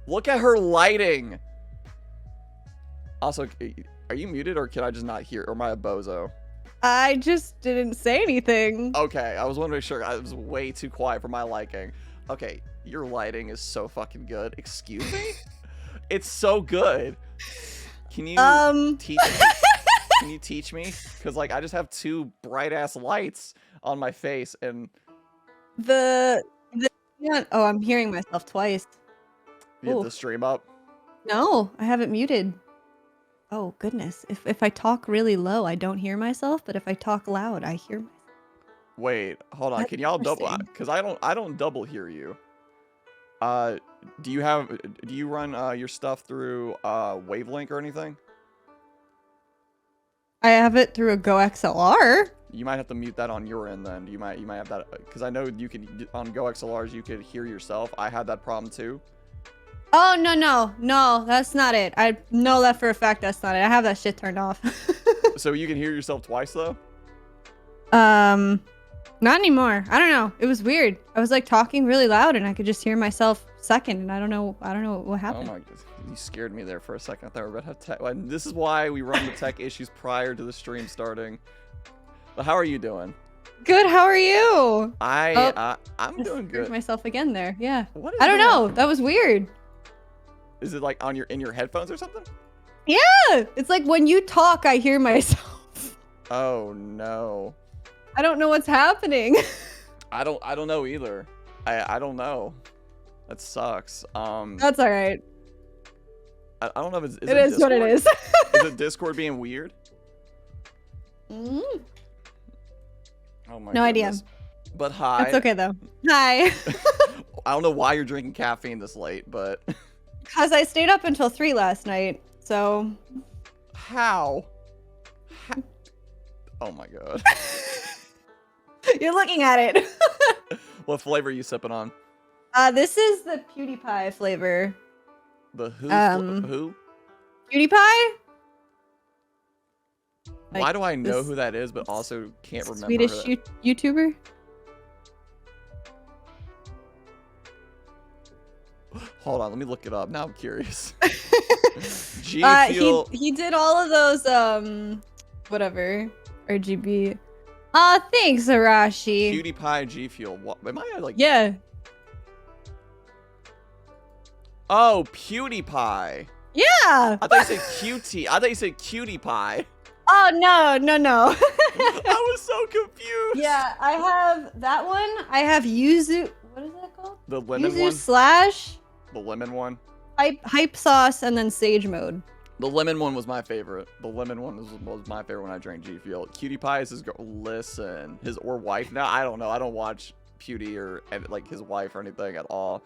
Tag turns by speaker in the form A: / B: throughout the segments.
A: Look at her lighting. Also, are you muted or can I just not hear? Or am I a bozo?
B: I just didn't say anything.
A: Okay, I was wondering. Sure, I was way too quiet for my liking. Okay, your lighting is so fucking good. Excuse me? It's so good. Can you teach me? Can you teach me? Because like I just have two bright ass lights on my face and
B: oh, I'm hearing myself twice.
A: you have the stream up.
B: No, I have it muted. Oh goodness. If I talk really low, I don't hear myself, but if I talk loud, I hear myself.
A: Wait, hold on.
B: That's
A: Can y'all double?
B: interesting.
A: Because I don't double hear you. Do you run your stuff through Wavelink or anything?
B: I have it through a Go XLR.
A: You might have to mute that on your end then. You might have that because I know you can on Go XLRs you could hear yourself. I had that problem too.
B: Oh no, that's not it. I know that for a fact. That's not it. I have that shit turned off.
A: So you can hear yourself twice though?
B: Not anymore. I don't know. It was weird. I was like talking really loud and I could just hear myself second, and I don't know what happened.
A: Oh my god, you scared me there for a second. I thought we were about to have tech. This is why we run the tech issues prior to the stream starting. But how are you doing?
B: Good. How are you?
A: I'm doing good.
B: Heard myself again there. Yeah.
A: What is
B: I don't
A: going
B: know.
A: on?
B: That was weird.
A: Is it like in your headphones or something?
B: Yeah. It's like when you talk, I hear myself.
A: Oh no.
B: I don't know what's happening.
A: I don't know either. I don't know. That sucks.
B: That's all right.
A: I don't know if
B: It is what it is.
A: Is it Discord being weird?
B: Mm.
A: Oh my.
B: No idea.
A: Goodness. But hi.
B: That's okay though. Hi.
A: I don't know why you're drinking caffeine this late, but
B: Cause I stayed up until 3 last night, so.
A: How? Oh my god.
B: You're looking at it.
A: What flavor are you sipping on?
B: This is the PewDiePie flavor.
A: The who? Who?
B: PewDiePie?
A: Why
B: Like
A: do I know
B: this
A: who that is, but also can't remember?
B: Swedish YouTuber?
A: Hold on, let me look it up. Now I'm curious. G
B: Fuel. He did all of those whatever RGB. Thanks, Arashi.
A: PewDiePie G Fuel. What am I like?
B: Yeah.
A: Oh, PewDiePie.
B: Yeah.
A: I thought you said QT. I thought you said Cutie Pie.
B: Oh no.
A: I was so confused.
B: Yeah, I have that one. I have Yuzu. What is that called?
A: The lemon
B: Yuzu
A: one.
B: slash
A: The lemon one.
B: hype sauce and then sage mode.
A: The lemon one was my favorite. The lemon one was my favorite when I drank G Fuel. Cutie Pie is his girl. Listen, his or wife. Now I don't know. I don't watch Pewdie or like his wife or anything at all.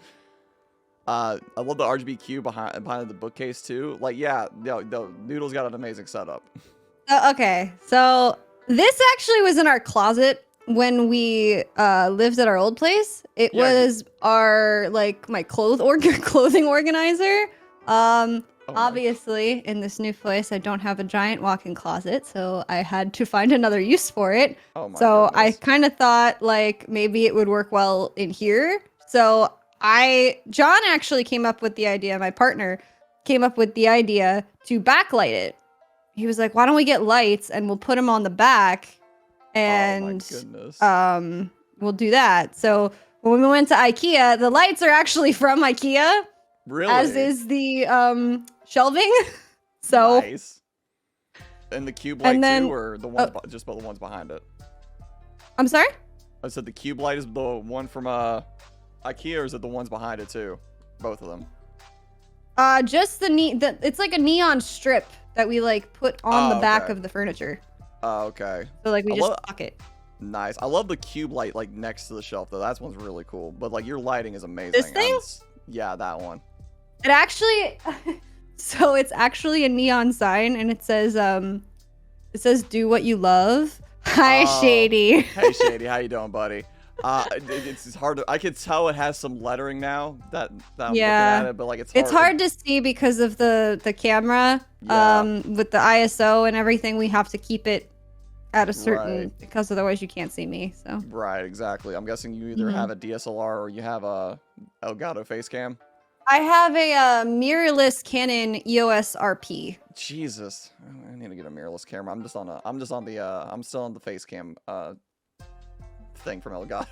A: I love the RGB cube behind the bookcase too. Like yeah, Noodle's got an amazing setup.
B: Okay, so this actually was in our closet when we lived at our old place. It was our my clothing organizer. Obviously, in this new place, I don't have a giant walk-in closet, so I had to find another use for it.
A: Oh my
B: so
A: goodness.
B: I kind of thought maybe it would work well in here. So John actually came up with the idea. My partner came up with the idea to backlight it. He was like, "Why don't we get lights and we'll put them on the back, and
A: oh my goodness.
B: we'll do that." So when we went to IKEA, the lights are actually from IKEA.
A: Really?
B: As is the shelving. So
A: nice. And the cube light too, or the ones just the ones behind it?
B: I'm sorry?
A: I said the cube light is the one from IKEA, or is it the ones behind it too? Both of them.
B: Just it's like a neon strip that we put on the back of the furniture.
A: Oh, okay.
B: So we just lock it.
A: Nice. I love the cube light next to the shelf though. That one's really cool. But your lighting is amazing.
B: This thing?
A: Yeah, that one.
B: It actually so it's actually a neon sign and it says do what you love. Hi Shady.
A: Hey Shady, how you doing, buddy? It's hard to, I could tell it has some lettering now that I'm looking at it, but
B: it's hard to see because of the camera. With the ISO and everything, we have to keep it at a certain because otherwise you can't see me. So
A: right, exactly. I'm guessing you either have a DSLR or you have a Elgato face cam.
B: I have a mirrorless Canon EOS RP.
A: Jesus, I need to get a mirrorless camera. I'm still on the face cam thing from Elgato.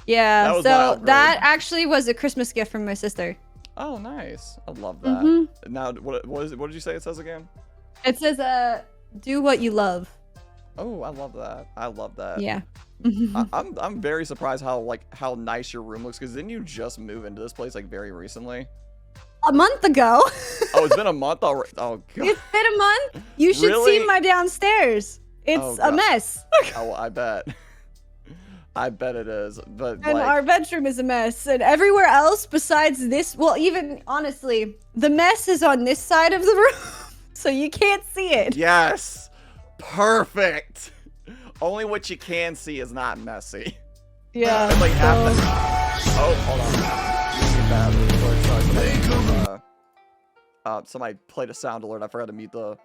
B: Yeah,
A: That was my
B: so
A: upgrade.
B: that actually was a Christmas gift from my sister.
A: Oh, nice. I love that.
B: Mm-hmm.
A: Now, what did you say it says again?
B: It says, do what you love.
A: Oh, I love that. I love that.
B: Yeah.
A: I'm very surprised how nice your room looks, because didn't you just move into this place like very recently?
B: A month ago.
A: Oh, it's been a month already. Oh god.
B: It's been a month. You should
A: Really?
B: see my downstairs. It's
A: Oh,
B: a
A: God.
B: mess.
A: Oh, I bet. I bet it is. But
B: And
A: like,
B: our bedroom is a mess. And everywhere else besides this, well, even honestly, the mess is on this side of the room. So you can't see it.
A: yes, perfect. Only what you can see is not messy.
B: Yeah.
A: It's like half
B: so-
A: the. Oh, hold on. Somebody played a sound alert. I forgot to mute the.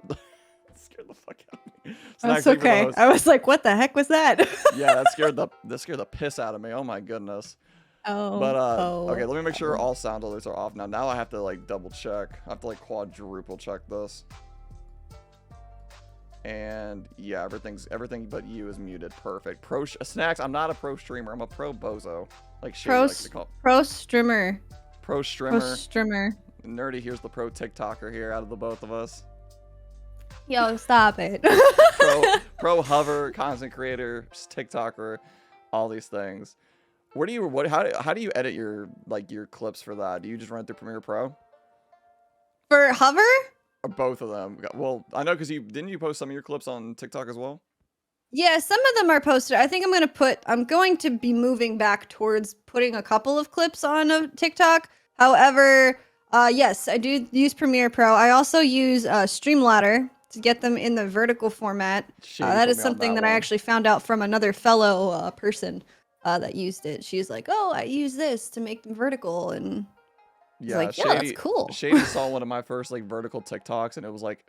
A: Scared the fuck out of me.
B: That's
A: Snack Fever
B: okay.
A: host.
B: I was like, what the heck was that?
A: Yeah, that scared the piss out of me. Oh my goodness.
B: Oh.
A: But
B: oh.
A: okay, let me make sure all sound alerts are off now. Now I have to like double check. I have to like quadruple check this. And yeah, everything but you is muted. Perfect. Snacks. I'm not a pro streamer. I'm a pro bozo. Like Shady likes to call.
B: Pro streamer.
A: Pro streamer.
B: Pro streamer.
A: Nerdy. Here's the pro TikToker here out of the both of us.
B: Yo, stop it.
A: Pro hover, content creator, TikToker, all these things. How do you edit your clips for that? Do you just run through Premiere Pro?
B: For hover?
A: Or both of them? Well, I know because didn't you post some of your clips on TikTok as well?
B: Yeah, some of them are posted. I think I'm going to be moving back towards putting a couple of clips on TikTok. However, yes, I do use Premiere Pro. I also use Streamladder to get them in the vertical format. That is something that I actually found out from another fellow person that used it. She's like, oh, I use this to make them vertical. And
A: yeah,
B: like, yeah, that's cool.
A: Shady saw one of my first like vertical TikToks, and it was like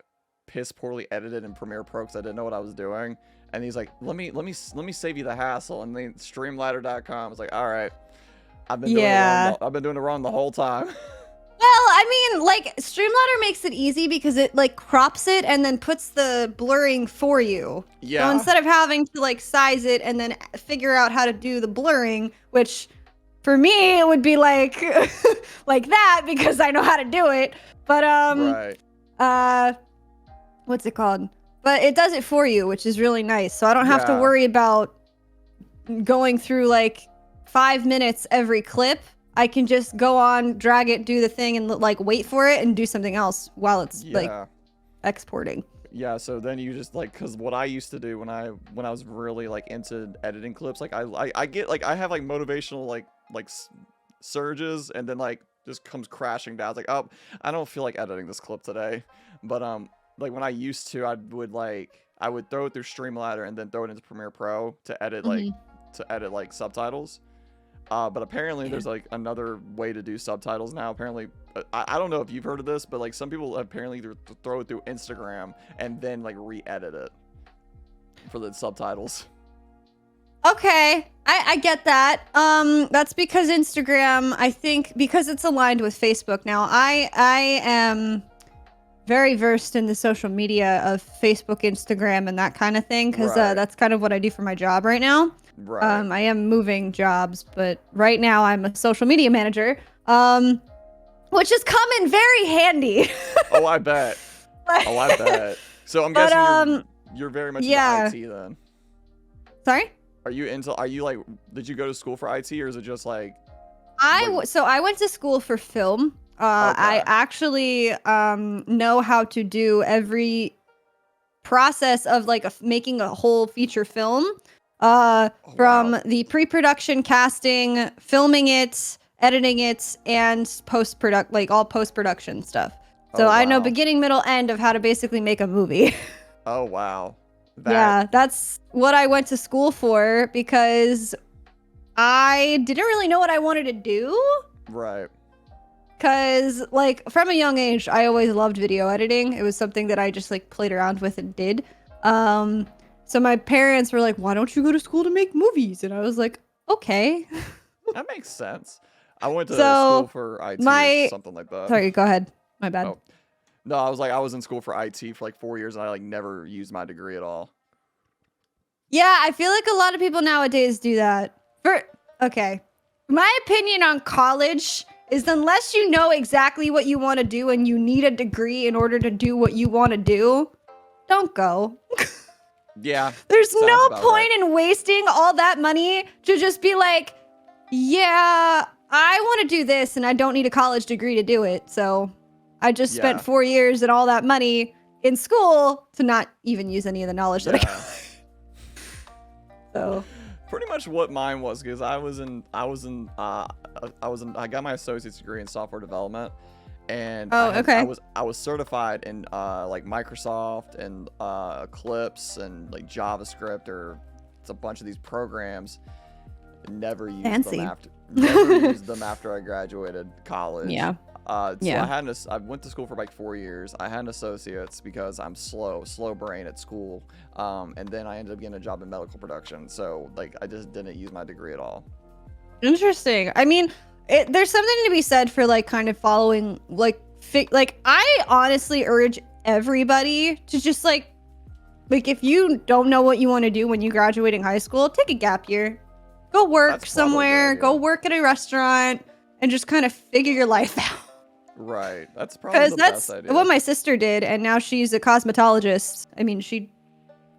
A: piss poorly edited in Premiere Pro because I didn't know what I was doing. And he's like, let me save you the hassle. And then streamladder.com was like, all right, I've been doing it wrong the whole time.
B: Well, I mean, like, Streamladder makes it easy because it, like, crops it and then puts the blurring for you.
A: Yeah.
B: So instead of having to, like, size it and then figure out how to do the blurring, which, for me, it would be, like, like that because I know how to do it. But,
A: right.
B: What's it called? But it does it for you, which is really nice. So I don't have to worry about going through, like, 5 minutes every clip. I can just go on, drag it, do the thing, and like wait for it and do something else while it's like exporting.
A: Yeah, so then you just like, cause what I used to do when I was really like into editing clips, like I get like I have like motivational like surges, and then like just comes crashing down. It's like, oh, I don't feel like editing this clip today. But like when I used to, I would throw it through Streamladder and then throw it into Premiere Pro to edit like subtitles. But apparently there's like another way to do subtitles now. Apparently, I don't know if you've heard of this, but like some people apparently throw it through Instagram and then like re-edit it for the subtitles.
B: Okay, I get that. That's because Instagram, I think, because it's aligned with Facebook now. I am very versed in the social media of Facebook, Instagram, and that kind of thing, because that's kind of what I do for my job right now.
A: Right.
B: I am moving jobs, but right now I'm a social media manager, which has come in very handy.
A: Oh, I bet. Oh, I bet. So I'm guessing you're very much into IT then.
B: Sorry?
A: Are you like, did you go to school for IT, or is it just like?
B: So I went to school for film. I actually know how to do every process of like making a whole feature film. From the pre-production, casting, filming it, editing it, and all post-production stuff. So I know beginning, middle, end of how to basically make a movie.
A: Oh, wow.
B: Yeah, that's what I went to school for because I didn't really know what I wanted to do.
A: Right.
B: Because, like, from a young age, I always loved video editing. It was something that I just, like, played around with and did. So my parents were like, why don't you go to school to make movies? And I was like, okay.
A: That makes sense. I went to school
B: So
A: for IT or
B: my
A: something like that.
B: sorry, go ahead. My bad.
A: Oh, no, I was in school for IT for like 4 years and I like never used my degree at all.
B: Yeah, I feel like a lot of people nowadays do that. Okay. My opinion on college is unless you know exactly what you want to do and you need a degree in order to do what you want to do, don't go.
A: Yeah.
B: There's
A: Sounds
B: no
A: about right.
B: point in wasting all that money to just be like, yeah, I want to do this and I don't need a college degree to do it. So I just spent
A: Yeah.
B: 4 years and all that money in school to not even use any of the knowledge that I
A: Yeah.
B: got. So
A: Pretty much what mine was, because I got my associate's degree in software development, and
B: Oh, okay.
A: I was certified in like Microsoft and Eclipse and like JavaScript, or it's a bunch of these programs. Never used
B: Fancy.
A: them after I graduated college.
B: Yeah.
A: So
B: Yeah.
A: I went to school for like 4 years. I had an associate's because I'm slow brain at school. And then I ended up getting a job in medical production. So like I just didn't use my degree at all.
B: Interesting. I mean, there's something to be said for like kind of following like I honestly urge everybody to just like if you don't know what you want to do when you graduating high school, take a gap year. Go work
A: That's probably a good
B: somewhere, go
A: idea.
B: work at a restaurant and just kind of figure your life out.
A: Right. That's probably
B: Because
A: the
B: that's
A: best idea.
B: what my sister did, and now she's a cosmetologist. I mean, she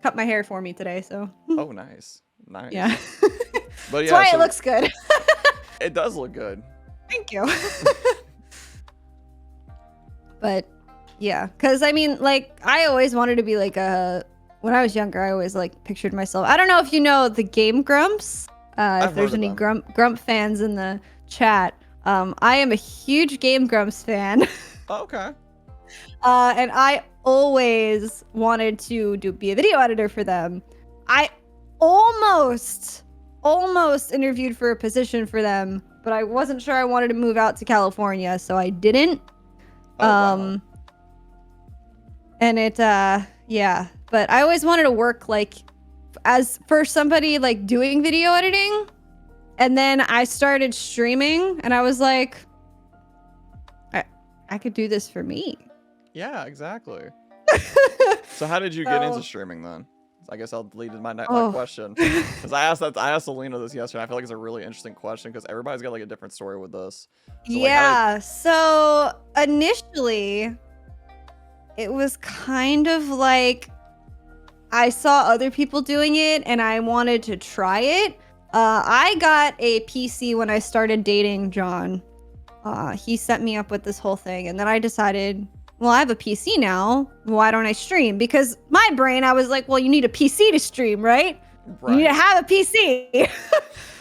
B: cut my hair for me today, so
A: Oh, nice. Nice.
B: yeah.
A: But
B: That's
A: yeah,
B: why
A: so
B: it looks good.
A: it does look good.
B: Thank you. But yeah, because I mean, like, I always wanted to be like when I was younger, I always like pictured myself. I don't know if you know the Game Grumps.
A: I've
B: If there's
A: heard of
B: any
A: them.
B: Grump fans in the chat, I am a huge Game Grumps fan.
A: Oh, okay.
B: And I always wanted to be a video editor for them. I almost interviewed for a position for them, but I wasn't sure I wanted to move out to California, so I didn't.
A: Oh, wow.
B: And it yeah, but I always wanted to work like as for somebody like doing video editing. And then I started streaming and I was like, I could do this for me.
A: Yeah, exactly. So how did you get into streaming then? I guess I'll lead in my question, because I asked Alina this yesterday. I feel like it's a really interesting question because everybody's got like a different story with this. So,
B: Yeah. So initially, it was kind of like I saw other people doing it and I wanted to try it. I got a PC when I started dating John. He set me up with this whole thing, and then I decided, well, I have a PC now. Why don't I stream? Because my brain, I was like, well, you need a PC to stream, right?
A: Right.
B: You need to have a PC.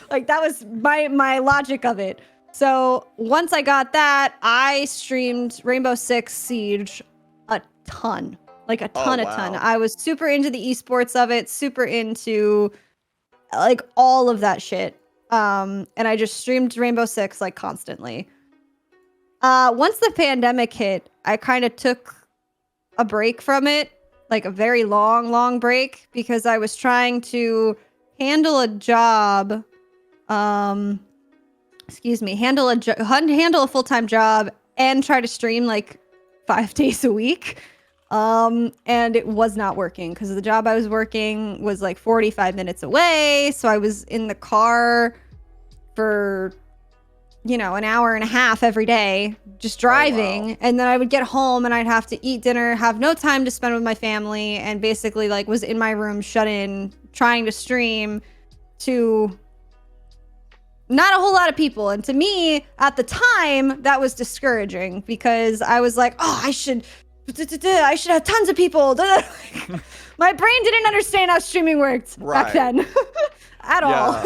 B: Like that was my logic of it. So once I got that, I streamed Rainbow Six Siege a ton. Like a ton. I was super into the esports of it, super into like all of that shit. And I just streamed Rainbow Six like constantly. Once the pandemic hit, I kind of took a break from it, like a very long break, because I was trying to handle a job, handle a full-time job and try to stream like 5 days a week. And it was not working because the job I was working was like 45 minutes away. So I was in the car for, an hour and a half every day, just driving.
A: Oh, wow.
B: And then I would get home and I'd have to eat dinner, have no time to spend with my family, and basically like was in my room shut in, trying to stream to not a whole lot of people. And to me at the time, that was discouraging because I was like, oh, I should have tons of people. My brain didn't understand how streaming worked back then at all.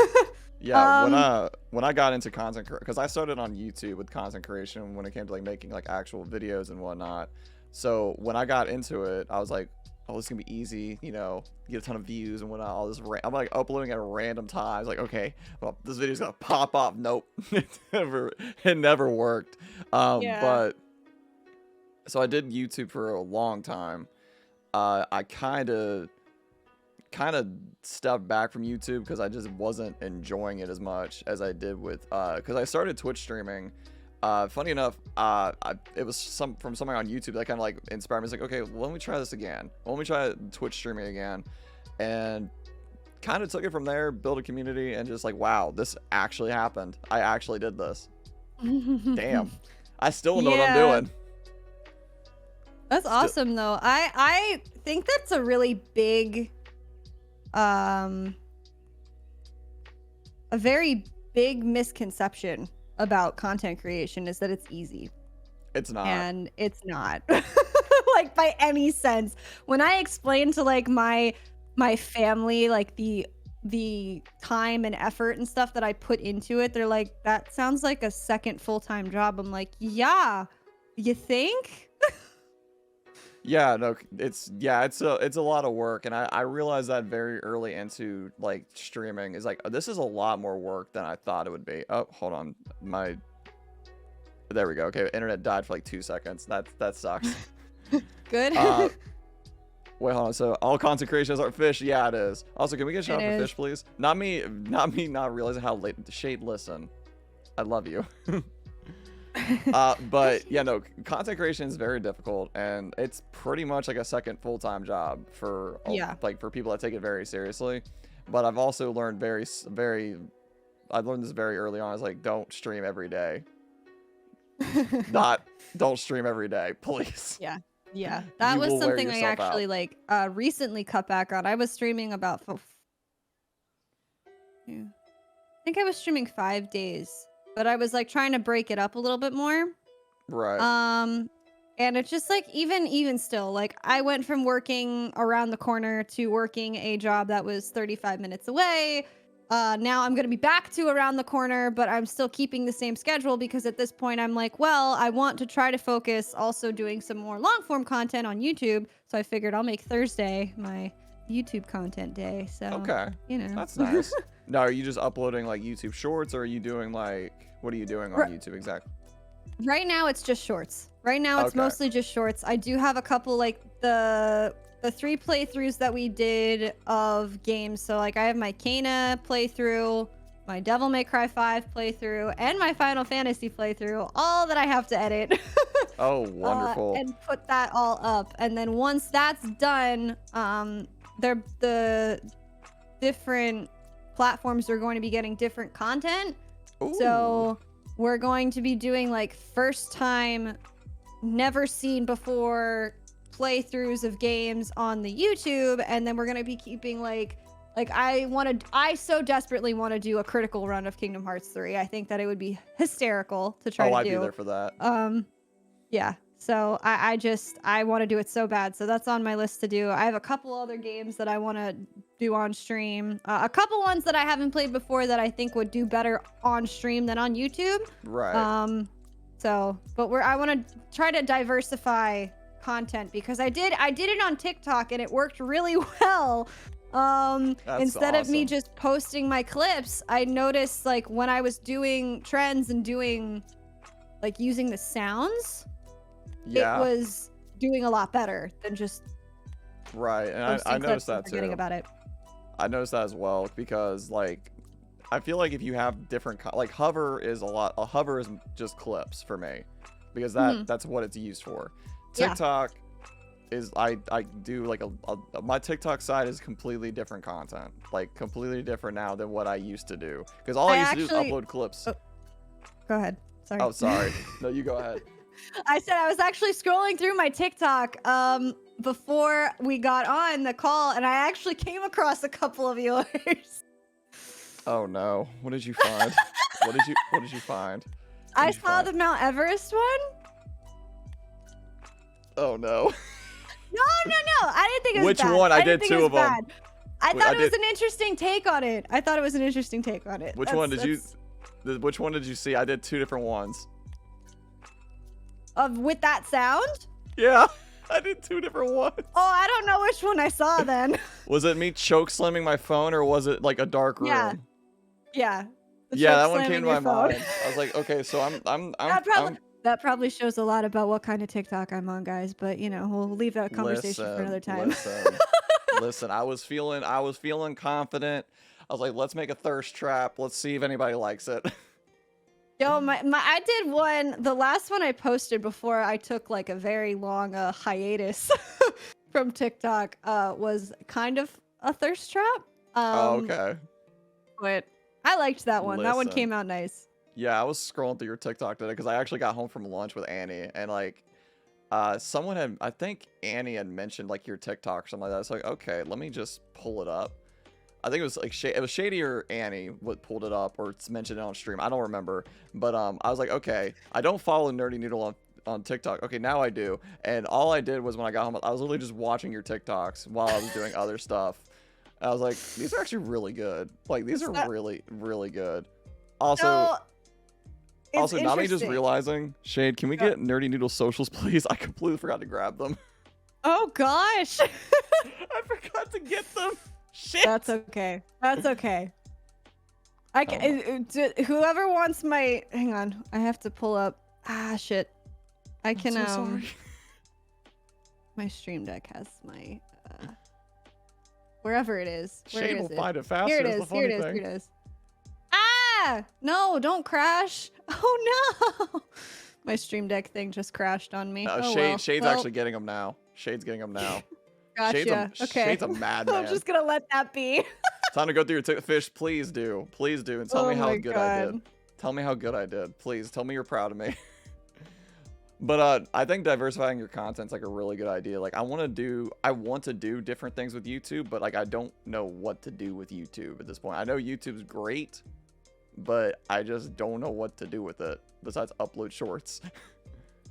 A: Yeah, when I got into content, because I started on YouTube with content creation when it came to like making like actual videos and whatnot. So when I got into it, I was like, oh, this is gonna be easy, get a ton of views and whatnot. All this, I'm like uploading at random times. Like, okay, well, this video's gonna pop off. Nope, it never worked. But so I did YouTube for a long time. I kind of kind of stepped back from YouTube because I just wasn't enjoying it as much as I did with because I started Twitch streaming. Funny enough, it was from somebody on YouTube that kind of like inspired me. It's like, okay, well, let me try this again. Let me try Twitch streaming again, and kind of took it from there, built a community, and just like, wow, this actually happened. I actually did this. Damn, I still don't know what I'm doing.
B: That's awesome though. I think that's a really big, a very big misconception about content creation is that it's easy.
A: It's not.
B: And it's not. Like by any sense. When I explain to like my family like the time and effort and stuff that I put into it, they're like, that sounds like a second full-time job. I'm like, yeah, you think?
A: Yeah, no, it's a lot of work, and I realized that very early into like streaming is like, this is a lot more work than I thought it would be. Oh, hold on, there we go. Okay, internet died for like 2 seconds. That sucks.
B: Good.
A: Wait, hold on. So all content creation is art fish. Yeah, it is. Also, can we get a shout out for fish, please? Not me not realizing how late. Shade, listen, I love you. But yeah, no, content creation is very difficult, and it's pretty much like a second full-time job for like for people that take it very seriously. But I've also learned I learned this very early on. I was like, don't stream every day. Don't stream every day, please.
B: Yeah, that was something I actually like recently cut back on. I was streaming about I think I was streaming 5 days, but I was like trying to break it up a little bit more.
A: Right.
B: And it's just like even still, like I went from working around the corner to working a job that was 35 minutes away. Now I'm going to be back to around the corner, but I'm still keeping the same schedule because at this point I'm like, well, I want to try to focus also doing some more long form content on YouTube. So I figured I'll make Thursday my YouTube content day. So,
A: okay,
B: you know,
A: that's nice. Now, are you just uploading like YouTube shorts, or are you doing like, what are you doing on YouTube exactly?
B: Right now it's just shorts. Right now it's mostly just shorts. I do have a couple like the 3 playthroughs that we did of games. So like I have my Kena playthrough, my Devil May Cry 5 playthrough, and my Final Fantasy playthrough, all that I have to edit.
A: Oh, wonderful.
B: And put that all up. And then once that's done, the different platforms are going to be getting different content.
A: Ooh.
B: So we're going to be doing like first time, never seen before playthroughs of games on the YouTube, and then we're gonna be keeping like I so desperately want to do a critical run of Kingdom Hearts 3. I think that it would be hysterical to try to do.
A: I'd be there for that.
B: Yeah. So I want to do it so bad. So that's on my list to do. I have a couple other games that I want to do on stream. A couple ones that I haven't played before that I think would do better on stream than on YouTube.
A: Right.
B: But I want to try to diversify content because I did it on TikTok and it worked really well. Instead of me just posting my clips, I noticed like when I was doing trends and doing like using the sounds, it was doing a lot better than just
A: right. And I noticed that too.
B: Forgetting about it.
A: I noticed that as well because like I feel like if you have different like hover is just clips for me because that's what it's used for. TikTok is I do like my TikTok side is completely different content, like completely different now than what I used to do because all I used to do is upload clips.
B: Oh, go ahead. Sorry.
A: Oh, sorry. No, you go ahead.
B: I said I was actually scrolling through my TikTok before we got on the call, and I actually came across a couple of yours.
A: Oh no! What did you find? What did you find?
B: I saw the Mount Everest one.
A: Oh no!
B: No! I didn't think it was
A: Which
B: bad.
A: one? I did 2 of them.
B: I thought it was an interesting take on it.
A: Which one did you? Which one did you see? I did 2 different ones.
B: With that sound?
A: Yeah, I did 2 different ones.
B: Oh, I don't know which one I saw then.
A: Was it me choke slamming my phone, or was it like a dark room?
B: Yeah.
A: Yeah, that one came to my mind. I was like, okay, so
B: that probably shows a lot about what kind of TikTok I'm on, guys. But you know, we'll leave that conversation for another time.
A: Listen, I was feeling confident. I was like, let's make a thirst trap. Let's see if anybody likes it.
B: Yo, I did one. The last one I posted before I took like a very long hiatus from TikTok was kind of a thirst trap.
A: Oh, okay.
B: But I liked that one. That one
A: Listen.
B: came out nice.
A: Yeah, I was scrolling through your TikTok today because I actually got home from lunch with Annie, and like, someone had, I think Annie had mentioned like your TikTok or something like that. It's like, okay, let me just pull it up. I think it was like it was Shady or Annie what pulled it up, or it's mentioned it on stream. I don't remember, but I was like, okay, I don't follow Nerdy Noodle on TikTok. Okay, now I do, and all I did was when I got home, I was literally just watching your TikToks while I was doing other stuff. I was like, these are actually really good. Like these are really, really good. Also, now me just realizing, Shade, can we get Nerdy Noodle socials, please? I completely forgot to grab them.
B: Oh gosh.
A: I forgot to get them. Shit.
B: That's okay. That's okay. I can. Whoever wants my. Hang on. I have to pull up. Ah, shit. I can.
A: I'm so sorry.
B: My stream deck has my. Wherever it is. Where
A: Shade
B: is
A: will
B: it?
A: find it faster.
B: Here it is. Here it is. Here it is. Ah! No! Don't crash. Oh no! My stream deck thing just crashed on me. Oh,
A: Shade's actually getting them now. Shade's getting them now.
B: Gotcha. Okay.
A: Shade's a madman.
B: I'm just gonna let that be.
A: Time to go through your fish. Please do, and tell me how good I did. Tell me how good I did. Please tell me you're proud of me. But I think diversifying your content's like a really good idea. Like I want to do different things with YouTube, but like I don't know what to do with YouTube at this point. I know YouTube's great, but I just don't know what to do with it besides upload shorts.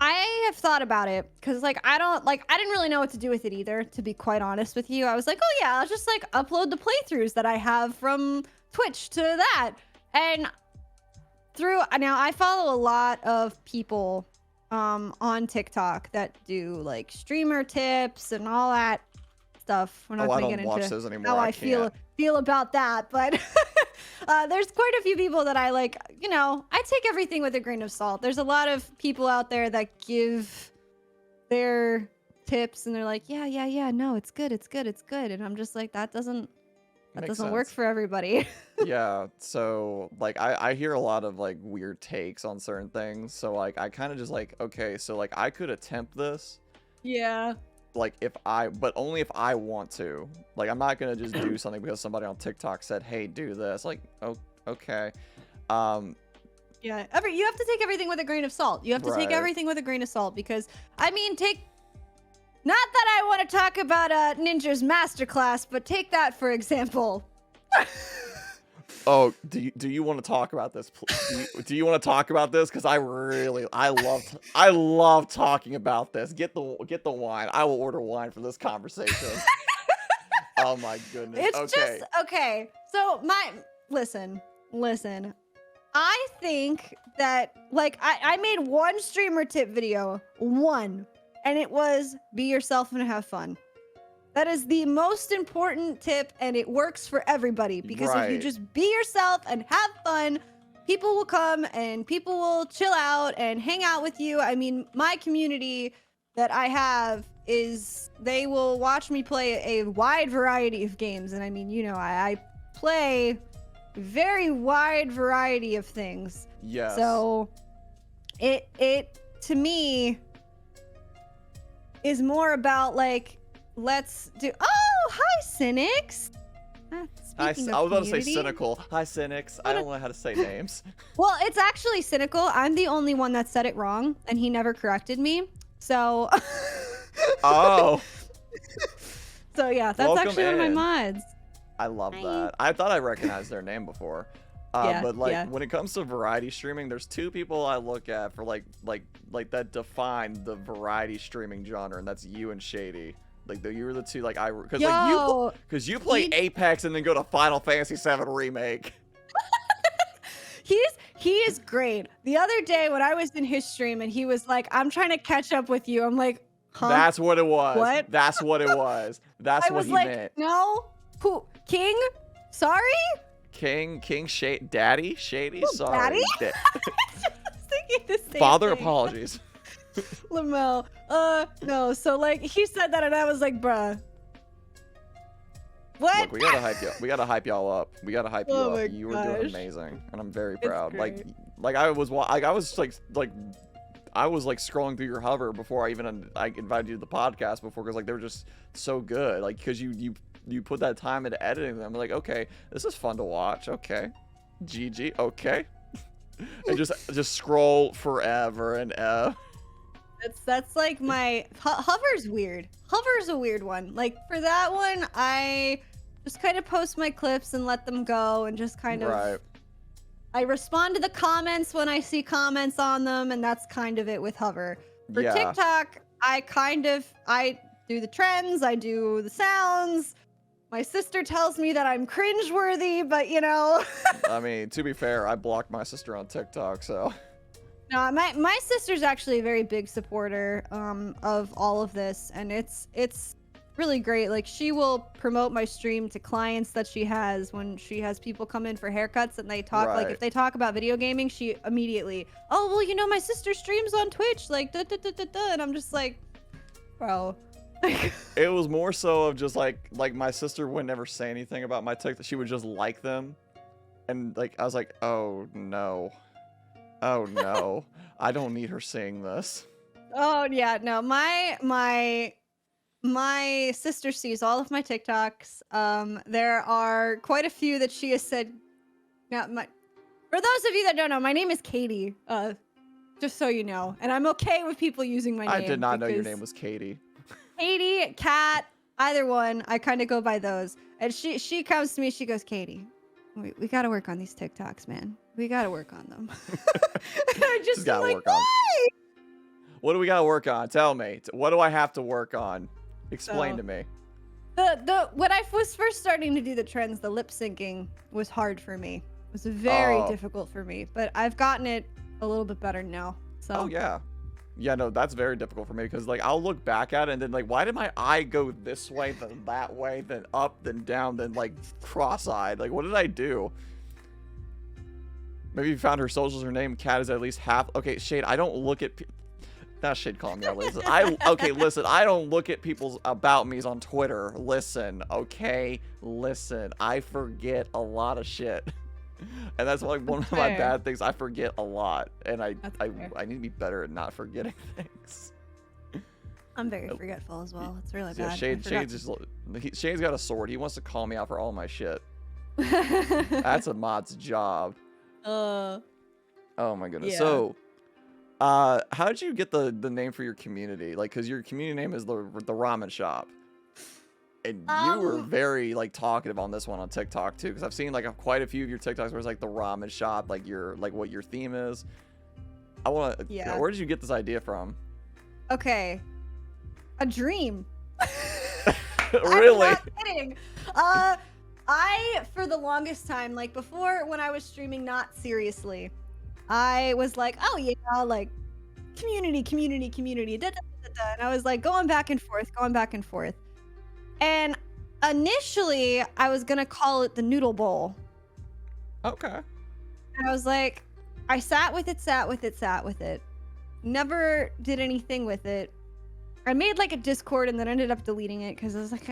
B: I have thought about it because like I didn't really know what to do with it either, to be quite honest with you. I was like, oh yeah, I'll just like upload the playthroughs that I have from Twitch to that. And now I follow a lot of people on TikTok that do like streamer tips and all that stuff. We're not gonna get into how I feel about that, but there's quite a few people that I like, I take everything with a grain of salt. There's a lot of people out there that give their tips and they're like, yeah, no, it's good. And I'm just like, that doesn't work for everybody.
A: Yeah, so like I hear a lot of like weird takes on certain things. So like I kind of just like, okay, so like I could attempt this.
B: Yeah.
A: Like but only if I want to. Like I'm not gonna just do something because somebody on TikTok said, hey, do this. Like, oh, okay.
B: Yeah, you have to take everything with a grain of salt. You have to take everything with a grain of salt because I mean, not that I want to talk about Ninja's masterclass, but take that for example.
A: Oh, do you want to talk about this? Do you want to talk about this? Because I love talking about this. Get the wine. I will order wine for this conversation. Oh my goodness.
B: It's just okay. So listen. I think that like I made one streamer tip video, and it was be yourself and have fun. That is the most important tip, and it works for everybody because if you just be yourself and have fun, people will come and people will chill out and hang out with you. I mean, my community that I have they will watch me play a wide variety of games, and I mean, I play a very wide variety of things.
A: Yes.
B: So it to me is more about like, let's do. Oh, hi, Cynics.
A: I was about to say cynical. Hi, Cynics. I don't know how to say names.
B: Well, it's actually cynical. I'm the only one that said it wrong, and he never corrected me. So.
A: Oh.
B: So yeah, that's actually one of my mods.
A: I love that. I thought I recognized their name before. But like when it comes to variety streaming, there's two people I look at for like that define the variety streaming genre, and that's you and Shady. Like you're the two, like because you play Apex and then go to Final Fantasy VII Remake.
B: He is great. The other day when I was in his stream and he was like, "I'm trying to catch up with you," I'm like, "Huh?"
A: That's what it was.
B: What?
A: That's what it was. That's what he meant.
B: No, who? King? Sorry.
A: King Shady, Daddy Shady.
B: Oh,
A: sorry.
B: Daddy? I was thinking the same
A: Father,
B: thing.
A: apologies.
B: Lamel. No, so like he said that and I was like, bruh. What?
A: Look, we gotta hype you. We gotta hype y'all up. We gotta hype you
B: Oh my
A: up. You were doing
B: gosh.
A: amazing, and I'm very
B: It's
A: proud.
B: great.
A: Like I was scrolling through your hover before I even invited you to the podcast before, because like they were just so good. Like because you put that time into editing them. Like, okay, this is fun to watch. Okay, GG. Okay, and just scroll forever and ever.
B: That's like my hover's weird. Hover's a weird one. Like for that one, I just kind of post my clips and let them go, and just kind of.
A: Right.
B: I respond to the comments when I see comments on them, and that's kind of it with hover. For
A: Yeah.
B: TikTok, I do the trends, I do the sounds. My sister tells me that I'm cringeworthy, but you know.
A: I mean, to be fair, I blocked my sister on TikTok, so.
B: No, my sister's actually a very big supporter of all of this, and it's really great. Like she will promote my stream to clients that she has when she has people come in for haircuts, and they talk like
A: Right.
B: if they talk about video gaming, she immediately, oh well, you know my sister streams on Twitch, like da da da da da, and I'm just like, bro.
A: It was more so of just like my sister would never say anything about my TikTok. She would just like them, and like I was like, oh no, I don't need her seeing this.
B: Oh yeah, no, my sister sees all of my TikToks. There are quite a few that she has said. Now, for those of you that don't know, my name is Katie. Just so you know, and I'm okay with people using my name.
A: I did not know your name was Katie.
B: Katie, Kat, either one. I kind of go by those. And she comes to me. She goes, Katie, we got to work on these TikToks, man. We got to work on them. And I just
A: gotta
B: like,
A: work on.
B: why?
A: What do we gotta work on? Tell me. What do I have to work on? Explain
B: So-
A: to me.
B: When I was first starting to do the trends, the lip syncing was hard for me. It was very difficult for me, but I've gotten it a little bit better now. So
A: Oh yeah. Yeah, no, that's very difficult for me because like I'll look back at it and then like why did my eye go this way, then that way, then up, then down, then like cross-eyed? Like what did I do? Maybe you found her socials, her name, Cat is at least half. Okay, Shade, I don't look at that Shade calling me out. Listen, listen, I don't look at people's about me's on Twitter. Listen, okay? Listen, I forget a lot of shit. And that's like one of my
B: fair.
A: bad things. I forget a lot, and I
B: fair.
A: need to be better at not forgetting things.
B: I'm very forgetful as well. It's really
A: Yeah,
B: bad.
A: Shade's got a sword. He wants to call me out for all my shit. That's a mod's job. Oh my goodness.
B: Yeah.
A: So, how did you get the name for your community? Like, cause your community name is the Ramen Shop. And you were very like talkative on this one on TikTok too, because I've seen like quite a few of your TikToks where it's like the ramen shop, like what your theme is. I want to.
B: Yeah.
A: Where did you get this idea from?
B: Okay. A dream.
A: Really?
B: I'm not kidding. I for the longest time, like before when I was streaming not seriously, I was like, oh yeah, like community, da, da, da, da. And I was like going back and forth. And initially, I was gonna call it the Noodle Bowl.
A: Okay.
B: And I was like, I sat with it. Never did anything with it. I made like a Discord and then ended up deleting it because I was like,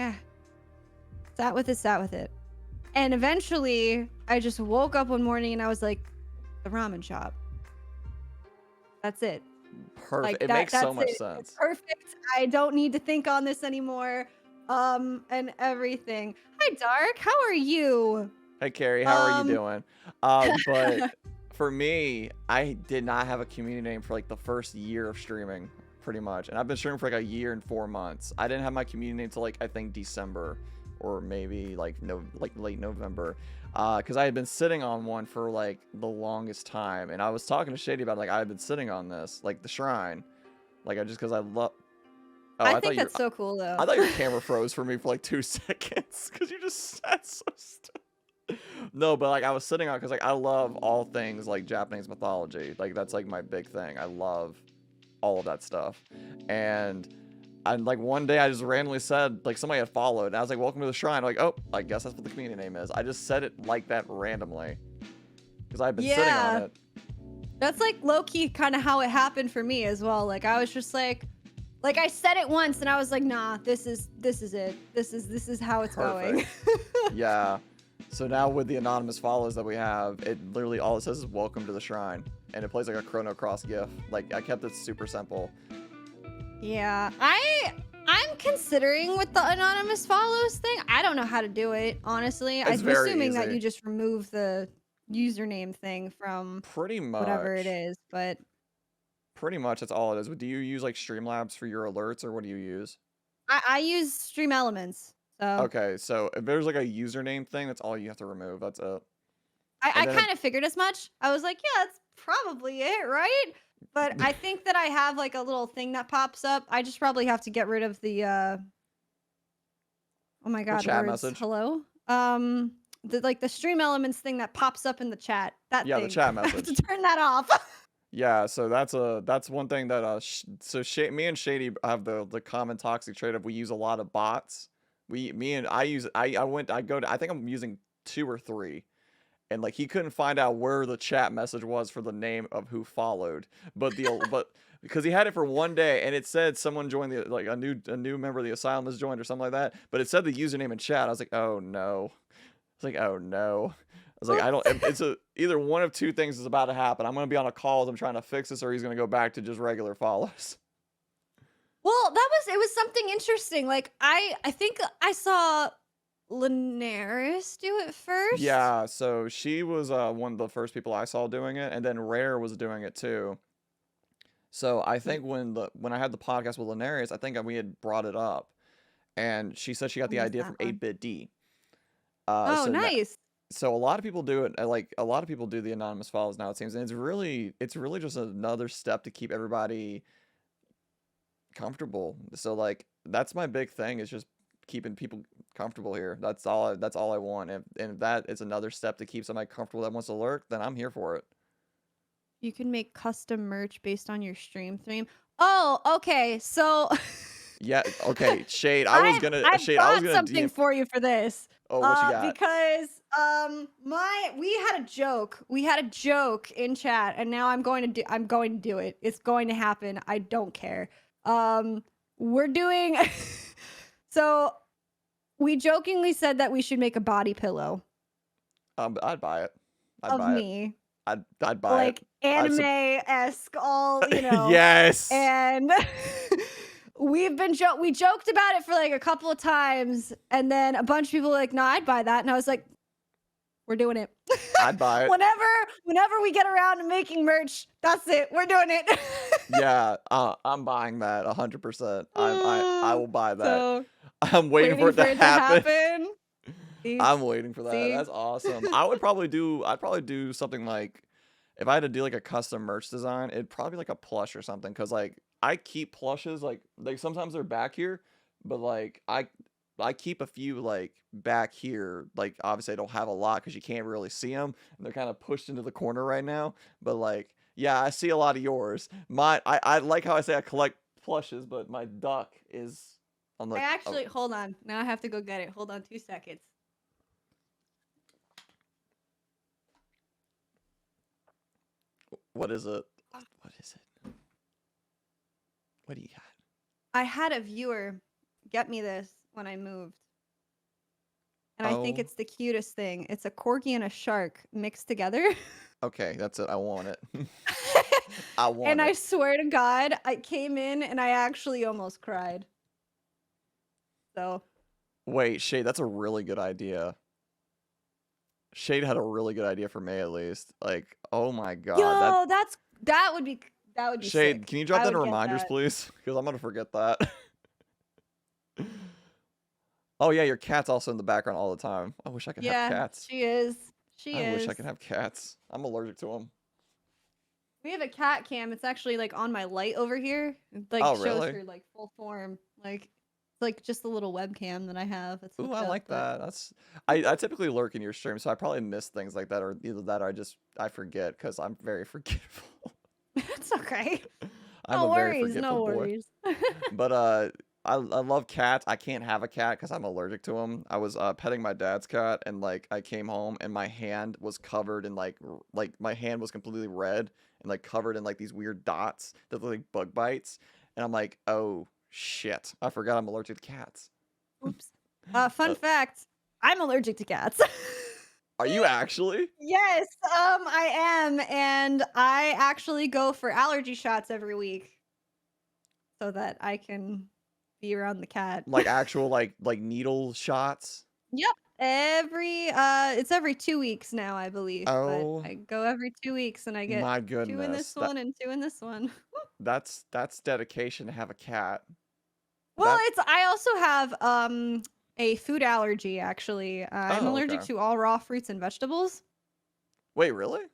B: sat with it. And eventually, I just woke up one morning and I was like, the ramen shop. That's it.
A: Perfect.
B: Like,
A: It makes so
B: that's
A: much
B: it.
A: sense.
B: It's perfect. I don't need to think on this anymore. And everything. Hi, Dark. How are you?
A: Hey Carrie, how are you doing? But for me, I did not have a community name for like the first year of streaming, pretty much. And I've been streaming for like a year and 4 months. I didn't have my community name until like I think December or maybe like late November. Because I had been sitting on one for like the longest time. And I was talking to Shady about like I had been sitting on this, like the shrine. Like because I love. Oh,
B: I think that's so cool, though.
A: I thought your camera froze for me for like 2 seconds because you just sat so still. No, but like I was sitting on because like I love all things like Japanese mythology. Like that's like my big thing. I love all of that stuff. And like one day I just randomly said like somebody had followed and I was like, welcome to the shrine. I'm like, oh, I guess that's what the community name is. I just said it like that randomly because I've been sitting on it.
B: That's like low-key kind of how it happened for me as well. Like I was just like Like I said it once and I was like, nah, this is it. This is how it's going.
A: Yeah. So now with the anonymous follows that we have, it literally all it says is welcome to the shrine. And it plays like a Chrono Cross gif. Like I kept it super simple.
B: Yeah. I'm considering with the anonymous follows thing. I don't know how to do it, honestly.
A: It's
B: I'm
A: very
B: assuming that
A: easy.
B: you just remove the username thing from
A: Pretty much.
B: whatever it is, but
A: Pretty much that's all it is. Do you use like Streamlabs for your alerts or what do you use?
B: I use Stream Elements. So
A: Okay, so if there's like a username thing, that's all you have to remove. That's it.
B: I
A: And then
B: kind of figured as much. I was like, yeah, that's probably it, right? But I think that I have like a little thing that pops up. I just probably have to get rid of the oh my god,
A: chat
B: words.
A: message.
B: Hello? The Stream Elements thing that pops up in the chat. That
A: Yeah,
B: thing.
A: the chat
B: I have to
A: message.
B: turn that off.
A: Yeah, so that's one thing that me and Shady have the common toxic trait of we use a lot of bots. I think I'm using 2 or 3. And like he couldn't find out where the chat message was for the name of who followed. But because he had it for one day and it said someone joined the like a new member of the asylum has joined or something like that, but it said the username in chat. I was like, "Oh no." I was like, "Oh no." I was like, I don't. It's either one of 2 things is about to happen. I'm gonna be on a call as I'm trying to fix this, or he's gonna go back to just regular follows.
B: Well, it was something interesting. Like I think I saw Linares do it first.
A: Yeah, so she was one of the first people I saw doing it, and then Rare was doing it too. So I think when I had the podcast with Linares, I think we had brought it up, and she said she got the idea from 8-Bit D.
B: Oh,
A: So
B: nice.
A: so a lot of people do it. Like a lot of people do the anonymous follows now. It seems, and it's really just another step to keep everybody comfortable. So like that's my big thing is just keeping people comfortable here. That's all I want. And if that is another step to keep somebody comfortable that wants to lurk, then I'm here for it.
B: You can make custom merch based on your stream theme. Oh, okay. So
A: Yeah, okay, Shade.
B: I've got something
A: DM.
B: for you for this.
A: Oh, what you got?
B: Because we had a joke. We had a joke in chat, and now I'm going to do it. It's going to happen. I don't care. We're doing so we jokingly said that we should make a body pillow.
A: I'd buy it.
B: Of me.
A: I'd buy
B: like
A: it.
B: anime-esque, all, you know.
A: Yes.
B: And we joked about it for like a couple of times, and then a bunch of people were like, no, I'd buy that. And I was like, we're doing it.
A: I'd buy it.
B: Whenever we get around to making merch, that's it. We're doing it.
A: Yeah, I'm buying that 100%. I will buy that.
B: So,
A: I'm waiting for it to happen.
B: See?
A: I'm waiting for that.
B: See?
A: That's awesome. I'd probably do something like if I had to do like a custom merch design, it'd probably be like a plush or something. Cause like I keep plushes like sometimes they're back here, but like I keep a few like back here. Like obviously I don't have a lot because you can't really see them, and they're kind of pushed into the corner right now. But like yeah, I see a lot of yours. I like how I say I collect plushes, but my duck is on the.
B: Hold on. Now I have to go get it. Hold on 2 seconds.
A: What is it? What is it? What do you got?
B: I had a viewer get me this when I moved. And I think it's the cutest thing. It's a corgi and a shark mixed together.
A: Okay, that's it. I want it. I want
B: and
A: it.
B: I swear to God, I came in and I actually almost cried. So.
A: Wait, Shade, that's a really good idea. Shade had a really good idea for me at least. Like, oh my god.
B: Yo, that would be
A: Shade,
B: sick.
A: can you drop that in reminders, please? Because I'm gonna forget that. Oh yeah, your cat's also in the background all the time. I wish I could have cats.
B: She is.
A: I wish I could have cats. I'm allergic to them.
B: We have a cat cam. It's actually like on my light over here. It like shows her like full form. Like it's like just a little webcam that I have.
A: Ooh, I like that. That's I typically lurk in your stream, so I probably miss things like that, or either that or I forget because I'm very forgetful.
B: It's okay.
A: I'm
B: no
A: a very
B: worries,
A: forgetful
B: no
A: boy.
B: worries.
A: But I love cats. I can't have a cat because I'm allergic to them. I was petting my dad's cat, and like I came home and my hand was covered in like my hand was completely red and like covered in like these weird dots that look like bug bites. And I'm like, oh Shit. I forgot I'm allergic to cats.
B: Oops. Fun
A: Uh,
B: fact, I'm allergic to cats.
A: are you actually?
B: Yes, I am, and I actually go for allergy shots every week so that I can be around the cat.
A: Like actual like needle shots?
B: Yep. It's every 2 weeks now, I believe, but
A: Oh
B: I go every 2 weeks and I get
A: my
B: 2 in this
A: goodness.
B: one and 2 in this one.
A: That's dedication to have a cat.
B: Well,
A: That
B: I also have a food allergy actually. I'm
A: oh,
B: allergic
A: okay.
B: to all raw fruits and vegetables.
A: Wait, really?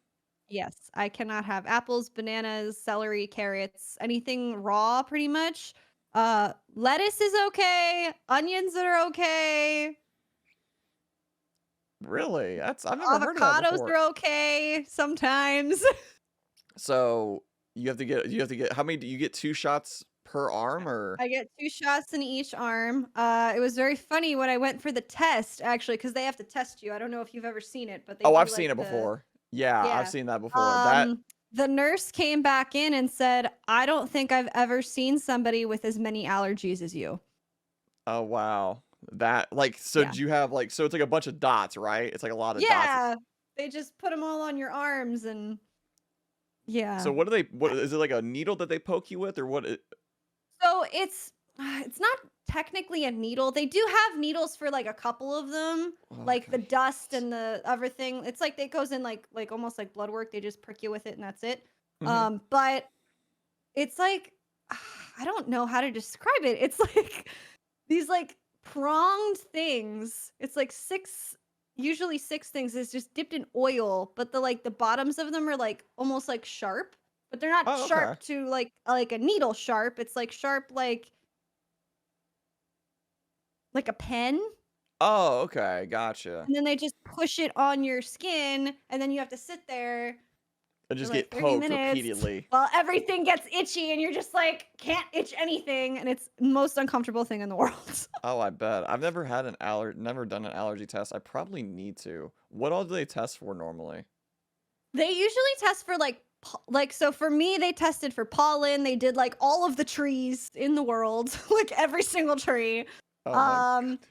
B: Yes, I cannot have apples, bananas, celery, carrots, anything raw pretty much. Lettuce is okay, onions are okay,
A: Really? That's I've never heard of that
B: avocados
A: before.
B: are okay sometimes.
A: So you have to get how many do you get 2 shots per arm or
B: I get 2 shots in each arm. It was very funny when I went for the test actually, because they have to test you. I don't know if you've ever seen it, but they
A: oh,
B: do
A: I've seen
B: like
A: it before. Yeah, I've
B: yeah.
A: seen that before. That
B: The nurse came back in and said, "I don't think I've ever seen somebody with as many allergies as you."
A: oh wow. That like so
B: Yeah.
A: do you have like so it's like a bunch of dots, right? It's like a lot of dots.
B: Yeah. They just put them all on your arms and yeah.
A: So what do they what is it like a needle that they poke you with or what
B: So it's not technically a needle. They do have needles for like a couple of them, like the
A: okay.
B: dust and the everything. It's like it goes in like almost like blood work. They just prick you with it and that's it.
A: Mhm.
B: But it's like I don't know how to describe it. It's like these like pronged things. It's like usually 6 things is just dipped in oil, but the bottoms of them are like almost like sharp, but they're not
A: Oh, okay.
B: sharp to like a needle sharp. It's like sharp like a pen,
A: Oh, okay. Gotcha.
B: and then they just push it on your skin, and then you have to sit there
A: I
B: for
A: just
B: like
A: get
B: 30
A: poked
B: minutes
A: repeatedly.
B: while everything gets itchy and you're just like can't itch anything, and it's the most uncomfortable thing in the world.
A: Oh, I bet. I've never had an never done an allergy test. I probably need to. What all do they test for normally?
B: They usually test for like so for me they tested for pollen. They did like all of the trees in the world, like every single tree.
A: Oh my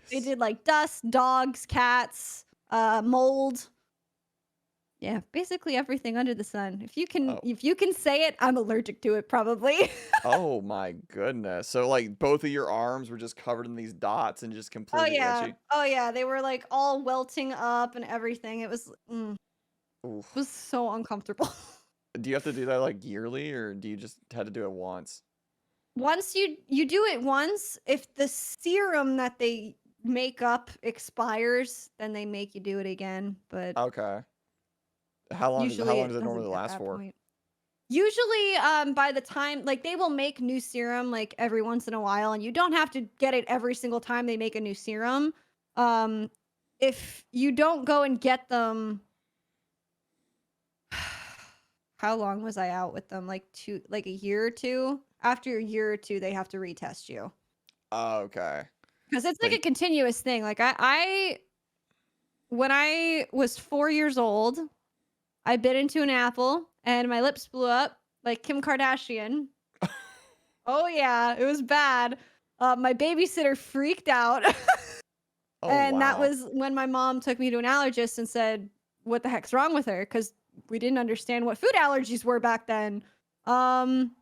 B: They
A: goodness.
B: did like dust, dogs, cats, mold. Yeah, basically everything under the sun.
A: Oh.
B: If you can say it, I'm allergic to it probably.
A: Oh my goodness. So like both of your arms were just covered in these dots and just
B: Oh
A: completely
B: yeah.
A: itchy?
B: Oh yeah, they were like all welting up and everything. It was
A: Oof.
B: so uncomfortable.
A: Do you have to do that like yearly or do you just had to do it once?
B: Once you do it once, if the serum that they make up expires, then they make you do it again, but
A: Okay. How
B: usually
A: long does
B: it
A: it normally
B: doesn't at
A: last
B: that
A: for?
B: point. Usually, by the time like they will make new serum like every once in a while, and you don't have to get it every single time they make a new serum. Um, if you don't go and get them, how long was I out with them? Like a year or two. After a year or two, they have to retest you.
A: Oh, okay.
B: Because it's like a
A: Like
B: continuous thing. Like when I was 4 years old, I bit into an apple and my lips blew up like Kim Kardashian. Oh yeah, it was bad. My babysitter freaked out,
A: oh
B: and that
A: wow.
B: was when my mom took me to an allergist and said, "What the heck's wrong with her?" Because we didn't understand what food allergies were back then. Um,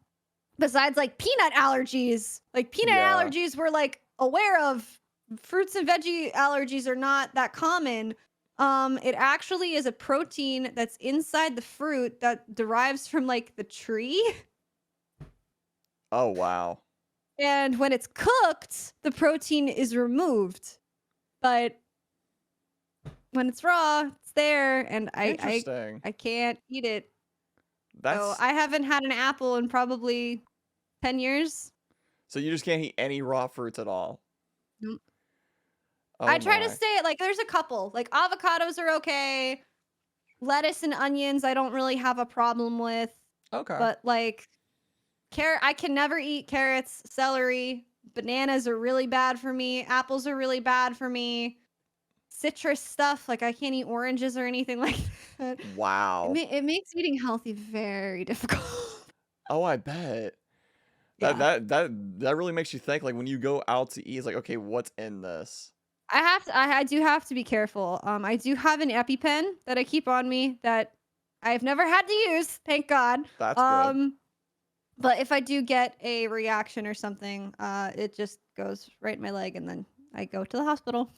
B: Besides like peanut allergies, like peanut
A: Yeah.
B: allergies we're like aware of. Fruits and veggie allergies are not that common. It actually is a protein that's inside the fruit that derives from like the tree.
A: Oh wow.
B: And when it's cooked, the protein is removed. But when it's raw, it's there, and
A: Interesting.
B: I can't eat it. So
A: That's
B: I haven't had an apple in probably 10 years.
A: so you just can't eat any raw fruits at all.
B: Nope. I
A: Oh
B: try to
A: my.
B: stay like there's a couple. Like avocados are okay. Lettuce and onions I don't really have a problem with.
A: Okay.
B: But like carrot I can never eat carrots, celery, bananas are really bad for me. Apples are really bad for me. Citrus stuff, like I can't eat oranges or anything like that.
A: Wow.
B: It makes eating healthy very difficult.
A: Oh, I bet.
B: Yeah.
A: That really makes you think. Like when you go out to eat, it's like, okay, what's in this?
B: I do have to be careful. I do have an EpiPen that I keep on me that I've never had to use, thank God.
A: That's good.
B: But if I do get a reaction or something, it just goes right in my leg, and then I go to the hospital.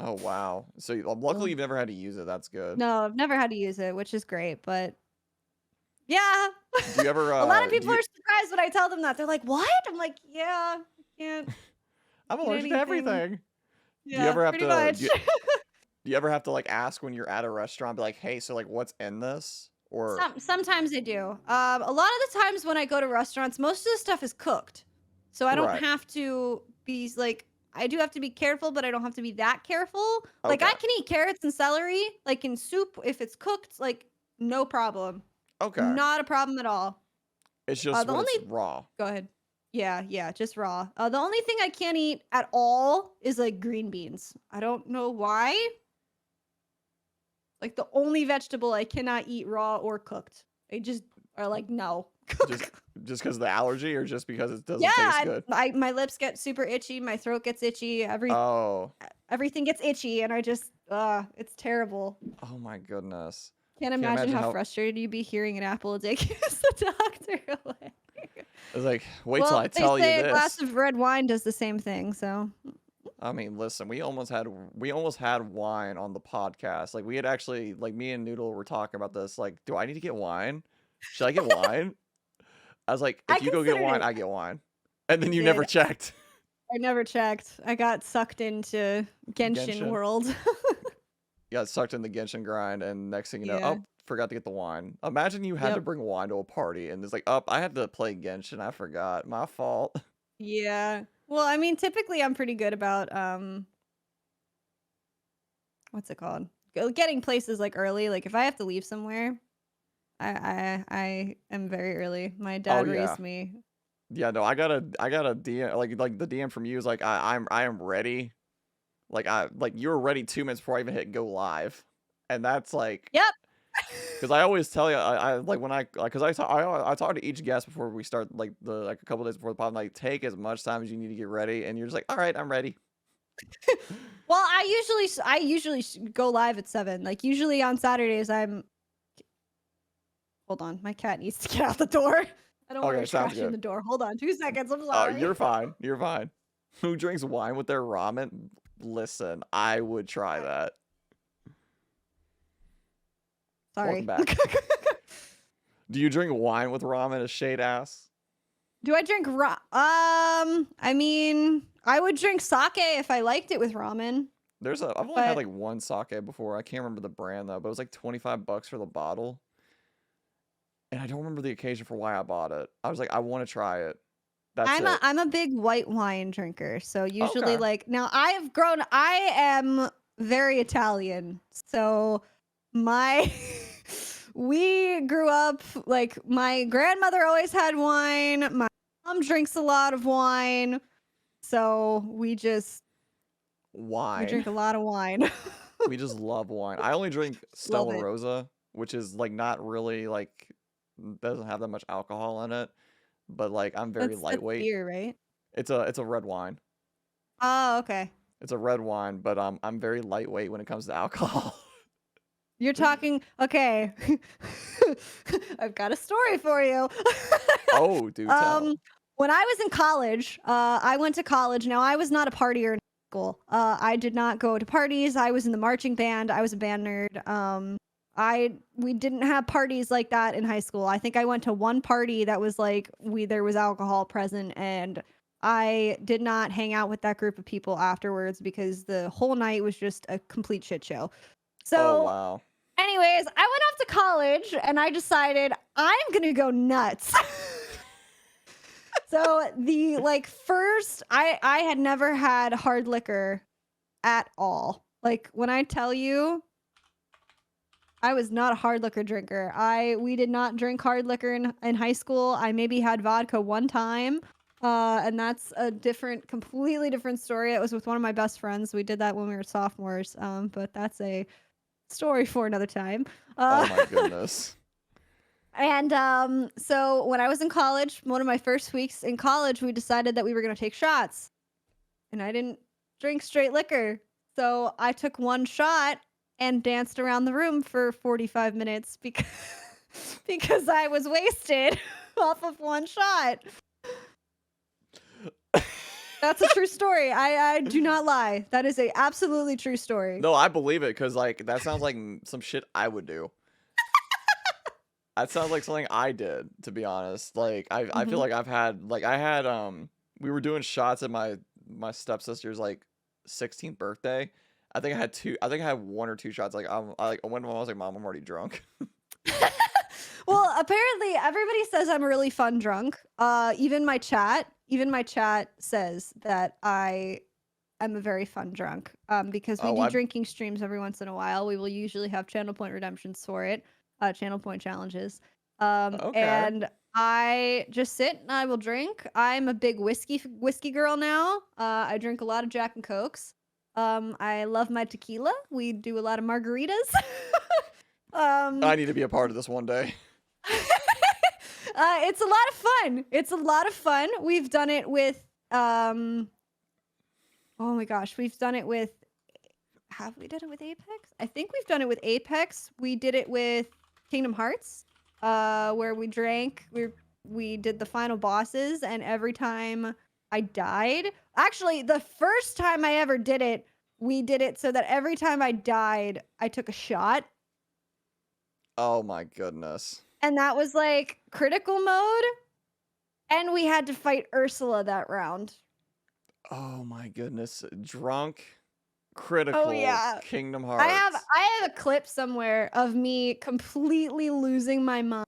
A: Oh wow. So
B: So,
A: luckily you've never had to use it. That's good.
B: no, I've never had to use it, which is great. But yeah,
A: Do you ever
B: a lot of
A: do
B: people
A: you
B: are surprised when I tell them that. They're like, "What?" I'm like, "Yeah, I can't
A: I'm
B: eat
A: allergic to
B: anything."
A: everything. Do you
B: Yeah,
A: ever have
B: pretty
A: to
B: much.
A: do you ever have to like ask when you're at a restaurant, be like, hey, so like what's in this? Or
B: Sometimes I do. A lot of the times when I go to restaurants, most of the stuff is cooked, so I don't
A: right.
B: have to be like. I do have to be careful, but I don't have to be that careful. Like
A: Okay.
B: I can eat carrots and celery, like in soup, if it's cooked, like no problem,
A: Okay.
B: not a problem at all.
A: It's just
B: The
A: when
B: only
A: it's raw.
B: Go ahead. Yeah, just raw. The only thing I can't eat at all is like green beans. I don't know why. Like the only vegetable I cannot eat raw or cooked. They just are like no.
A: Just just because of the allergy or just because it
B: Yeah,
A: doesn't taste good?
B: my lips get super itchy, my throat gets itchy,
A: Oh.
B: everything gets itchy, and I just it's terrible.
A: Oh my goodness.
B: Can't
A: Can't
B: imagine
A: imagine
B: how
A: how
B: frustrated you'd be hearing an apple a day keeps the doctor away.
A: it's like, wait till
B: Well,
A: I
B: they
A: tell you
B: say a glass
A: this.
B: of red wine does the same thing, so
A: I mean, listen, we almost had wine on the podcast. Like we had actually like me and Noodle were talking about this. Like, do I need to get wine? Should I get wine? I was like,
B: I
A: if you go get
B: considered
A: wine,
B: it.
A: I get wine. And then
B: I
A: you never
B: did.
A: checked.
B: I never checked. I got sucked into Genshin
A: Genshin.
B: world.
A: Got sucked in the Genshin grind, and next thing you know,
B: Yeah.
A: oh, forgot to get the wine. Imagine you had to
B: Yep.
A: bring wine to a party, and it's like, oh, I had to play Genshin. I forgot. My fault.
B: Yeah. Well, I mean, typically I'm pretty good about what's it called? Getting places like early. Like if I have to leave somewhere, I am very early. My
A: Oh
B: dad
A: yeah,
B: raised me.
A: yeah. No, I got a DM like the DM from you is like I am ready. Like you were ready 2 minutes before I even hit go live, and that's like
B: Yep.
A: because I always tell you I like when I because I talk to each guest before we start like a couple days before the pod. I'm like, take as much time as you need to get ready, and you're just like, all right, I'm ready.
B: Well, I usually go live at 7. Like usually on Saturdays I'm Hold on, my cat needs to get out the door. I don't want
A: Okay,
B: her
A: sounds
B: scratching
A: good.
B: the door. Hold on, 2 seconds. I'm
A: Oh,
B: sorry.
A: you're fine. You're fine. Who drinks wine with their ramen? Listen, I would try that. Welcome
B: Sorry.
A: back. Do you drink wine with ramen? A shade ass.
B: Do I drink I mean, I would drink sake if I liked it with ramen.
A: I've only had
B: But
A: like one sake before. I can't remember the brand though, but it was like 25 bucks for the bottle. And I don't remember the occasion for why I bought it. I was like, I want to try it. That's it.
B: I'm a big white wine drinker. So usually
A: Okay.
B: like now I am very Italian. So my we grew up like my grandmother always had wine. My mom drinks a lot of wine. So we
A: Wine.
B: drink a lot of wine.
A: We just love wine. I only drink
B: Love
A: Stella
B: it.
A: Rosa, which is like not really like doesn't have that much alcohol in it, but like I'm very
B: That's
A: lightweight.
B: beer, right?
A: It's a red wine.
B: Oh, okay.
A: It's a red wine, but I'm very lightweight when it comes to alcohol.
B: You're talking okay. I've got a story for you.
A: Oh, do tell.
B: When I was in college, I went to college. Now I was not a partier in school. I did not go to parties. I was in the marching band. I was a band nerd. We didn't have parties like that in high school. I think I went to one party that was like there was alcohol present, and I did not hang out with that group of people afterwards because the whole night was just a complete shit show.
A: Oh
B: So
A: wow.
B: anyways, I went off to college and I decided I'm gonna go nuts. So the first I had never had hard liquor at all. Like when I tell you I was not a hard liquor drinker. We did not drink hard liquor in high school. I maybe had vodka one time. And that's a completely different story. It was with one of my best friends. We did that when we were sophomores. But that's a story for another time.
A: Oh my goodness.
B: And so when I was in college, one of my first weeks in college, we decided that we were going to take shots. And I didn't drink straight liquor. So I took one shot and danced around the room for 45 minutes because because I was wasted off of one shot. That's a true story. I do not lie. That is a absolutely true story.
A: No, I believe it because like that sounds like some shit I would do. That sounds like something I did, to be honest. Like I feel like I had we were doing shots at my stepsister's like 16th birthday. I think I had one or two shots. Like I went to my mom, I was like, Mom, I'm already drunk.
B: Well, apparently everybody says I'm a really fun drunk. Even my chat says that I am a very fun drunk. Because we do drinking streams every once in a while. We will usually have channel point redemptions for it. Channel point challenges.
A: Okay.
B: And I just sit and I will drink. I'm a big whiskey girl now. I drink a lot of Jack and Cokes. I love my tequila. We do a lot of margaritas.
A: I need to be a part of this one day.
B: It's a lot of fun. It's a lot of fun. We've done it with oh my gosh, we've done it with, have we done it with Apex? I think we've done it with Apex. We did it with Kingdom Hearts, where we drank, we did the final bosses, and every time I died, actually the first time I ever did it, we did it so that every time I died, I took a shot.
A: Oh my goodness.
B: And that was like critical mode. And we had to fight Ursula that round.
A: Oh my goodness. Drunk, critical,
B: oh, yeah.
A: Kingdom Hearts.
B: I have a clip somewhere of me completely losing my mind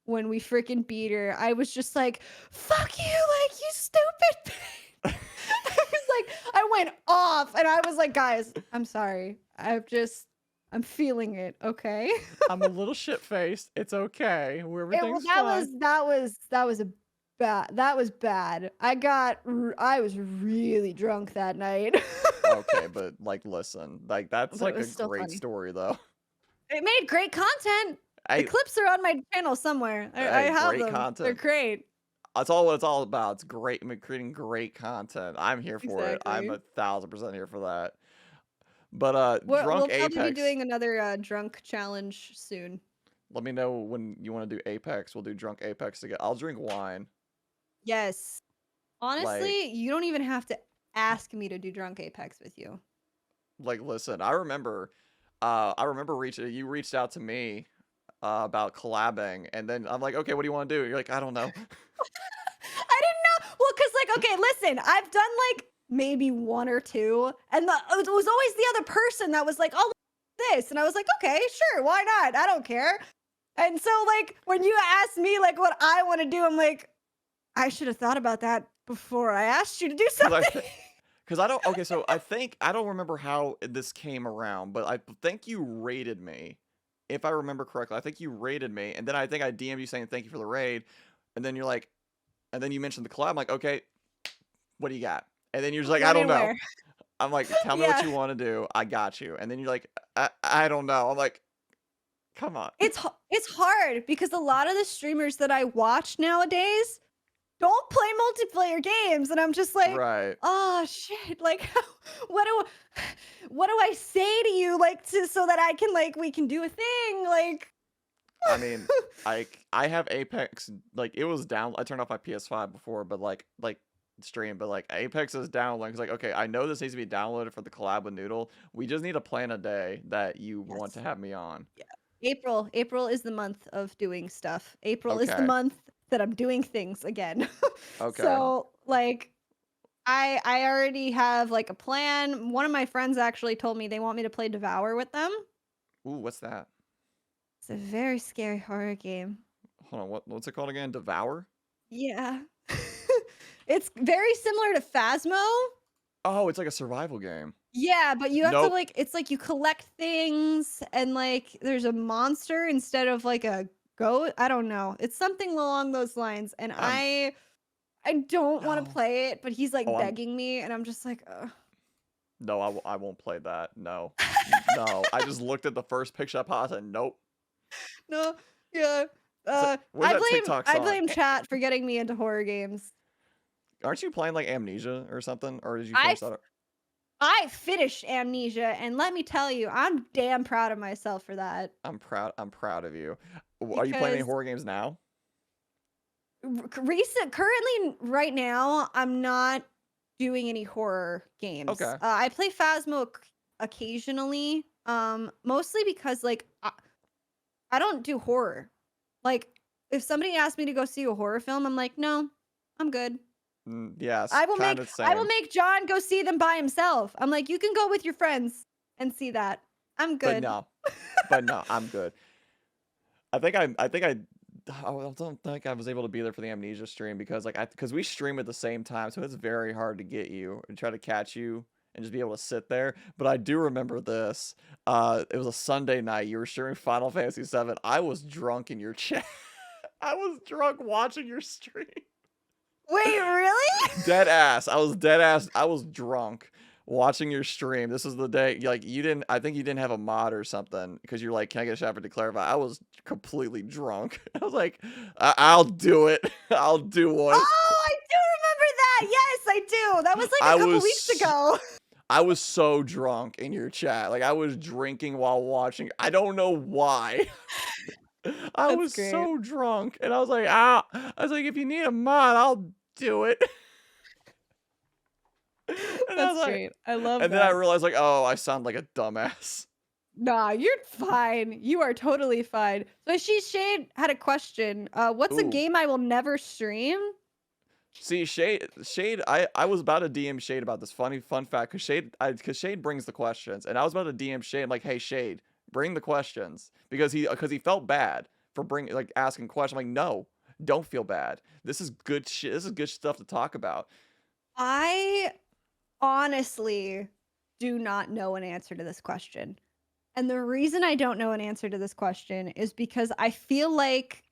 B: when we freaking beat her. I was just like, fuck you, like, you stupid bitch. I went off and I was like, guys, I'm sorry. I'm feeling it, okay?
A: I'm a little shit-faced. It's okay. Everything's fine.
B: That was bad. I was really drunk that night.
A: Okay, but like, listen, like that's like a great
B: funny.
A: story though.
B: It made great content. The clips are on my channel somewhere. I have them.
A: Content.
B: They're great.
A: That's all what it's all about. It's great, creating great content. I'm here for it. I'm
B: Exactly.
A: 1000% here for that. But
B: We'll
A: drunk
B: probably
A: Apex.
B: be doing another drunk challenge soon.
A: Let me know when you want to do Apex. We'll do drunk Apex together. I'll drink wine.
B: Yes. Honestly, you don't even have to ask me to do drunk Apex with you.
A: Like, listen, I remember you reached out to me about collabing, and then I'm like, okay, what do you want to do? You're like, I don't know.
B: I didn't know. Well, because like, okay, listen, I've done like maybe one or two, and it was always the other person that was like, oh, this, and I was like, okay, sure, why not? I don't care. And so like when you asked me like what I want to do, I'm like, I should have thought about that before I asked you to do something.
A: Because I don't. Okay, so I don't remember how this came around, but I think you raided me, if I remember correctly. I think you raided me, and then I think I DM'd you saying thank you for the raid, and then you're like, and then you mentioned the collab. I'm like, okay, what do you got? And then you're just like, I don't know. I'm like, tell me what you want to do. I got you. And then you're like, I don't know. I'm like, come on.
B: It's hard because a lot of the streamers that I watch nowadays don't play multiplayer games, and I'm just like,
A: right.
B: Oh shit! Like, what do I say to you, like, so that I can we can do a thing, like.
A: I mean, I have Apex, like, it was down. I turned off my PS5 before, but like stream, but like Apex is downloading. It's like, okay, I know this needs to be downloaded for the collab with Noodle. We just need to plan a day that you want to have me on.
B: Yeah. April is the month of doing stuff. April is the month that I'm doing things again.
A: Okay.
B: So like I already have like a plan. One of my friends actually told me they want me to play Devour with them.
A: Ooh, what's that?
B: It's a very scary horror game.
A: Hold on, what's it called again? Devour?
B: Yeah. It's very similar to Phasmo.
A: Oh, it's like a survival game.
B: Yeah, but you have to like, it's like you collect things and like there's a monster instead of like a goat. I don't know. It's something along those lines. And I don't want to play it, but he's like begging me and I'm just like, ugh.
A: No, I won't play that. No. No. I just looked at the first picture I saw and nope.
B: No, yeah.
A: Where's that TikTok
B: I
A: song?
B: blame chat for getting me into horror games.
A: Aren't you playing like Amnesia or something? Or did you
B: I
A: finish that?
B: I finished Amnesia, and let me tell you, I'm damn proud of myself for that.
A: I'm proud. I'm proud of you. Are you playing any
B: Because
A: horror games now?
B: currently, right now, I'm not doing any horror games.
A: Okay.
B: I play Phasmo occasionally, mostly because like I don't do horror. Like, if somebody asked me to go see a horror film, I'm like, no, I'm good.
A: Yes, kind of
B: I will
A: same.
B: make John go see them by himself. I'm like, you can go with your friends and see that. I'm
A: But
B: good.
A: no, I'm good. I think I don't think I was able to be there for the Amnesia stream because because we stream at the same time, so it's very hard to get you and try to catch you and just be able to sit there. But I do remember this. It was a Sunday night. You were streaming Final Fantasy VII. I was drunk in your chat. I was drunk watching your stream.
B: Wait, really?
A: Dead ass. I was dead ass. I was drunk watching your stream. This is the day, like, you didn't, I think you didn't have a mod or something because you're like, can I get a shot for to clarify? I was completely drunk. I was like, I'll do it. I'll do one.
B: Oh, I do remember that. Yes, I do. That was like
A: I
B: a couple
A: was
B: weeks ago.
A: I was so drunk in your chat. Like, I was drinking while watching. I don't know why. I
B: That's
A: was
B: great.
A: so drunk. And I was like, ah, I was like, if you need a mod, I'll do it. And I was
B: That's
A: like,
B: great. I love
A: and then I
B: that.
A: realized, like, oh, I sound like a dumbass.
B: Nah, you're fine. You are totally fine. So Shade had a question. What's a
A: Ooh.
B: game I will never stream?
A: See, Shade, I was about to DM Shade about this fun fact, because Shade brings the questions, and I was about to DM Shade, like, hey, Shade, bring the questions, because he felt bad for asking questions. I'm like, no, don't feel bad. This is good shit. This is good stuff to talk about.
B: I honestly do not know an answer to this question. And the reason I don't know an answer to this question is because I feel like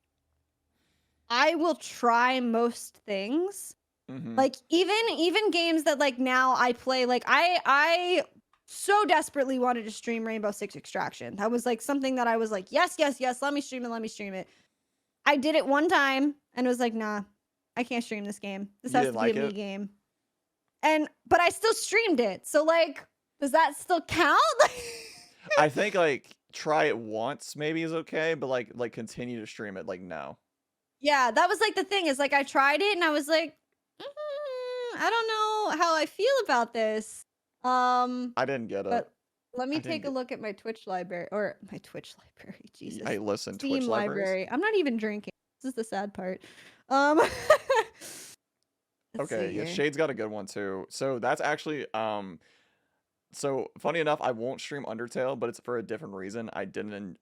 B: I will try most things. Like even games that like now I play, like I so desperately wanted to stream Rainbow Six Extraction. That was like something that I was like, yes, let me stream it. I did it one time and was like, nah, I can't stream this game. This has to be a me game. But I still streamed it. So like, does that still count?
A: I think like try it once maybe is okay, but like continue to stream it, like, no.
B: Yeah, that was like the thing, is like I tried it and I was like, I don't know how I feel about this.
A: I didn't get it.
B: But let me take a look at my Twitch library, or my Twitch library. Jesus.
A: I listen
B: Steam
A: Twitch
B: library. I'm not even drinking. This is the sad part.
A: Okay, yeah, Shade's got a good one too. So that's actually so funny enough, I won't stream Undertale, but it's for a different reason. I didn't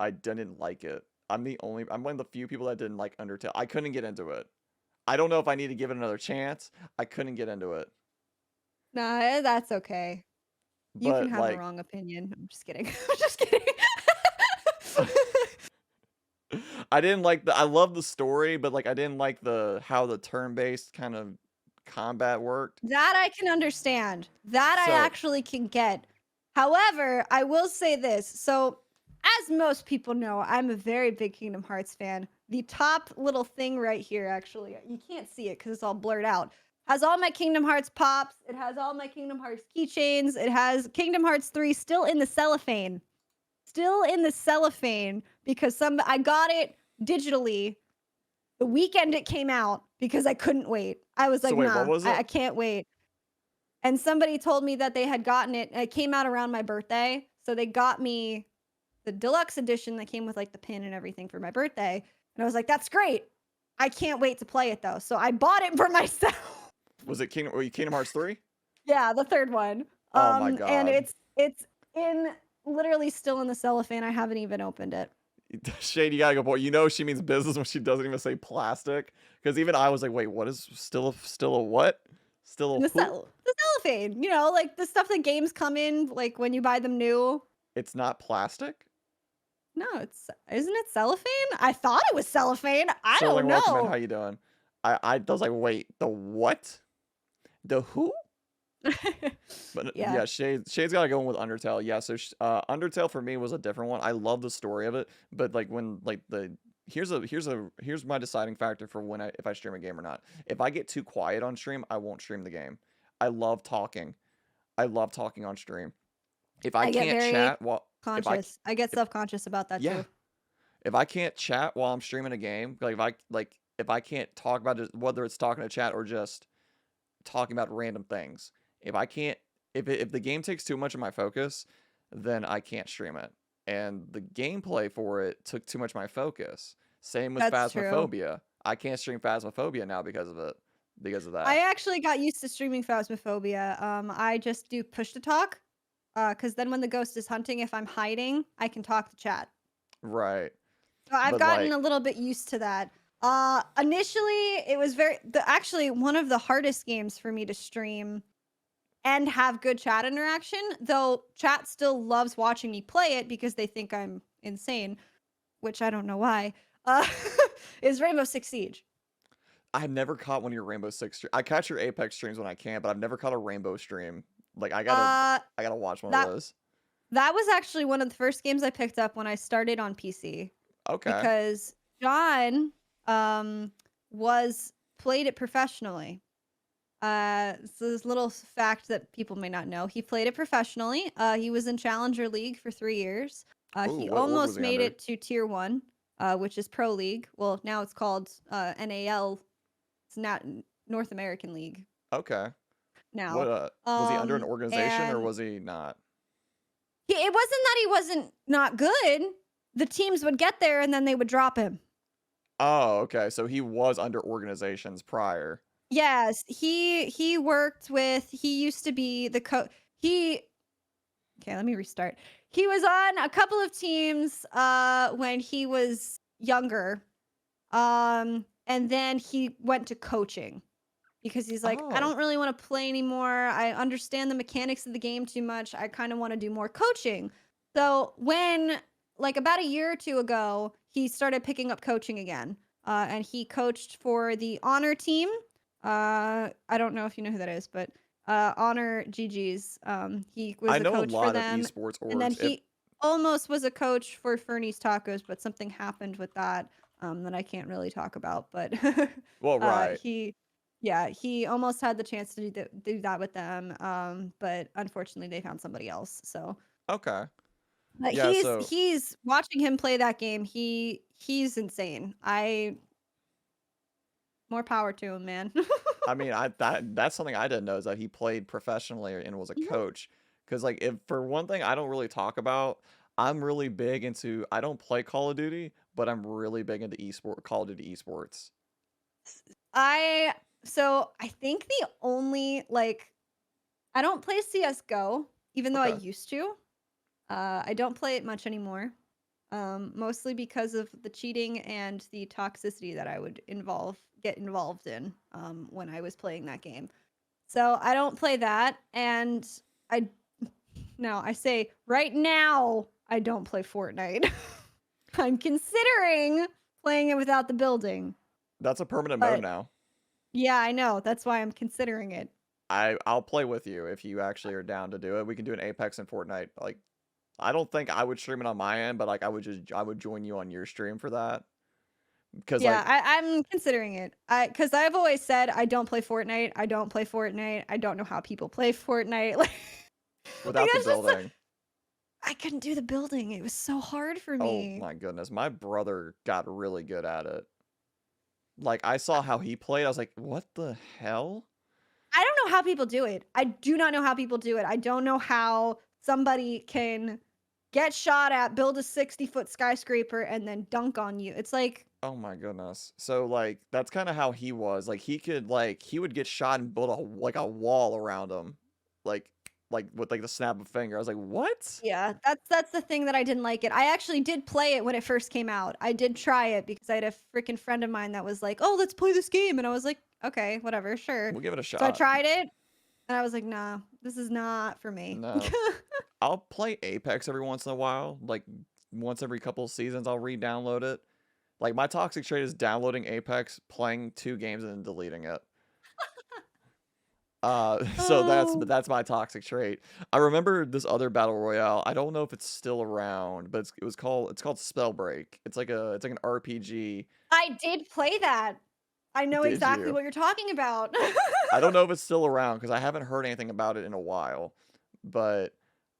A: like it. I'm one of the few people that didn't like Undertale. I couldn't get into it. I don't know if I need to give it another chance. I couldn't get into it.
B: Nah, that's okay. You
A: But
B: can have
A: like,
B: the wrong opinion. I'm just kidding. I'm just kidding.
A: I didn't like I love the story, but like I didn't like how the turn-based kind of combat worked.
B: That I can understand. That I actually can get. However, I will say this. So, as most people know, I'm a very big Kingdom Hearts fan. The top little thing right here, actually, you can't see it because it's all blurred out, has all my Kingdom Hearts pops. It has all my Kingdom Hearts keychains. It has Kingdom Hearts 3 still in the cellophane. Still in the cellophane because I got it digitally the weekend it came out because I couldn't wait. I was like,
A: wait,
B: nah,
A: what was it?
B: I can't wait. And somebody told me that they had gotten it. It came out around my birthday. So they got me the deluxe edition that came with like the pin and everything for my birthday. And I was like, that's great. I can't wait to play it though. So I bought it for myself.
A: Was it Kingdom Hearts 3?
B: Yeah, the third one.
A: Oh my god.
B: And it's in literally still in the cellophane. I haven't even opened it.
A: Shade, you gotta go, boy. You know she means business when she doesn't even say plastic. Because even I was like, wait, what is still a what? Still a
B: the cellophane. You know, like the stuff that games come in, like when you buy them new.
A: It's not plastic?
B: No, isn't it cellophane? I thought it was cellophane. I don't know.
A: Welcome in. How you doing? I was like, wait, the what? The who? But yeah, Shade's got to go in with Undertale. Yeah, so Undertale for me was a different one. I love the story of it, but like when like the here's my deciding factor for if I stream a game or not. If I get too quiet on stream, I won't stream the game. I love talking. I love talking on stream. If I
B: I get
A: can't
B: very
A: chat while
B: conscious. I get
A: if
B: self-conscious about that
A: yeah,
B: too.
A: if I can't chat while I'm streaming a game, if I can't talk about it, whether it's talking to chat or just talking about random things. If I can't if the game takes too much of my focus, then I can't stream it. And the gameplay for it took too much of my focus. Same with
B: That's true.
A: Phasmophobia. I can't stream Phasmophobia now because of it. Because of
B: I
A: that.
B: actually got used to streaming Phasmophobia. I just do push to talk. Because then when the ghost is hunting, if I'm hiding, I can talk to chat.
A: Right.
B: So I've
A: But
B: gotten
A: like
B: a little bit used to that. Initially, it was actually one of the hardest games for me to stream and have good chat interaction, though chat still loves watching me play it because they think I'm insane, which I don't know why, uh, is Rainbow Six Siege.
A: I've never caught one of your Rainbow Six I catch your Apex streams when I can, but I've never caught a Rainbow stream. Like
B: Uh,
A: I gotta watch one of
B: that
A: those.
B: that was actually one of the first games I picked up when I started on PC
A: Okay.
B: because John was played it professionally. So this little fact that people may not know. He played it professionally. He was in Challenger League for 3 years.
A: Ooh,
B: He
A: what org was
B: almost
A: he
B: made
A: under?
B: it to Tier 1, which is Pro League. Well, now it's called NAL. It's not North American League
A: Okay. What
B: now.
A: was he under an organization or
B: And
A: was he not?
B: it wasn't that he wasn't not good. The teams would get there and then they would drop him.
A: Oh, okay. So he was under organizations prior.
B: Yes, he worked with. He used to be the he Okay, let me restart. He was on a couple of teams when he was younger. And then he went to coaching because he's like, I
A: Oh,
B: don't really want to play anymore. I understand the mechanics of the game too much. I kind of want to do more coaching. So when like about a year or two ago, he started picking up coaching again. And he coached for the Honor team. I don't know if you know who that is, but Honor GG's. He
A: I
B: was a
A: know a
B: coach for
A: lot of
B: them,
A: esports
B: and then
A: orgs. If
B: he almost was a coach for Fernie's Tacos, but something happened with that that I can't really talk about. But
A: well, right.
B: he almost had the chance to do that with them, but unfortunately they found somebody else. So,
A: Okay.
B: but
A: Yeah, so
B: he's watching him play that game. He's insane. More power to him, man.
A: I mean, that's something I didn't know is that he played professionally and was a
B: Mhm.
A: coach. Because like, if for one thing, I don't really talk about. I'm really big into. I don't play Call of Duty, but I'm really big into Call of Duty esports.
B: I I think the only like I don't play CS:GO, even though I
A: Okay.
B: used to. I don't play it much anymore. Mostly because of the cheating and the toxicity that I would get involved in when I was playing that game. So I don't play that, and I no, I say right now I don't play Fortnite. I'm considering playing it without the building,
A: That's a permanent mode
B: but
A: now.
B: yeah, I know that's why I'm considering it.
A: I'll play with you if you actually are down to do it. We can do an Apex and Fortnite. Like, I don't think I would stream it on my end, but like I would join you on your stream for that. Because
B: Yeah,
A: like
B: I'm considering it. Because I've always said I don't play Fortnite. I don't play Fortnite. I don't know how people play Fortnite. Like
A: without the
B: that's just
A: building.
B: I couldn't do the building. It was so hard for
A: Oh
B: me.
A: my goodness, my brother got really good at it. Like I saw how he played, I was like, "What the hell?"
B: I don't know how people do it. I do not know how people do it. I don't know how somebody can get shot at, build a 60-foot skyscraper, and then dunk on you. It's like,
A: Oh my goodness. So like that's kind of how he was. Like he would get shot and build a wall around him. Like with like the snap of a finger. I was like, "What?"
B: yeah, that's the thing that I didn't like it. I actually did play it when it first came out. I did try it because I had a freaking friend of mine that was like, "Oh, let's play this game," and I was like, "Okay, whatever, sure."
A: We'll give it a
B: So I
A: shot.
B: tried it, and I was like, "Nah, this is not for me."
A: No. I'll play Apex every once in a while. Like once every couple of seasons I'll re-download it. Like my toxic trait is downloading Apex, playing 2 games and then deleting it. So
B: Oh,
A: that's my toxic trait. I remember this other battle royale. I don't know if it's still around, but it's called Spellbreak. It's like an RPG.
B: I did play that. I know
A: Did
B: exactly
A: you?
B: what you're talking about.
A: I don't know if it's still around because I haven't heard anything about it in a while. But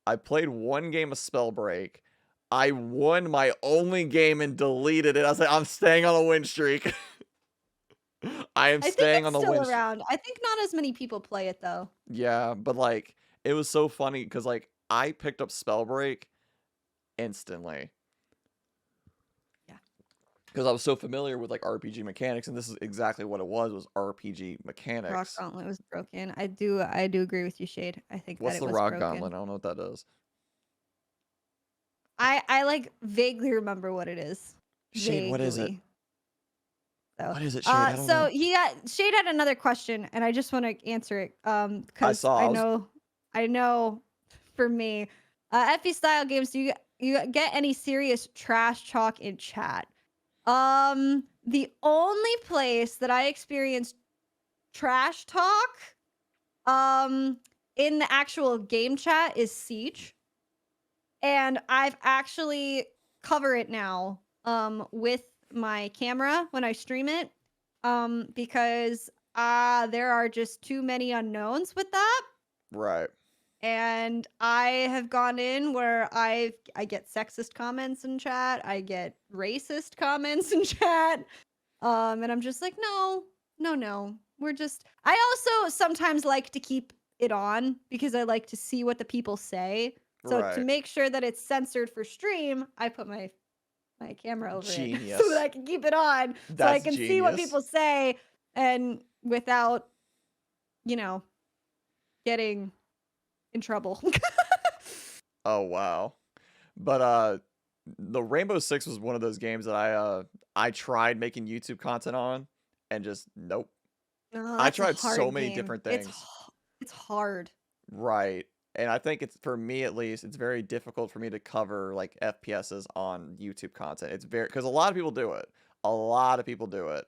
A: I played one game of Spellbreak. I won my only game and deleted it. I was like, I'm staying on a win streak. I am
B: I think
A: staying
B: it's
A: on the
B: still
A: win streak.
B: around. I think not as many people play it though.
A: Yeah, but like it was so funny because like I picked up Spellbreak instantly
B: Yeah.
A: because I was so familiar with like RPG mechanics, and this is exactly what it was RPG
B: Rock
A: mechanics.
B: Gauntlet was broken. I do agree with you, Shade. I think that
A: What's
B: it
A: the
B: was
A: Rock Gauntlet?
B: broken.
A: I don't know what that is.
B: I like vaguely remember what it is.
A: Shade, what is it?
B: Vaguely. So,
A: What is it, Shade? I don't know.
B: Shade had another question, and I just want to answer it.
A: I
B: Because
A: saw.
B: I know, for me, FE style games. Do you get any serious trash talk in chat? The only place that I experienced trash talk, in the actual game chat is Siege, and I've actually cover it now, with my camera when I stream it, because there are just too many unknowns with that,
A: Right.
B: and I have gone in where I get sexist comments in chat, I get racist comments in chat, and I'm just like, no, no, no. We're just. I also sometimes like to keep it on because I like to see what the people say. So to
A: Right.
B: make sure that it's censored for stream, I put my camera over it so that
A: Genius.
B: I can keep it on, so I
A: That's
B: can see what
A: genius.
B: people say, and without, you know, getting in trouble.
A: Oh wow. But the Rainbow Six was one of those games that I tried making YouTube content on and just nope.
B: No,
A: I
B: that's a
A: tried so
B: hard
A: many
B: game.
A: different things.
B: It's hard.
A: Right. And I think it's for me at least, it's very difficult for me to cover like FPSs on YouTube content. It's very because a lot of people do it. A lot of people do it.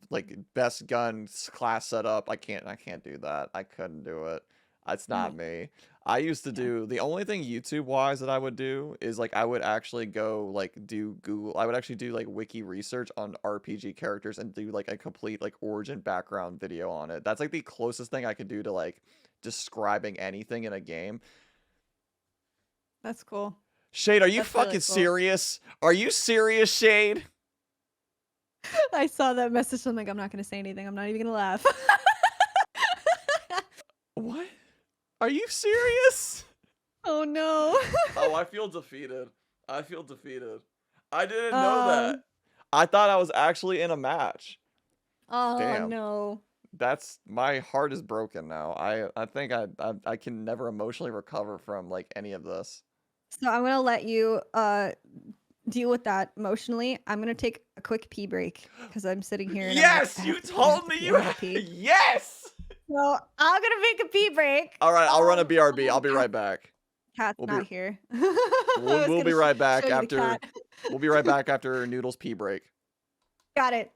A: Like best guns class setup. I can't do that. I couldn't do it. It's
B: Oh,
A: not me. I used to
B: yeah.
A: do the only thing YouTube wise that I would do is like I would actually go like do Google. I would actually do like wiki research on RPG characters and do like a complete like origin background video on it. That's like the closest thing I could do to like describing anything in a game.
B: That's cool.
A: Shade, are you
B: That's really
A: fucking
B: cool.
A: serious? Are you serious, Shade?
B: I saw that message. So I'm like, I'm not gonna say anything. I'm not even gonna laugh.
A: What? Are you serious?
B: Oh no.
A: Oh, I feel defeated. I feel defeated. I didn't know that.
B: um.
A: I thought I was actually in a match.
B: Oh
A: Damn.
B: no.
A: That's my heart is broken now. I think I can never emotionally recover from like any of this.
B: So I'm gonna let you deal with that emotionally. I'm gonna take a quick pee break because I'm sitting here and I'm like,
A: Yes, you
B: I have
A: told
B: to
A: me
B: pee.
A: you
B: I have to pee.
A: yes.
B: So I'm gonna make a pee break.
A: All right, I'll run a
B: Um,
A: BRB. I'll be right back.
B: Cat's
A: We'll be
B: not here. I was
A: we'll
B: gonna
A: be right
B: show
A: back
B: you the cat.
A: after we'll be right back after Noodles pee break.
B: Got it.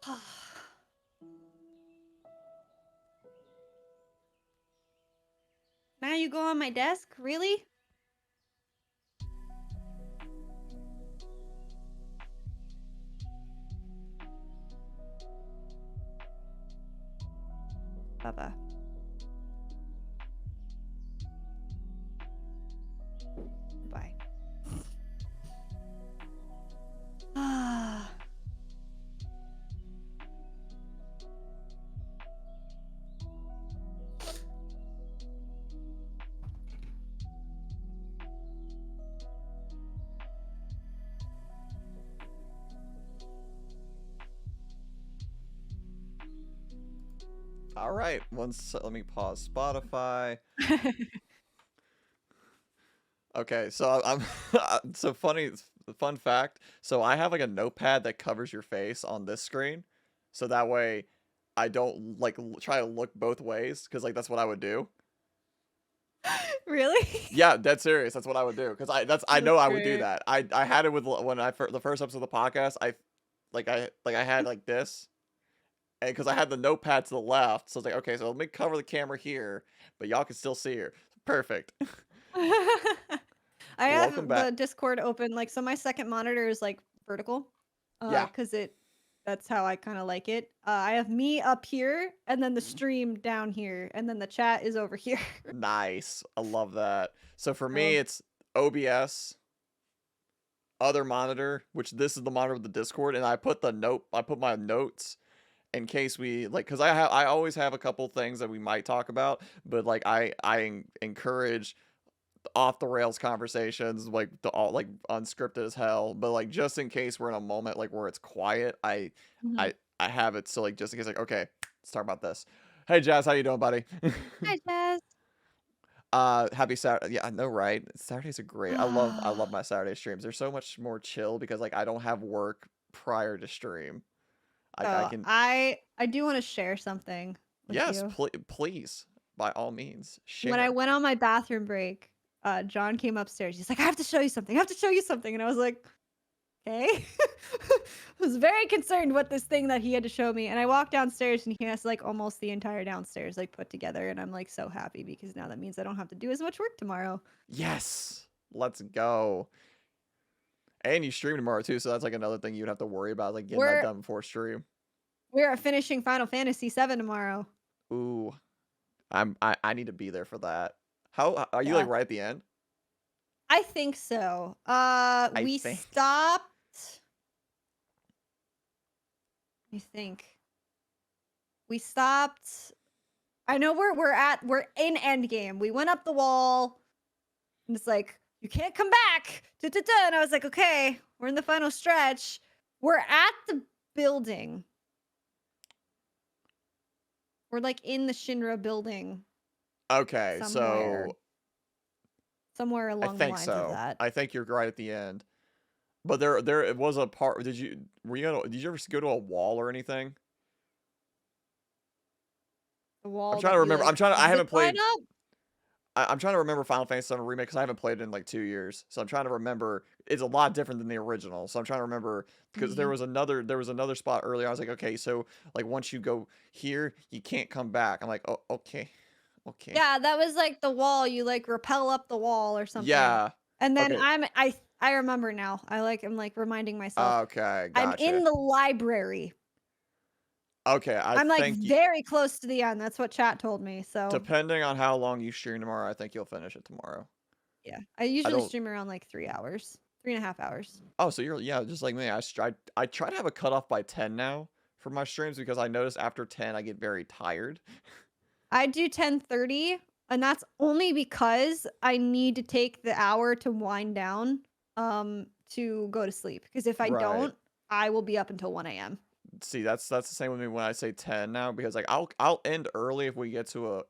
B: Now you go on my desk? Really? Baba. Bye.
A: All right, let me pause Spotify. Okay, so I'm so funny. Fun fact. So I have like a notepad that covers your face on this screen, so that way I don't like try to look both ways because like that's what I would do.
B: Really?
A: Yeah, dead serious. That's what I would do because I
B: That's
A: know I would do
B: great.
A: that. I had it with when the first episode of the podcast. I had like this, and because I had the notepad to the left, so it's like okay, so let me cover the camera here, but y'all can still see her. Perfect.
B: I
A: Welcome
B: have
A: back.
B: the Discord open, like, so my second monitor is like vertical,
A: Yeah.
B: because that's how I kind of like it. I have me up here, and then the stream down here, and then the chat is over here.
A: Nice. I love that. So for me,
B: So,
A: it's OBS, other monitor, which this is the monitor with the Discord, and I put my notes in case we like, because I always have a couple things that we might talk about, but like I encourage off the rails conversations, like the all like unscripted as hell, but like just in case we're in a moment like where it's quiet,
B: mhm.
A: I have it so like just in case like okay, let's talk about this. Hey Jazz, how you doing, buddy?
B: Hi, Jazz.
A: Happy Saturday. Yeah, I know, right? Saturdays are great. I love my Saturday streams. They're so much more chill because like I don't have work prior to stream. I
B: So
A: can
B: I do want to share something with
A: yes,
B: you.
A: please by all means
B: When I
A: share.
B: went on my bathroom break, John came upstairs. He's like, "I have to show you something. I have to show you something." And I was like, "Okay." I was very concerned what this thing that he had to show me. And I walked downstairs and he has like almost the entire downstairs like put together. And I'm like so happy because now that means I don't have to do as much work tomorrow.
A: Yes. Let's go. And you stream tomorrow too, so that's like another thing you'd have to worry about, like getting that
B: We're
A: done before stream.
B: we're finishing Final Fantasy VII tomorrow.
A: Ooh, I need to be there for that. How are you like
B: Yeah.
A: right at the end?
B: I think so.
A: I
B: We
A: think.
B: stopped. I think we stopped. I know we're in Endgame. We went up the wall, and it's like you can't come back. Da-da-da. And I was like, okay, we're in the final stretch. We're at the building. We're like in the Shinra building
A: Okay,
B: somewhere,
A: so
B: somewhere
A: I
B: along the
A: think
B: lines of
A: so.
B: that.
A: I think you're right at the end. But there it was a part. Did you ever go to a wall or anything?
B: The
A: I'm
B: wall
A: trying
B: that
A: to
B: you
A: remember.
B: like
A: I haven't
B: zip line
A: played.
B: up.
A: I'm trying to remember Final Fantasy VII Remake because I haven't played it in like 2 years. So I'm trying to remember. It's a lot different than the original. So I'm trying to remember because
B: Mhm.
A: there was another spot earlier. I was like, okay, so like once you go here, you can't come back. I'm like, oh, okay, okay,
B: Yeah, that was like the wall. You like rappel up the wall or something.
A: yeah,
B: And then
A: okay,
B: I remember now. I'm like reminding myself.
A: okay,
B: I'm in
A: gotcha.
B: the library.
A: Okay, I
B: I'm like
A: think
B: very close to the end. That's what chat told me. So
A: depending on how long you stream tomorrow, I think you'll finish it tomorrow.
B: yeah, I
A: I
B: usually
A: don't.
B: stream around like 3 hours, 3.5 hours.
A: Oh, so you're yeah, just like me. I try to have a cutoff by 10 now for my streams because I notice after 10 I get very tired.
B: I do 10:30, and that's only because I need to take the hour to wind down, to go to sleep. Because if I
A: Right.
B: don't, I will be up until 1 a.m.
A: See, that's the same with me when I say 10 now because like I'll end early if we get to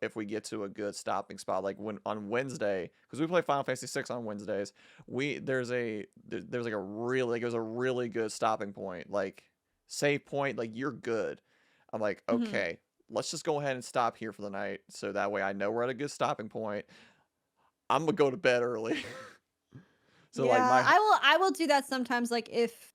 A: a good stopping spot like when on Wednesday because we play Final Fantasy 6 on Wednesdays. There's like a really like it was a really good stopping point. Like save point like you're good. I'm like,
B: Mhm.
A: "Okay, let's just go ahead and stop here for the night so that way I know we're at a good stopping point. I'm gonna go to bed early." So like
B: Yeah, I will do that sometimes, like, if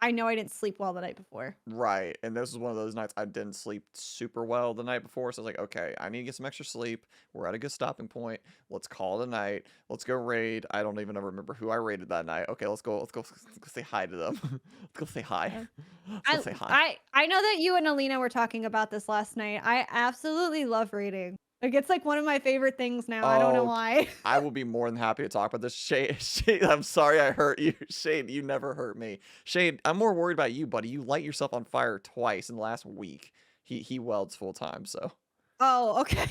B: I know I didn't sleep well the night before.
A: Right. And this was one of those nights I didn't sleep super well the night before. So I was like, okay, I need to get some extra sleep. We're at a good stopping point. Let's call it a night. Let's go raid. I don't even remember who I raided that night. Okay, let's go say hi to them. Let's go say hi.
B: Yeah.
A: Let's go say hi.
B: I know that you and Alina were talking about this last night. I absolutely love raiding. Like it's like one of my favorite things now. I don't know
A: Oh,
B: why.
A: I will be more than happy to talk about this. Shade, I'm sorry I hurt you. Shade, you never hurt me. Shade, I'm more worried about you, buddy. You light yourself on fire twice in the last week. He welds full time, so
B: Oh, okay.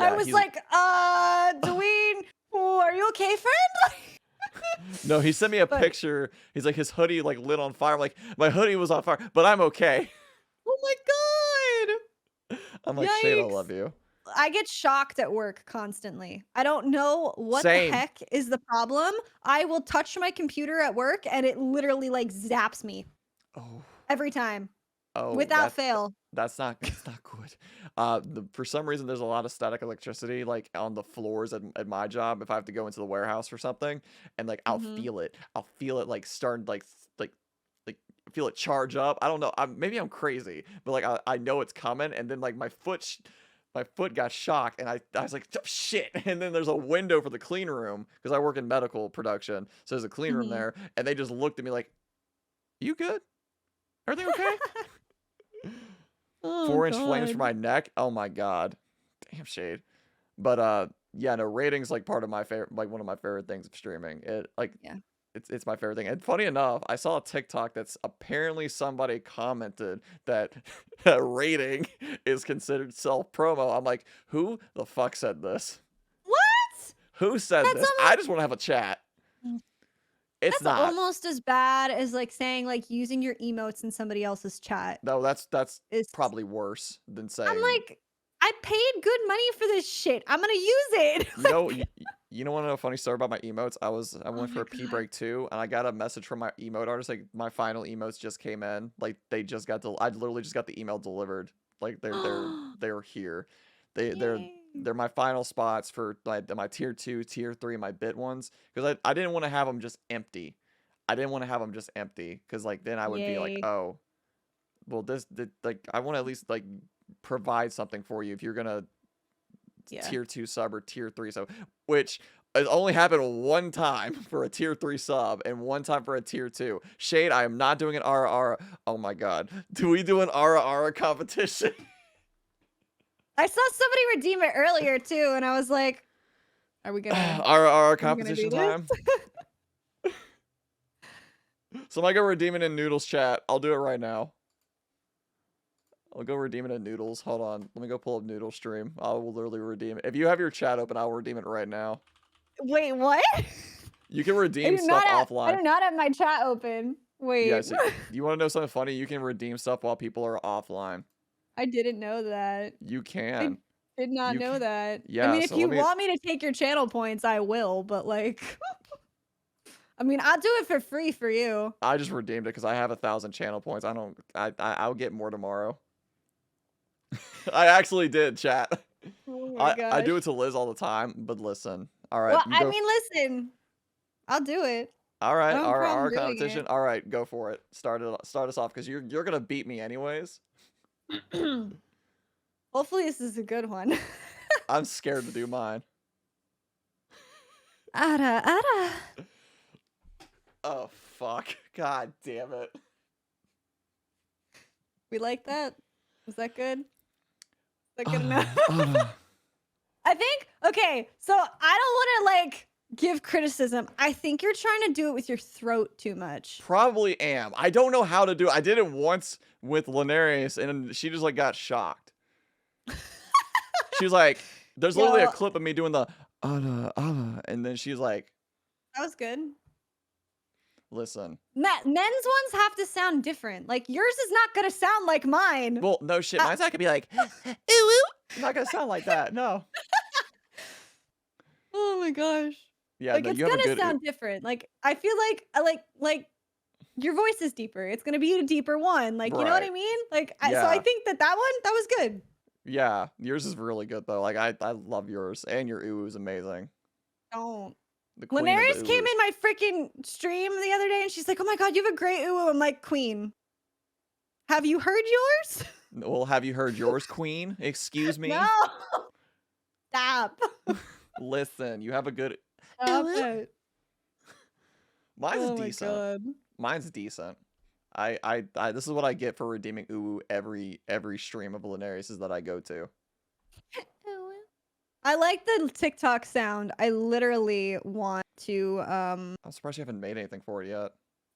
B: I
A: yeah,
B: was
A: he's
B: like, Dwayne, oh, are you okay, friend?
A: no, he sent me a
B: But
A: picture. He's like his hoodie like lit on fire. I'm like, my hoodie was on fire, but I'm okay.
B: oh my god.
A: I'm like, Shade, I
B: Yikes.
A: love you.
B: I get shocked at work constantly. I don't know what the
A: Same.
B: heck is the problem. I will touch my computer at work and it literally like zaps me
A: Oh,
B: every time
A: oh,
B: without fail.
A: that's not good. For some reason, there's a lot of static electricity like on the floors at my job. If I have to go into the warehouse or something, and like I'll
B: Mhm.
A: feel it. I'll feel it like starting like feel it charge up. I don't know. Maybe I'm crazy, but like I know it's coming, and then like my foot got shocked, and I was like, "Oh, shit!" And then there's a window for the clean room because I work in medical production, so there's a clean room
B: Mhm.
A: there, and they just looked at me like, "You good? Everything okay?"
B: Oh
A: 4-inch flames for
B: god.
A: my neck. Oh my god. Damn, Shade. But yeah, no, ratings like part of my favorite, like one of my favorite things of streaming. It like
B: Yeah.
A: it's my favorite thing. And funny enough, I saw a TikTok that's apparently somebody commented that that rating is considered self promo. I'm like, who the fuck said this?
B: What?
A: Who said
B: That's
A: this? I just want to have a chat. It's
B: That's
A: not.
B: almost as bad as like saying like using your emotes in somebody else's chat.
A: No, that's
B: Is
A: probably worse than
B: I'm
A: saying.
B: like, I paid good money for this shit. I'm gonna use it.
A: You know,
B: Like,
A: you know, want to know a funny story about my emotes? I
B: oh
A: went for
B: my
A: a pee
B: god.
A: break too, and I got a message from my emote artist like my final emotes just came in. Like they just got I literally just got the email delivered. Like they're here. They're
B: Yay.
A: they're my final spots for my tier 2, tier 3, my bit ones because I didn't want to have them just empty. I didn't want to have them just empty because like then I would be like,
B: Yay.
A: oh, well like I want to at least like provide something for you if you're gonna
B: Yeah.
A: tier 2 sub or tier 3 sub, which has only happened one time for a tier 3 sub and one time for a tier 2. Shade, I am not doing an Ara. Oh my god. Do we do an Ara competition?
B: I saw somebody redeem it earlier too, and I was like, are we gonna
A: Ara
B: are we gonna do
A: competition
B: this?
A: time? Somebody go redeem it in Noodles chat. I'll do it right now. I'll go redeem it in Noodles. Hold on. Let me go pull up Noodles stream. I will literally redeem it. If you have your chat open, I'll redeem it right now.
B: Wait, what?
A: You can
B: I
A: redeem
B: do
A: stuff
B: not have I
A: offline.
B: do not have my chat open.
A: Yeah,
B: Wait.
A: so you want to know something funny? You can redeem stuff while people are offline.
B: I didn't know that.
A: You
B: I
A: can.
B: did not
A: You
B: know
A: can.
B: that. I
A: Yeah,
B: mean, if
A: so let
B: you
A: me
B: want me to take your channel points, I will, but like I mean, I'll do it for free for you.
A: I just redeemed it because I have 1,000 channel points. I'll get more tomorrow. I actually did, chat.
B: Oh my
A: I
B: gosh.
A: do it to Liz all the time, but listen. All right,
B: Well,
A: you
B: I
A: go.
B: mean, listen, I'll do it.
A: All
B: I
A: right,
B: don't have a problem
A: our
B: doing
A: competition. All right, go for it. Start us off because you're gonna beat me anyways.
B: it. Hopefully this is a good one.
A: I'm scared to do mine.
B: Ada, Ada.
A: Oh fuck! God damn it!
B: We like that? Was that good? Is that good enough? I think, okay, so I don't want to like give criticism. I think you're trying to do it with your throat too much.
A: Probably am. I don't know how to do it. I did it once with Linares, and she just like got shocked. She was like, "There's literally a
B: Yo,
A: clip of me doing the and then she's like,
B: that was good.
A: "Listen,
B: Men's ones have to sound different. Like yours is not gonna sound like mine.
A: well, no shit.
B: Uh,
A: Mine's not gonna be like, ooh, ooh. Not gonna sound like that. No.
B: oh my gosh.
A: Yeah,
B: Like
A: no.
B: it's
A: You have a
B: gonna
A: good.
B: sound different. Like I feel like I like your voice is deeper. It's gonna be a deeper one. Like you know what I
A: Right.
B: mean? Like so I
A: Yeah.
B: think that one that was good.
A: Yeah. Yours is really good though. Like I love yours, and your ooh is amazing.
B: Don't.
A: The queen of the
B: Linares came
A: uwus.
B: in my freaking stream the other day and she's like, "Oh my god, you have a great uwu." I'm like, "Queen, have you heard yours?"
A: Well, have you heard yours, queen? Excuse me?
B: No. Stop.
A: Listen, you have a good...
B: Stop it.
A: Mine's
B: Oh my
A: decent.
B: god.
A: Mine's decent. I this is what I get for redeeming uwu every stream of Linares is that I go to.
B: I like the TikTok sound. I literally want to
A: I'm surprised you haven't made anything for it yet.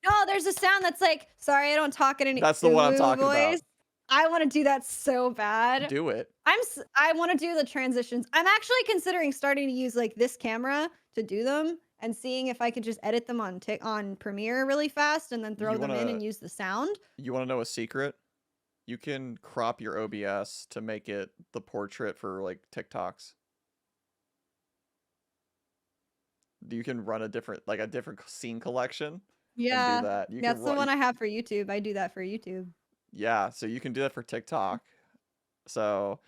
B: No, there's a sound that's like, sorry, I don't talk in an
A: That's the one I'm
B: uwu
A: talking about.
B: voice. I want to do that so bad.
A: Do it.
B: I want to do the transitions. I'm actually considering starting to use like this camera to do them and seeing if I could just edit them on Premiere really fast and then throw
A: You
B: them in
A: wanna
B: and use the sound.
A: you wanna know a secret? You can crop your OBS to make it the portrait for like TikToks. You can run a different scene collection and
B: Yeah,
A: do that. You
B: that's
A: can
B: the
A: run
B: one I have for YouTube. I do that for YouTube.
A: Yeah, so you can do that for TikTok. So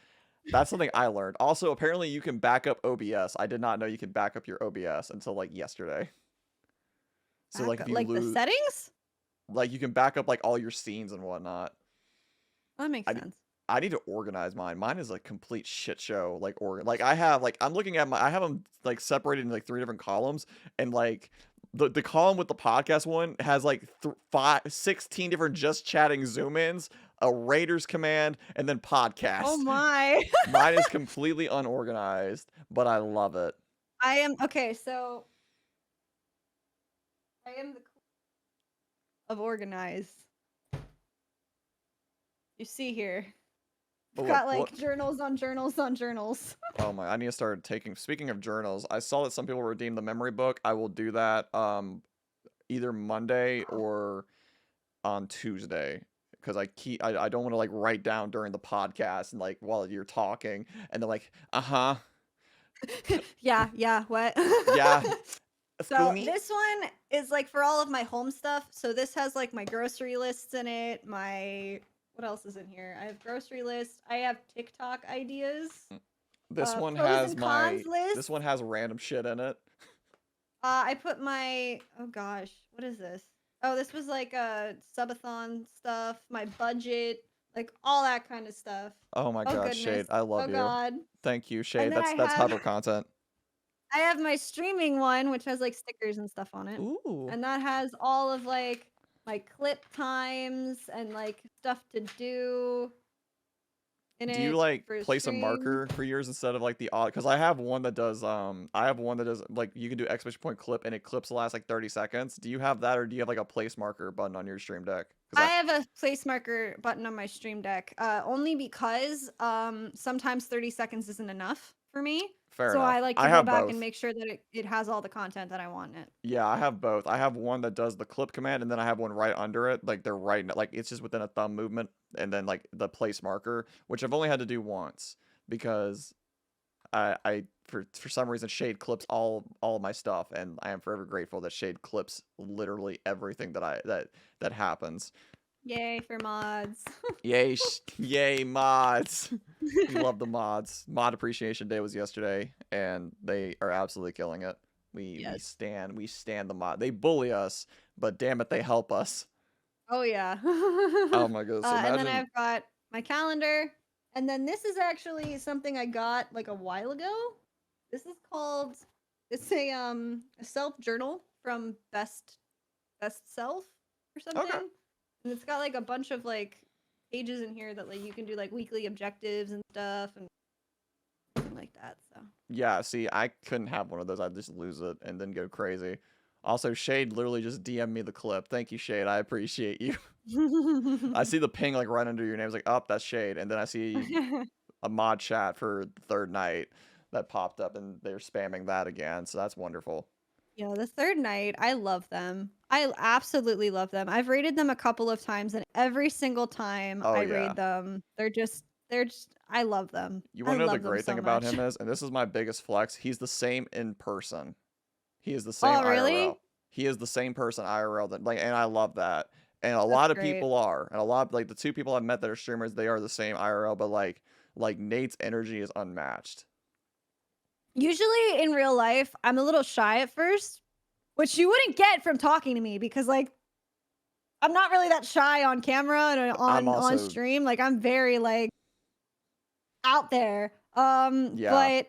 A: that's something I learned. Also, apparently you can back up OBS. I did not know you could back up your OBS until like yesterday. So like if you
B: Like the
A: lose
B: settings?
A: like you can back up like all your scenes and whatnot.
B: That makes sense.
A: I need to organize mine. Mine is a complete shit show. Like I have like I'm looking at I have them like separated in like 3 different columns, and like the column with the podcast one has like 16 different just chatting zoom ins, a Raiders command, and then podcast.
B: Oh my.
A: Mine is completely unorganized, but I love it.
B: I am okay, so I am the queen of organized. You see here.
A: But
B: I've got like journals on journals on journals.
A: Oh my, I need to start taking, speaking of journals, I saw that some people redeemed the memory book. I will do that either Monday or on Tuesday, because I don't want to like write down during the podcast and like while you're talking and they're like, uh-huh.
B: Yeah, what?
A: Yeah.
B: So this one is like for all of my home stuff. So this has like my grocery lists in it, what else is in here? I have grocery lists. I have TikTok ideas.
A: This one
B: pros
A: has
B: and cons list.
A: This one has random shit in it.
B: I put my, oh gosh, what is this? Oh, this was like subathon stuff, my budget, like all that kind of stuff.
A: Oh my god,
B: goodness.
A: Shade, I love you.
B: God.
A: Thank you, Shade.
B: then
A: That's Hover content.
B: I have my streaming one, which has like stickers and stuff on it.
A: Ooh.
B: And that has all of like my clip times and like stuff to do.
A: Do you like place a marker for yours instead of like the odd? Because I have one that does like you can do exclamation point clip and it clips the last like 30 seconds. Do you have that, or do you have like a place marker button on your stream deck?
B: I have a place marker button on my stream deck, only because sometimes 30 seconds isn't enough for me.
A: Fair
B: so
A: enough.
B: I like to go back and make sure that it has all the content that I want in it.
A: Yeah, I have both. I have one that does the clip command, and then I have one right under it. Like they're right, like it's just within a thumb movement, and then like the place marker, which I've only had to do once because I for some reason Shade clips all of my stuff, and I am forever grateful that Shade clips literally everything that happens.
B: Yay for mods.
A: Yay mods. We love the mods. Mod Appreciation Day was yesterday, and they are absolutely killing it. We stand the mod. They bully us, but damn it, they help us.
B: Oh yeah.
A: Oh my goodness.
B: And then I've got my calendar, and then this is actually something I got like a while ago. This is called, it's a self journal from Best Self or something.
A: Okay.
B: And it's got like a bunch of like pages in here that like you can do like weekly objectives and stuff and something like that. So
A: yeah, see, I couldn't have one of those. I'd just lose it and then go crazy. Also, Shade literally just DM'd me the clip. Thank you, Shade. I appreciate you. I see the ping like right under your name. It's like, oh, that's Shade. And then I see a mod chat for the third night that popped up, and they're spamming that again. So that's wonderful.
B: Yeah, the third night, I love them. I absolutely love them. I've rated them a couple of times, and every single time I raid them, they're just, I love them.
A: You want to know the great thing about him is, and this is my biggest flex, he's the same in person. He is the same IRL.
B: Really?
A: He is the same person IRL, that, like, and I love that. And a lot of people are, and a lot like the 2 people I've met that are streamers, they are the same IRL, but like Nate's energy is unmatched.
B: Usually in real life, I'm a little shy at first, which you wouldn't get from talking to me because like I'm not really that shy on camera and
A: I'm
B: on
A: also,
B: stream. Like I'm very like out there.
A: yeah.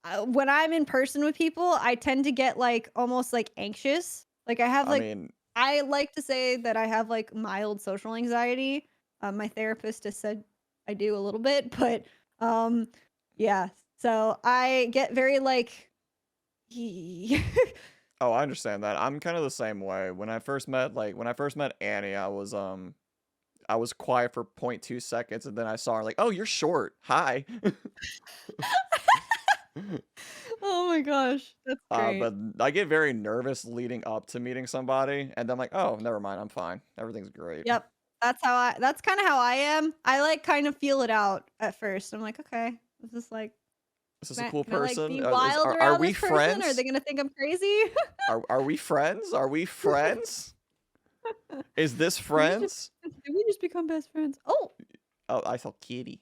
B: But when I'm in person with people, I tend to get like almost like anxious. Like I have
A: I
B: like
A: mean,
B: I like to say that I have like mild social anxiety. My therapist has said I do a little bit, but um yeah. So I get very like
A: oh, I understand that. I'm kind of the same way. When I first met Annie, I was quiet for 0.2 seconds, and then I saw her like, "Oh, you're short. Hi."
B: Oh my gosh, that's great.
A: But I get very nervous leading up to meeting somebody, and then I'm like, "Oh, never mind. I'm fine. Everything's great."
B: Yep. That's kind of how I am. I like kind of feel it out at first. I'm like, okay, this is like,
A: Is this a cool
B: can I like
A: person?
B: be wild
A: Are
B: around
A: we
B: this person? Are they
A: friends?
B: gonna think I'm crazy?
A: Are we friends? Are we friends? Is this friends?
B: Did we just become best friends? Oh,
A: Oh, I saw Kitty.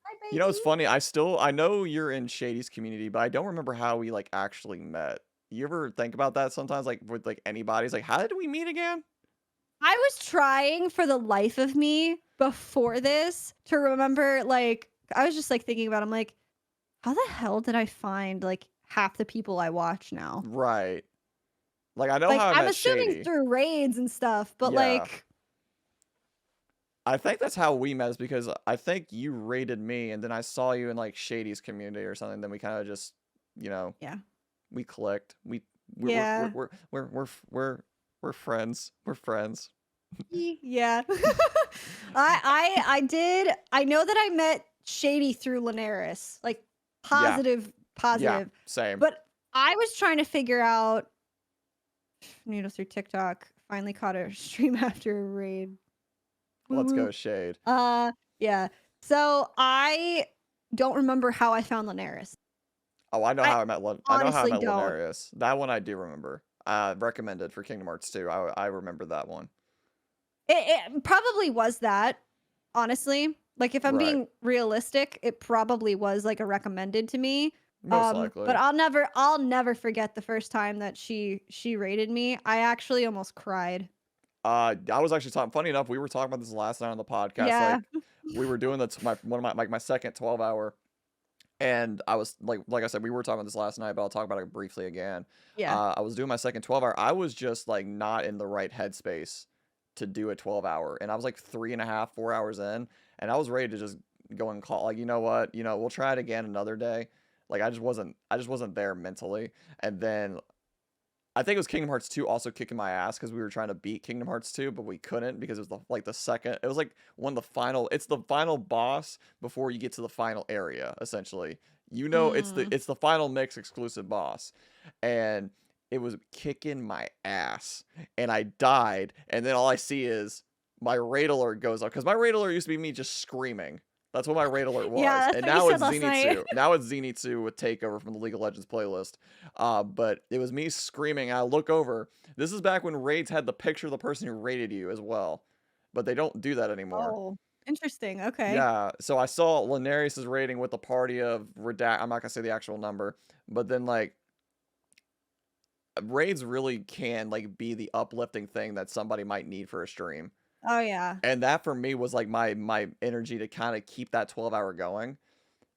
B: hi
A: You know,
B: baby.
A: it's funny. I know you're in Shady's community, but I don't remember how we like actually met. You ever think about that sometimes, like with like anybody's like, how did we meet again?
B: I was trying for the life of me before this to remember, like, I was just like thinking about, I'm like, how the hell did I find like half the people I watch now?
A: Right. Like I know
B: Like,
A: how I
B: I'm
A: met
B: assuming
A: Shady.
B: through raids and stuff, but
A: Yeah.
B: like,
A: I think that's how we met is because I think you rated me and then I saw you in like Shady's community or something. Then we kind of just, you know,
B: yeah.
A: we clicked.
B: Yeah.
A: We're friends. We're friends.
B: Yeah. I know that I met Shady through Linares. Like
A: Yeah.
B: positive,
A: Yeah.
B: positive.
A: Same.
B: But I was trying to figure out Needle through TikTok. Finally caught a stream after a raid. Woo
A: Let's go,
B: woo.
A: Shade.
B: Yeah. So I don't remember how I found Linares.
A: Oh, I know
B: I
A: how I met. I know how I
B: honestly
A: met
B: don't.
A: Lunarius. That one I do remember. Recommended for Kingdom Hearts 2. I remember that one.
B: It probably was that, honestly. Like if I'm
A: Right.
B: being realistic, it probably was like a recommended to me.
A: Most
B: But
A: likely.
B: I'll never forget the first time that she rated me. I actually almost cried.
A: I was actually talking. Funny enough, we were talking about this last night on the podcast.
B: Yeah.
A: Like, we were doing my one of my like my second 12 hour, and I was like I said, we were talking about this last night, but I'll talk about it briefly again.
B: Yeah.
A: I was doing my second 12 hour. I was just like not in the right headspace to do a 12 hour, and I was like 3.5, 4 hours in, and I was ready to just go and call. Like, you know what? We'll try it again another day. Like, I just wasn't there mentally, and then I think it was Kingdom Hearts 2 also kicking my ass because we were trying to beat Kingdom Hearts 2, but we couldn't because it was the second. It was like one of the final. It's the final boss before you get to the final area. Essentially,
B: Mm.
A: it's the final mix exclusive boss, and it was kicking my ass, and I died, and then all I see is my raid alert goes up because my raid alert used to be me just screaming. That's what my raid alert was,
B: Yeah, that's
A: and
B: what you
A: now
B: said
A: it's
B: last night.
A: Zenitsu. Now it's Zenitsu with Takeover from the League of Legends playlist. But it was me screaming. I look over. This is back when raids had the picture of the person who raided you as well, but they don't do that anymore.
B: Oh, interesting. Okay.
A: Yeah, so I saw Linarius's rating with a party of redact. I'm not gonna say the actual number, but then like raids really can like be the uplifting thing that somebody might need for a stream,
B: Oh yeah.
A: and that for me was like my energy to kind of keep that 12 hour going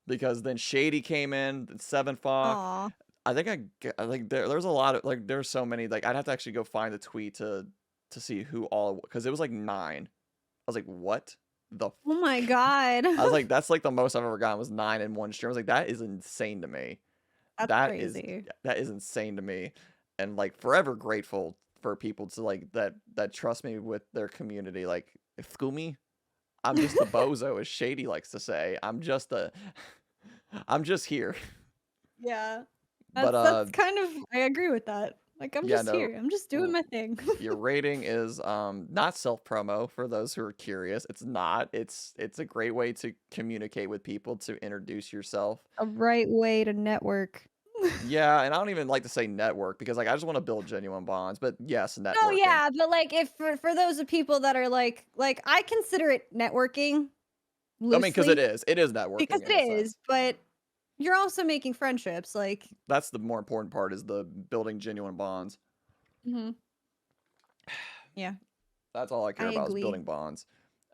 A: because then Shady came in, Seven Fa.
B: Aw.
A: I like there's a lot of like there's so many like I'd have to actually go find the tweet to see who all because it was like 9. I was like, what the?
B: Oh my god.
A: I was like, that's like the most I've ever gotten was 9 in one stream. I was like, that is insane to me.
B: That's
A: That is
B: crazy.
A: that is insane to me, and like forever grateful for people to like that trust me with their community. Like, Fumi, I'm just the bozo, as Shady likes to say. I'm just here.
B: Yeah.
A: But
B: That's kind of I agree with that. Like I'm
A: yeah,
B: just
A: no.
B: here. I'm just doing my thing.
A: Your rating is not self promo for those who are curious. It's not. It's a great way to communicate with people to introduce yourself.
B: A right way to network.
A: Yeah, and I don't even like to say network because like I just want to build genuine bonds. But yes,
B: Oh
A: networking.
B: yeah, but like if for those of people that are like I consider it networking
A: I mean, because
B: loosely
A: it is
B: because
A: networking
B: it
A: in a
B: is,
A: sense.
B: but you're also making friendships. Like,
A: That's the more important part, is the building genuine bonds.
B: hmm yeah,
A: That's all I care
B: I
A: about, is
B: agree.
A: building bonds.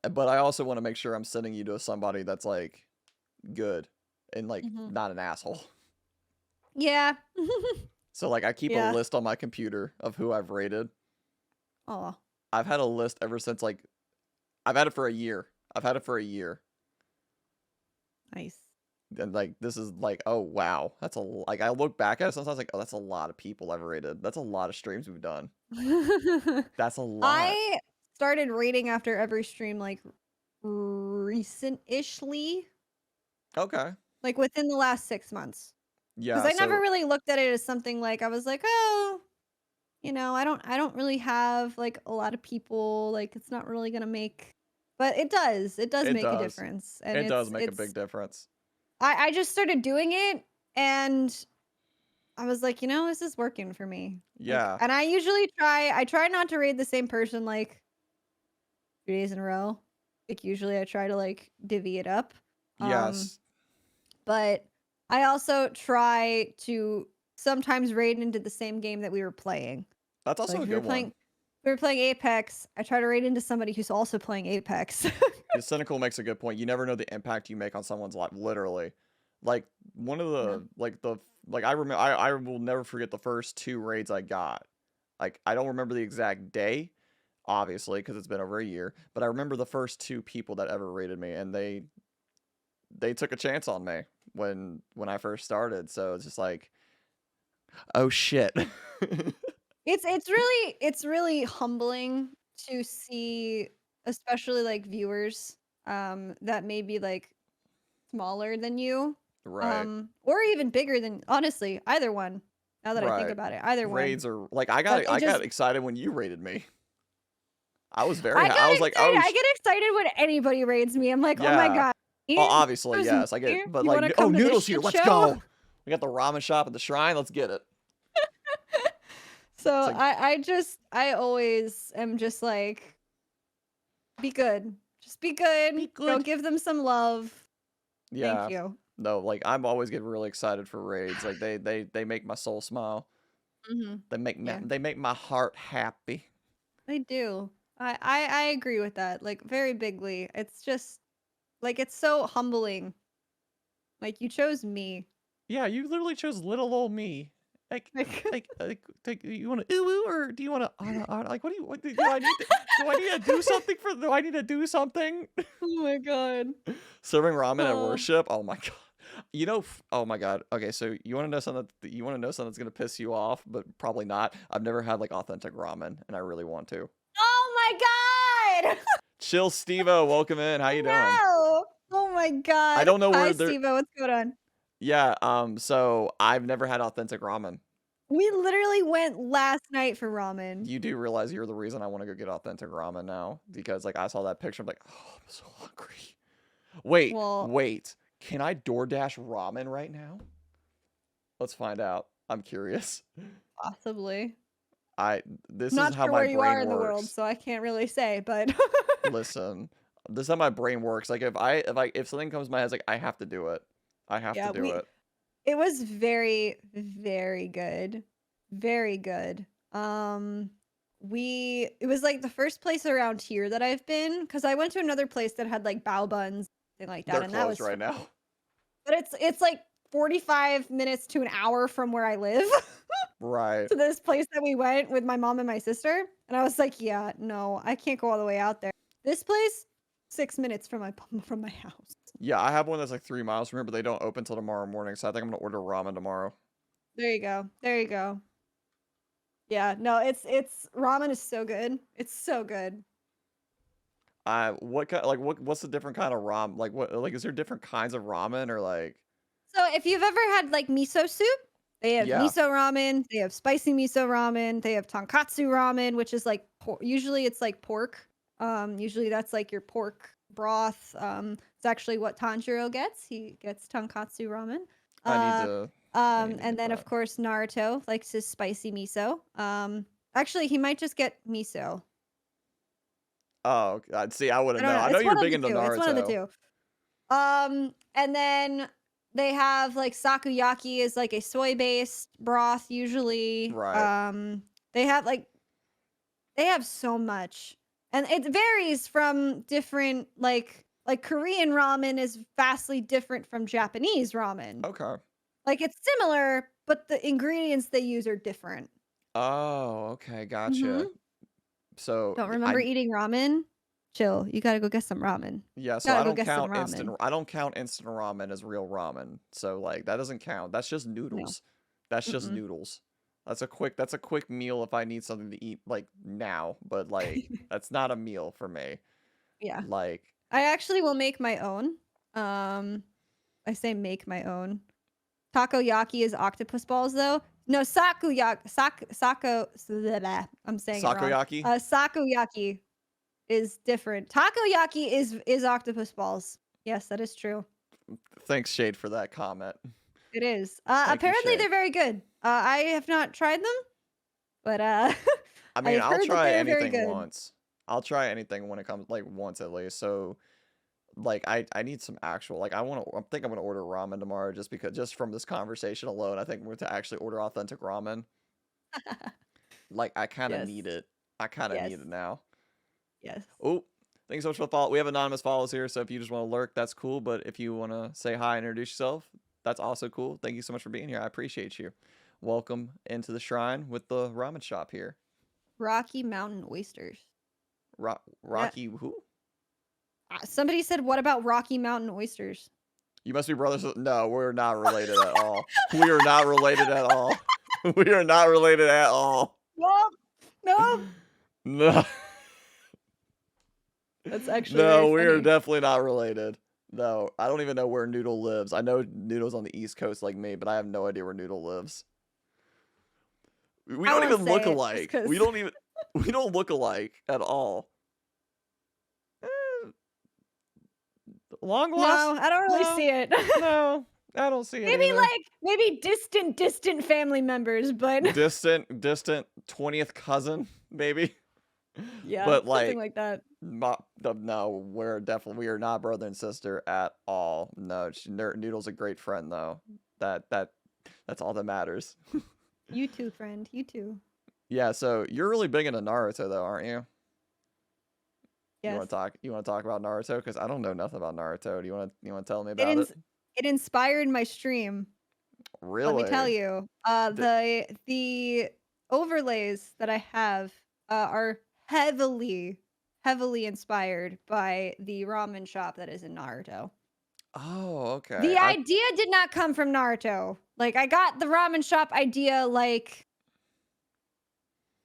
A: But I also want to make sure I'm sending you to somebody that's like good and like
B: Hmm
A: not an asshole.
B: Yeah.
A: So like I keep a
B: Yeah.
A: list on my computer of who I've rated.
B: Oh,
A: I've had a list ever since like I've had it for a year. I've had it for a year.
B: nice.
A: And like this is like, oh wow, that's a like I look back at it sometimes like, oh, that's a lot of people I've rated. That's a lot of streams we've done. That's a lot.
B: I started rating after every stream like recent-ishly,
A: Okay.
B: like within the last 6 months. Because
A: Yeah.
B: I never
A: So
B: really looked at it as something like I was like, oh, I don't really have like a lot of people. Like it's not really gonna make, but it does. It does
A: it
B: make a
A: does.
B: difference, and
A: It does
B: it's
A: make a big
B: it's.
A: difference.
B: I just started doing it, and I was like, this is working for me. Like,
A: Yeah.
B: and I try not to raid the same person like 3 days in a row. Like usually I try to like divvy it up. Um,
A: Yes.
B: but I also try to sometimes raid into the same game that we were playing.
A: That's
B: So like
A: also a
B: if
A: good one.
B: we were playing Apex, I try to raid into somebody who's also playing Apex.
A: The cynical makes a good point. You never know the impact you make on someone's life, literally. Like one of
B: Yeah.
A: the I remember I will never forget the first 2 raids I got. Like I don't remember the exact day, obviously, because it's been over a year, but I remember the first 2 people that ever raided me, and they took a chance on me when I first started. So it's just like, oh shit.
B: It's really humbling to see, especially like viewers that may be like smaller than you,
A: Right.
B: or even bigger than, honestly, either one. Now that I think
A: Right.
B: about it, either one.
A: Raids are like
B: But it
A: I got
B: just
A: excited when you raided me. I was very
B: I
A: I was
B: got
A: like,
B: excited. I get excited when anybody raids me. I'm like, oh my
A: yeah.
B: god,
A: Oh,
B: me?
A: obviously,
B: Choose
A: yes. I
B: me?
A: get, but
B: You want
A: like,
B: to
A: oh,
B: come to this
A: Noodle's here.
B: shit
A: Let's
B: show?
A: go. We got the ramen shop at the shrine. Let's get it.
B: So
A: It's like,
B: I always am just like, be good. Just be good.
A: be
B: Go
A: good.
B: give them some love. Thank
A: Yeah.
B: you.
A: No, like I'm always getting really excited for raids. Like they make my soul smile.
B: Mm-hmm. Yeah,
A: They make my heart happy.
B: they do. I agree with that. Like very bigly. It's just like it's so humbling. Like you chose me.
A: Yeah, you literally chose little old me. Like,
B: Like
A: you want to ooh ooh, or do you want to like what do I need to do I need to do something for do I need to do something?
B: oh my god.
A: Serving ramen at
B: Oh.
A: worship? Oh my god. Oh my god. Okay, so you want to know something that's going to piss you off, but probably not. I've never had like authentic ramen and I really want to.
B: Oh my god.
A: Chill Stevo, welcome in. How you doing?
B: No. Oh my
A: I
B: god.
A: don't know
B: Hi
A: where they're
B: Steve, what's going on?
A: Yeah, so I've never had authentic ramen.
B: We literally went last night for ramen.
A: You do realize you're the reason I want to go get authentic ramen now, because like I saw that picture, I'm like, oh, I'm so hungry.
B: Well,
A: Wait. Can I DoorDash ramen right now? Let's find out. I'm curious.
B: possibly.
A: I This is
B: Not
A: how
B: sure
A: my
B: where you are
A: brain
B: in the world,
A: works.
B: so I can't really say, but
A: Listen, this is how my brain works. Like if something comes to my head, it's like I have to do it. I have to
B: yeah,
A: do it.
B: it was very, very good. Very good. It was like the first place around here that I've been, because I went to another place that had like bao buns, thing like that,
A: They're
B: and that
A: closed
B: was
A: right now.
B: but it's like 45 minutes to an hour from where I live.
A: Right.
B: To this place that we went with my mom and my sister, and I was like, yeah, no, I can't go all the way out there. This place, 6 minutes from my house.
A: Yeah, I have one that's like 3 miles from here, but they don't open till tomorrow morning, so I think I'm gonna order ramen tomorrow.
B: There you go. There you go. Yeah, no, it's ramen is so good. It's so good.
A: What kind like what's the different kind of ramen? Like what like is there different kinds of ramen or like
B: So if you've ever had like miso soup, they have
A: yeah,
B: miso ramen, they have spicy miso ramen, they have tonkatsu ramen, which is like usually it's like pork. Usually that's like your pork broth. It's actually what Tanjiro gets. He gets tonkatsu ramen. Uh,
A: I need to
B: and
A: get
B: then
A: that.
B: of course Naruto likes his spicy miso. Actually he might just get miso.
A: Oh, God. See, I
B: I
A: wouldn't
B: don't
A: know.
B: know.
A: I know
B: It's
A: you're
B: one of
A: big
B: the
A: into
B: two. It's one of the
A: Naruto.
B: two. And then they have like sakuyaki is like a soy-based broth usually.
A: Right.
B: They have like they have so much. And it varies from different like Korean ramen is vastly different from Japanese ramen.
A: Okay.
B: Like it's similar, but the ingredients they use are different.
A: Oh, okay, gotcha.
B: Mhm.
A: So
B: Don't remember eating ramen? Chill. You gotta go get some ramen.
A: yeah, so
B: Gotta go get some ramen.
A: I don't count instant ramen as real ramen. So like that doesn't count. That's just
B: No.
A: noodles. That's just
B: Mm-mm.
A: noodles. That's a quick meal if I need something to eat like now, but like that's not a meal for me.
B: Yeah.
A: Like
B: I actually will make my own. I say make my own. Takoyaki is octopus balls though. No, sakuyaki I'm saying it wrong.
A: Sakoyaki?
B: Sakuyaki is different. Takoyaki is octopus balls. Yes, that is true.
A: Thanks, Shade, for that comment.
B: It is.
A: Thank you,
B: Apparently
A: Shade.
B: they're very good. I have not tried them, but
A: I mean,
B: I've
A: I'll
B: heard that
A: try
B: they're very
A: anything
B: good.
A: once. I'll try anything when it comes like once at least. So like I need some actual like I think I'm gonna order ramen tomorrow just from this conversation alone. I think we're to actually order authentic ramen. Like I kind of
B: Yes.
A: need it. I kind of
B: Yes.
A: need it now.
B: Yes.
A: Oh, thanks so much for the follow. We have anonymous follows here, so if you just want to lurk, that's cool. But if you want to say hi and introduce yourself, that's also cool. Thank you so much for being here. I appreciate you. Welcome into the shrine with the ramen shop here.
B: Rocky Mountain oysters. Yeah.
A: Rocky who?
B: Somebody said, "What about Rocky Mountain oysters?"
A: You must be brothers. No, we're not related at all. We are not related at all. We are not related at all.
B: Nope. Nope.
A: No.
B: That's actually very
A: No, we are
B: funny.
A: definitely not related. No, I don't even know where Noodle lives. I know Noodle's on the East Coast like me, but I have no idea where Noodle lives. We
B: I
A: don't
B: won't
A: even look
B: say it just
A: alike.
B: because.
A: We don't look alike at all. Eh, long lost?
B: No, I don't really
A: No,
B: see it.
A: no, I don't see it
B: Maybe
A: either.
B: like maybe distant family members, but
A: Distant 20th cousin, maybe.
B: yeah,
A: But
B: something
A: like,
B: like that.
A: no, we are not brother and sister at all. No, Noodle's a great friend though. That's all that matters.
B: You too, friend. You too.
A: Yeah, so you're really big into Naruto though, aren't you? You
B: Yes.
A: want to talk? You want to talk about Naruto? Because I don't know nothing about Naruto. You want to tell me
B: It
A: about it?
B: it inspired my stream. Let me tell
A: Really?
B: you.
A: D-
B: The overlays that I have are heavily inspired by the ramen shop that is in Naruto.
A: oh, okay.
B: The idea did not come from Naruto. Like I got the ramen shop idea like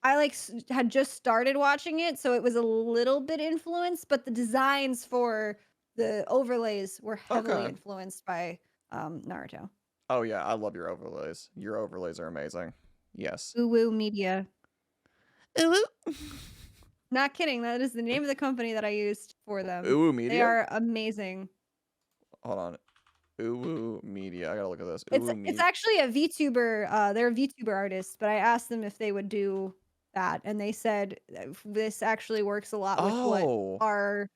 B: I had just started watching it, so it was a little bit influenced, but the designs for the overlays were heavily
A: Okay.
B: influenced by Naruto.
A: Oh yeah, I love your overlays. Your overlays are amazing. Yes.
B: Uwu Media.
A: Uwu.
B: Not kidding. That is the name of the company that I used for them.
A: Uwu
B: They
A: Media?
B: are amazing.
A: Hold on. Uwu Media. I gotta look at this.
B: It's
A: Uwu
B: it's
A: Media.
B: actually a VTuber. They're a VTuber artist, but I asked them if they would do that, and they said this actually works a lot with what
A: Oh.
B: our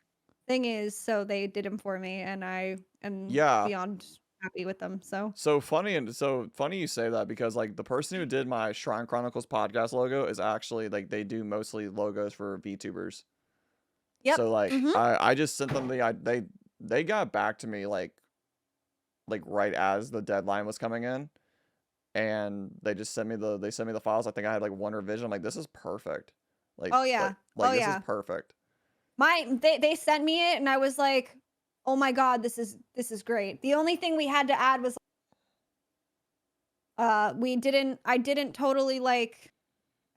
B: thing is, so they did them for me, and I am
A: Yeah.
B: beyond happy with them. So
A: So funny you say that because like the person who did my Shrine Chronicles podcast logo is actually like they do mostly logos for VTubers.
B: yep.
A: So like
B: Mm-hmm.
A: I just sent them they got back to me like right as the deadline was coming in and they sent me the files. I think I had like one revision. I'm like this is perfect. Like
B: Oh yeah. Oh
A: this is
B: yeah.
A: perfect.
B: They sent me it, and I was like, oh my god, this is great. The only thing we had to add was I didn't totally like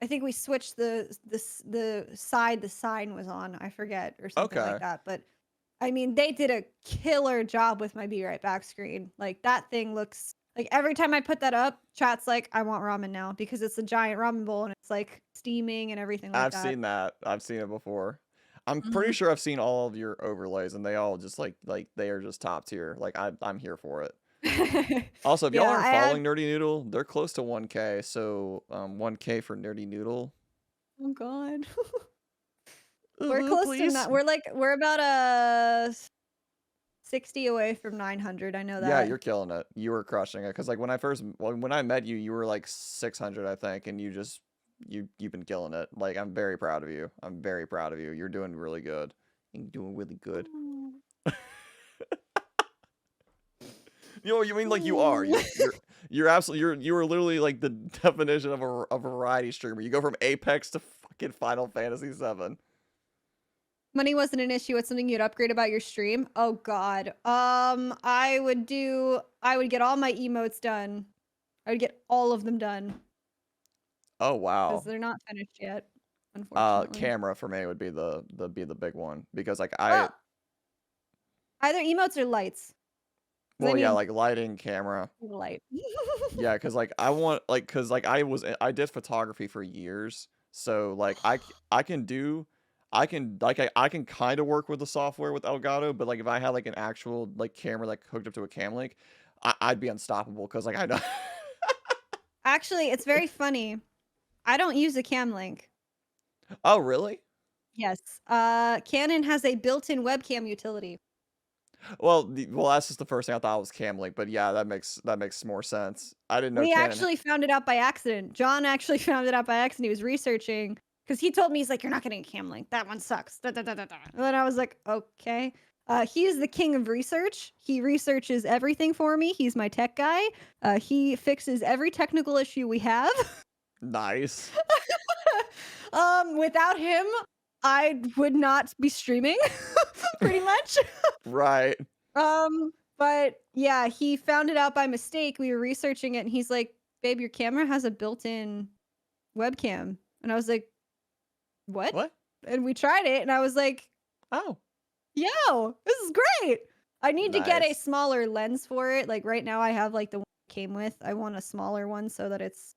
B: I think we switched the side the sign was on. I forget or something like
A: Okay.
B: that. But I mean, they did a killer job with my Be Right Back screen. Like that thing looks like every time I put that up, chat's like, I want ramen now because it's a giant ramen bowl and it's like steaming and everything like
A: I've
B: that.
A: seen that. I've seen it before. I'm pretty
B: Hmm.
A: sure I've seen all of your overlays and they all just like they are just top tier. Like I'm here for it. Also, if y'all
B: Yeah,
A: aren't
B: I had.
A: following Nerdy Noodle, they're close to 1K. So 1K for Nerdy Noodle.
B: Oh God. We're
A: Ooh,
B: close to
A: please.
B: not. We're about 60 away from 900. I know
A: Yeah,
B: that.
A: you're killing it. You were crushing it. Cause like when I met you, you were like 600, I think, and you've been killing it. Like I'm very proud of you. I'm very proud of you. You're doing really good. You're doing really good. You know, you mean like you are. You're absolutely you are literally like the definition of a variety streamer. You go from Apex to fucking Final Fantasy 7.
B: Money wasn't an issue. What's something you'd upgrade about your stream? Oh God. I would get all my emotes done. I would get all of them done
A: Oh
B: because
A: wow.
B: they're not finished yet, unfortunately.
A: Camera for me would be the big one because like
B: Well, either emotes or lights. 'Cause I
A: well yeah,
B: need
A: like lighting, camera.
B: light.
A: Yeah, cause like I want like cause like I did photography for years, so like I can do I can kind of work with the software with Elgato, but like if I had like an actual like camera like hooked up to a cam link, I'd be unstoppable because like I know.
B: Actually, it's very funny. I don't use a cam link.
A: Oh really?
B: Yes. Canon has a built-in webcam utility.
A: Well, that's just the first thing I thought was cam link, but yeah, that makes more sense. I didn't know
B: We
A: Canon.
B: actually found it out by accident. John actually found it out by accident. He was researching because he told me, he's like, "You're not getting a cam link. That one sucks." Da, da, da, da, da. And then I was like, "Okay." He is the king of research. He researches everything for me. He's my tech guy. He fixes every technical issue we have.
A: Nice.
B: Without him, I would not be streaming, pretty much.
A: Right.
B: But yeah, he found it out by mistake. We were researching it, and he's like, "Babe, your camera has a built-in webcam." And I was like, "What?"
A: What?
B: And we tried it, and I was like,
A: Oh.
B: "Yo, this is great." I need to get a
A: Nice.
B: smaller lens for it. Like right now I have like the one it came with. I want a smaller one so that it's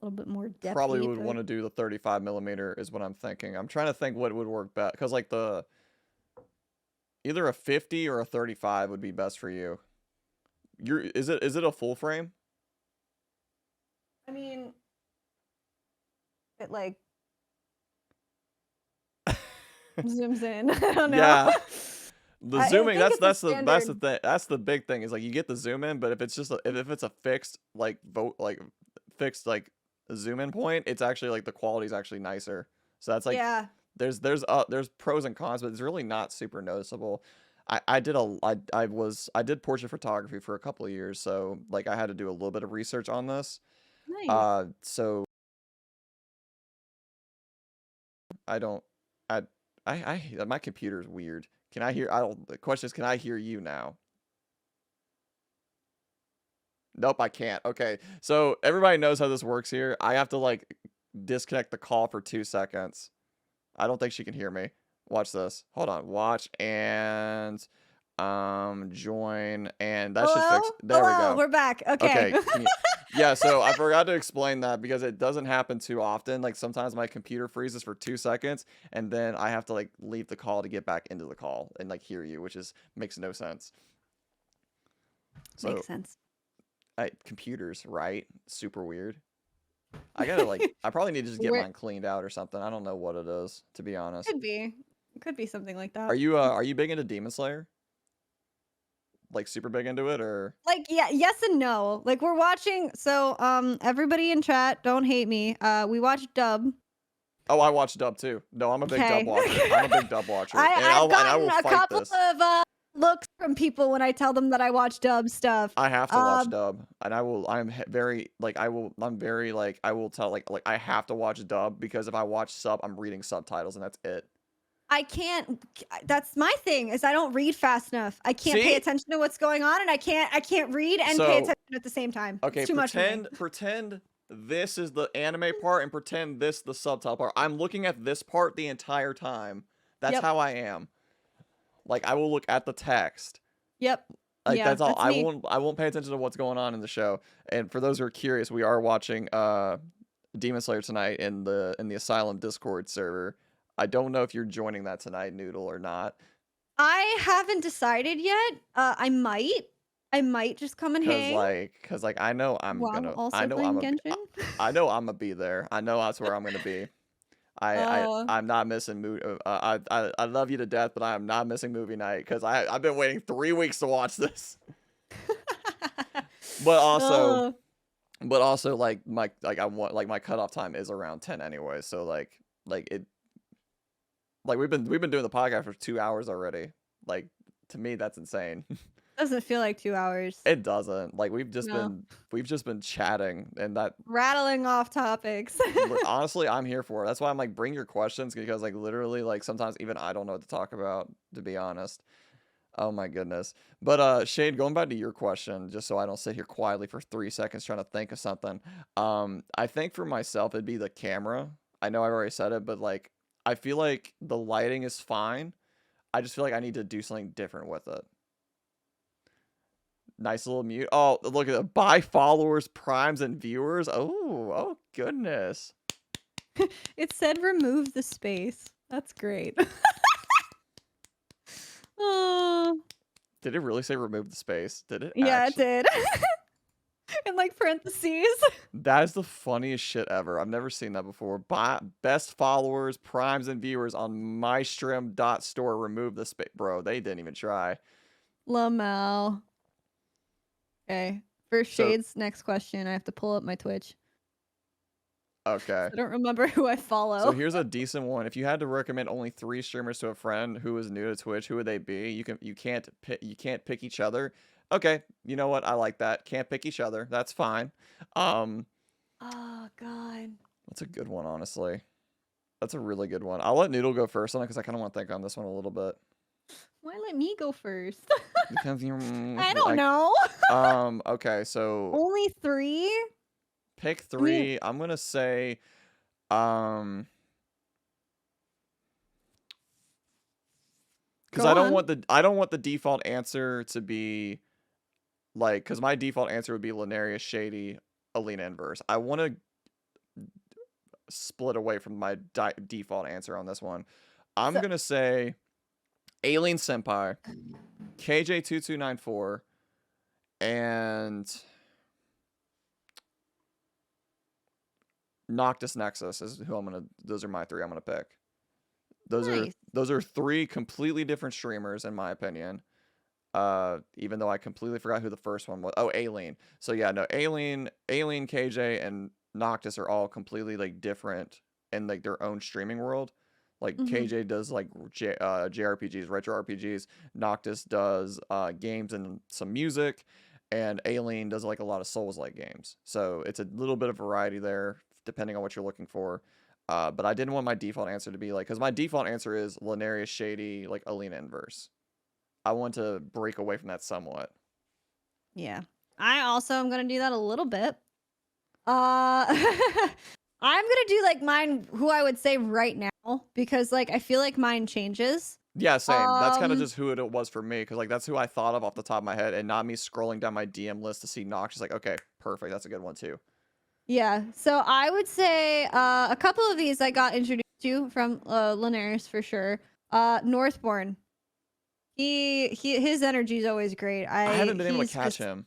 B: a little bit more
A: Probably
B: depthy.
A: would want to do the 35 millimeter is what I'm thinking. I'm trying to think what would work best because like either a 50 or a 35 would be best for you. Is it a full frame?
B: I mean, it like zooms in. I don't know.
A: Yeah. The
B: I
A: zooming,
B: think it's a
A: that's the
B: standard.
A: thing. That's the big thing is like you get the zoom in, but if it's just if it's a fixed fixed like zoom in point, it's actually like the quality is actually nicer. So that's like
B: Yeah.
A: there's pros and cons, but it's really not super noticeable. I did portrait photography for a couple of years, so like I had to do a little bit of research on this.
B: Nice.
A: So I don't I my computer's weird. Can I hear? I don't. The question is, can I hear you now? Nope, I can't. Okay, so everybody knows how this works here. I have to like disconnect the call for 2 seconds. I don't think she can hear me. Watch this. Hold on. Watch and join and that should
B: Hello?
A: fix. There we
B: Hello,
A: go.
B: we're back. Okay.
A: Okay. Yeah, so I forgot to explain that because it doesn't happen too often. Like sometimes my computer freezes for 2 seconds and then I have to like leave the call to get back into the call and like hear you, which is makes no sense. So
B: Makes sense.
A: computers, right? Super weird. I gotta like I probably need to just get
B: Where
A: mine cleaned out or something. I don't know what it is, to be honest.
B: could be. It could be something like that.
A: Are you big into Demon Slayer? Like super big into it or
B: Like, yeah, yes and no. Like we're watching, so everybody in chat, don't hate me. We watched dub.
A: Oh, I watch dub too. No, I'm a big dub
B: Okay.
A: watcher. I'm a big dub watcher. And
B: I've
A: I
B: gotten
A: will
B: a
A: fight
B: couple
A: this.
B: of looks from people when I tell them that I watch dub stuff.
A: I have to watch dub, and I'm very like I'm very like I will tell like I have to watch dub because if I watch sub, I'm reading subtitles and that's it.
B: I can't. That's my thing. Is I don't read fast enough. I can't pay
A: See?
B: attention to what's going on, and I can't read and pay
A: So,
B: attention at the same time.
A: Okay,
B: It's too much for me.
A: pretend this is the anime part and pretend this the subtitle part. I'm looking at this part the entire time. That's
B: Yep.
A: how I am. Like I will look at the text.
B: Yep.
A: Like
B: Yeah,
A: that's all.
B: that's me.
A: I won't pay attention to what's going on in the show. And for those who are curious, we are watching Demon Slayer tonight in the Asylum Discord server. I don't know if you're joining that tonight, Noodle, or not.
B: I haven't decided yet. I might just come and hang.
A: Cause like I know I'm
B: While
A: gonna
B: also
A: I know
B: playing
A: I'm a
B: Genshin.
A: I know I'm gonna be there. I know that's where I'm gonna be.
B: Uh,
A: I'm not missing I love you to death, but I am not missing movie night because I've been waiting 3 weeks to watch this. But also,
B: oh,
A: like I want like my cutoff time is around 10 anyway. So like it like we've been doing the podcast for 2 hours already. Like to me, that's insane.
B: doesn't feel like 2 hours.
A: It doesn't. Like
B: No,
A: we've just been chatting, and that
B: rattling off topics.
A: honestly, I'm here for it. That's why I'm like, bring your questions because like literally, like sometimes even I don't know what to talk about, to be honest. Oh my goodness. But Shade, going back to your question, just so I don't sit here quietly for 3 seconds trying to think of something. I think for myself it'd be the camera. I know I've already said it, but like I feel like the lighting is fine. I just feel like I need to do something different with it. Nice little mute. Oh, look at it. Buy followers, primes, and viewers. Oh goodness.
B: It said remove the space. That's great. Oh,
A: Did it really say remove the space? Did it
B: yeah, it
A: actually?
B: did. In like parentheses.
A: That is the funniest shit ever. I've never seen that before. Best followers, primes, and viewers on mystream.store. Remove the space. Bro, they didn't even try.
B: Lamau. Okay. For
A: So,
B: Shade's next question, I have to pull up my Twitch.
A: okay.
B: I don't remember who I
A: So
B: follow.
A: here's a decent one. If you had to recommend only 3 streamers to a friend who is new to Twitch, who would they be? You can't pick each other. Okay, you know what? I like that. Can't pick each other. That's fine. Um,
B: Oh God.
A: that's a good one, honestly. That's a really good one. I'll let Noodle go first on it because I kind of want to think on this one a little bit.
B: Why let me go first?
A: Because you're
B: I don't know.
A: okay, so
B: Only 3?
A: pick
B: I mean,
A: 3. I'm gonna say um because
B: go on.
A: I don't want the default answer to be like because my default answer would be Linearius, Shady, Alina Inverse. I want to split away from my default answer on this one. I'm
B: So,
A: gonna say Alien Senpai, KJ2294, and Noctis Nexus is who I'm gonna. Those are my 3 I'm gonna pick.
B: nice.
A: Those are 3 completely different streamers in my opinion. Even though I completely forgot who the first one was. Oh, Aileen. So yeah, no, Aileen, KJ, and Noctis are all completely like different in like their own streaming world. Like
B: Mhm.
A: KJ does like JRPGs, retro RPGs. Noctis does games and some music, and Aileen does like a lot of Souls-like games. So it's a little bit of variety there, depending on what you're looking for. But I didn't want my default answer to be like, because my default answer is Linearius, Shady, like Alina Inverse. I want to break away from that somewhat.
B: Yeah. I also am gonna do that a little bit. I'm gonna do like mine, who I would say right now, because like I feel like mine changes.
A: Yeah, same. That's kind of
B: Um,
A: just who it was for me, because like that's who I thought of off the top of my head, and not me scrolling down my DM list to see Nox. Just like, okay, perfect, that's a good one too.
B: yeah. So I would say a couple of these I got introduced to from Linares for sure. Northborn. His energy is always great.
A: I haven't been able to
B: He's
A: catch
B: just
A: him.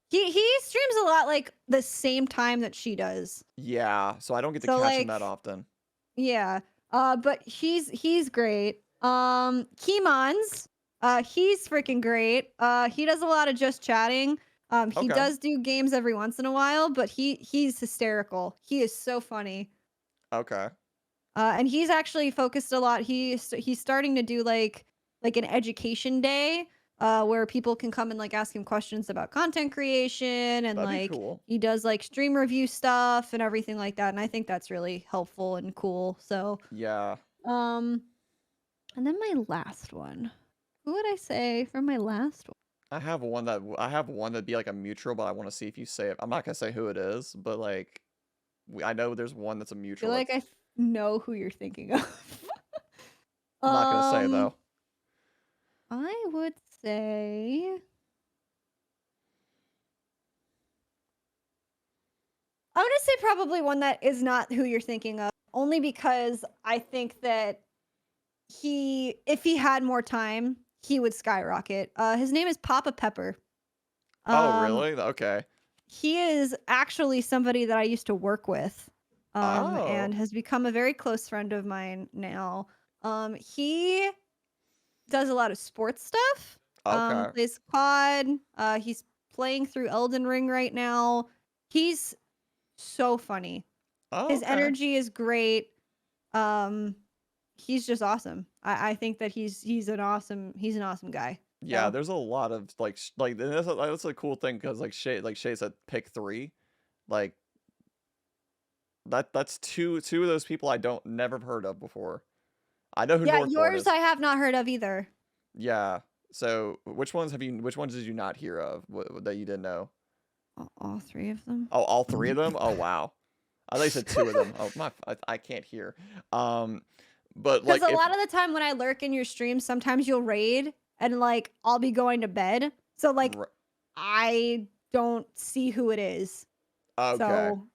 B: he streams a lot like the same time that she does.
A: Yeah, so I don't get to
B: So
A: catch him that
B: like
A: often.
B: yeah. But he's great. Kimons, he's freaking great. He does a lot of just chatting. He
A: Okay,
B: does do games every once in a while, but he's hysterical. He is so funny.
A: okay,
B: And he's actually focused a lot. He's starting to do like an education day, where people can come and like ask him questions about content creation, and
A: that'd be
B: like
A: cool.
B: he does like stream review stuff and everything like that. And I think that's really helpful and cool. So,
A: Yeah,
B: um, and then my last one. Who would I say for my last one?
A: I have one that'd be like a mutual, but I want to see if you say it. I'm not gonna say who it is, but like I know there's one that's a
B: I feel
A: mutual.
B: like
A: That's
B: know who you're thinking of.
A: I'm not gonna say
B: um,
A: though.
B: I would say I'm gonna say probably one that is not who you're thinking of, only because I think that if he had more time, he would skyrocket. His name is Papa Pepper.
A: Oh,
B: Um,
A: really? Okay.
B: he is actually somebody that I used to work with. and
A: Oh,
B: has become a very close friend of mine now. He does a lot of sports stuff.
A: okay,
B: Plays COD. He's playing through Elden Ring right now. He's so funny.
A: oh,
B: His
A: okay.
B: energy is great. Um, he's just awesome. I think that he's an awesome guy.
A: Yeah,
B: So
A: there's a lot of like like that's a cool thing because like Shay said pick three, like that's two of those people I don't never have heard of before. I know who
B: yeah,
A: Northborn
B: yours
A: is.
B: I have not heard of either.
A: Yeah. So which ones did you not hear of that you didn't know?
B: All three of them.
A: Oh, all three of them? Oh wow. I thought you said two of them. Oh my, I can't hear. Um, but
B: Because
A: like
B: a
A: if
B: lot of the time when I lurk in your stream, sometimes you'll raid and like I'll be going to bed. So like
A: r-
B: I don't see who it is.
A: okay,
B: So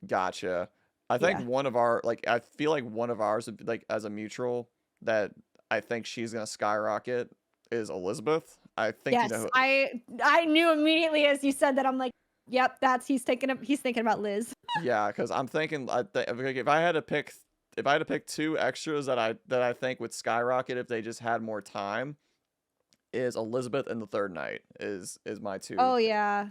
A: gotcha. I think
B: yeah.
A: one of our like I feel like one of ours would be, like as a mutual that I think she's gonna skyrocket is Elizabeth. I think you know
B: Yes.
A: who,
B: I knew immediately as you said that. I'm like, yep, that's he's thinking about Liz.
A: yeah, because I'm thinking like, if I had to pick two extras that I think would skyrocket if they just had more time is Elizabeth and the Third Night is my two
B: Oh yeah.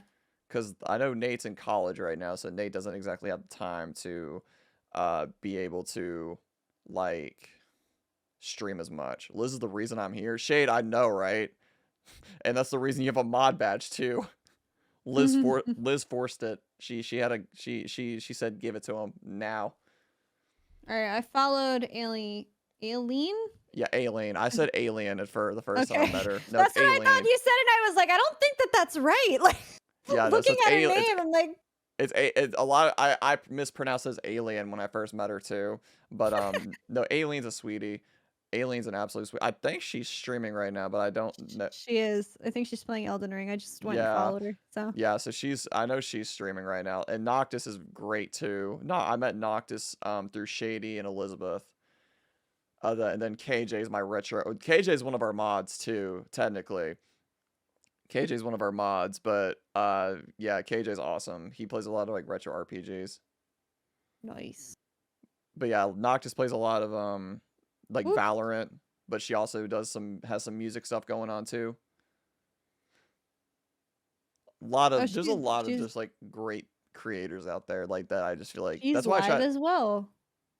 A: because I know Nate's in college right now, so Nate doesn't exactly have the time to be able to like stream as much. Liz is the reason I'm here. Shade, I know, right? And that's the reason you have a mod badge too. Liz forced it. She had a she said give it to him now.
B: All right, I followed Aileen.
A: Yeah, Alien. I said alien at for the first time
B: Okay,
A: I met her. No, it's
B: that's what I thought
A: Aileen.
B: you said, and I was like, I don't think that that's right. Like
A: Yeah, no, so
B: looking
A: it's
B: at her
A: a
B: name, I'm like,
A: it's a lot. I mispronounced it as alien when I first met her too. But no, Alien's a sweetie. Alien's an absolute sweet. I think she's streaming right now, but I don't know.
B: she is. I think she's playing Elden Ring. I just went and
A: Yeah,
B: followed her. So
A: yeah. So I know she's streaming right now, and Noctis is great too. No, I met Noctis through Shady and Elizabeth. And then KJ is my retro. KJ is one of our mods too, technically. KJ is one of our mods, but yeah, KJ is awesome. He plays a lot of like retro RPGs.
B: nice.
A: But yeah, Noctis plays a lot of like
B: Whoop.
A: Valorant, but she also has some music stuff going on too.
B: Oh,
A: There's a lot of
B: she's
A: just like great creators out there like that. I just feel like
B: she's
A: that's why I
B: live
A: try.
B: as well.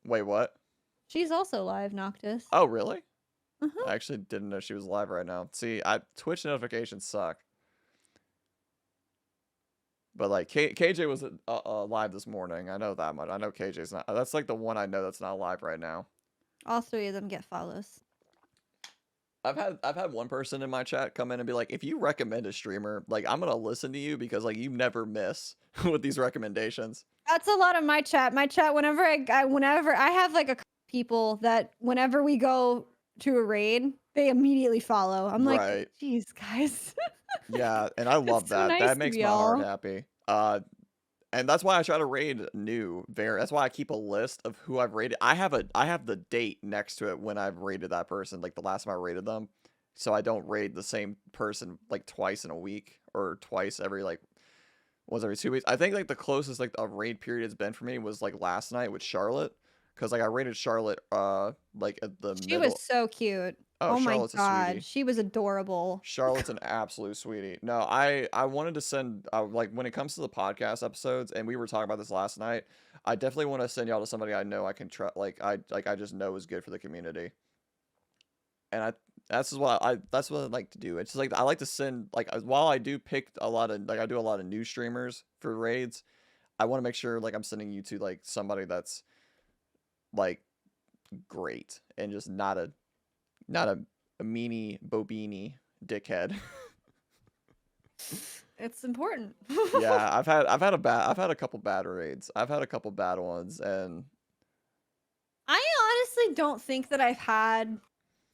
A: Wait, what?
B: She's also live, Noctis.
A: Oh, really?
B: Uh-huh.
A: I actually didn't know she was live right now. See, I Twitch notifications suck. But like KJ was live this morning. I know that much. I know KJ's not. That's like the one I know that's not live right now.
B: All three of them get follows.
A: I've had one person in my chat come in and be like, if you recommend a streamer, like I'm gonna listen to you because like you never miss with these recommendations.
B: That's a lot of my chat. My chat, whenever whenever I have like a couple people that whenever we go to a raid, they immediately follow. I'm like,
A: Right.
B: geez, guys.
A: Yeah, and I love
B: It's so
A: that.
B: nice
A: That
B: to
A: makes
B: be
A: my heart
B: all.
A: happy. And that's why I try to raid new. That's why I keep a list of who I've raided. I have the date next to it when I've raided that person, like the last time I raided them. So I don't raid the same person like twice in a week or twice every like once every 2 weeks. I think like the closest like a raid period has been for me was like last night with Charlotte. Cause like I raided Charlotte like at the
B: She was
A: middle.
B: so cute.
A: Oh,
B: Oh my
A: Charlotte's a
B: god,
A: sweetie.
B: she was adorable.
A: Charlotte's an absolute sweetie. No, I wanted to send like when it comes to the podcast episodes, and we were talking about this last night. I definitely want to send y'all to somebody I know I can trust. Like I just know is good for the community, and that's what I like to do. It's just like I like to send like while I do pick a lot of like I do a lot of new streamers for raids. I want to make sure like I'm sending you to like somebody that's like great and just not a meanie bobini dickhead.
B: It's important.
A: Yeah, I've had a couple bad raids. I've had a couple bad ones, and
B: I honestly don't think that I've had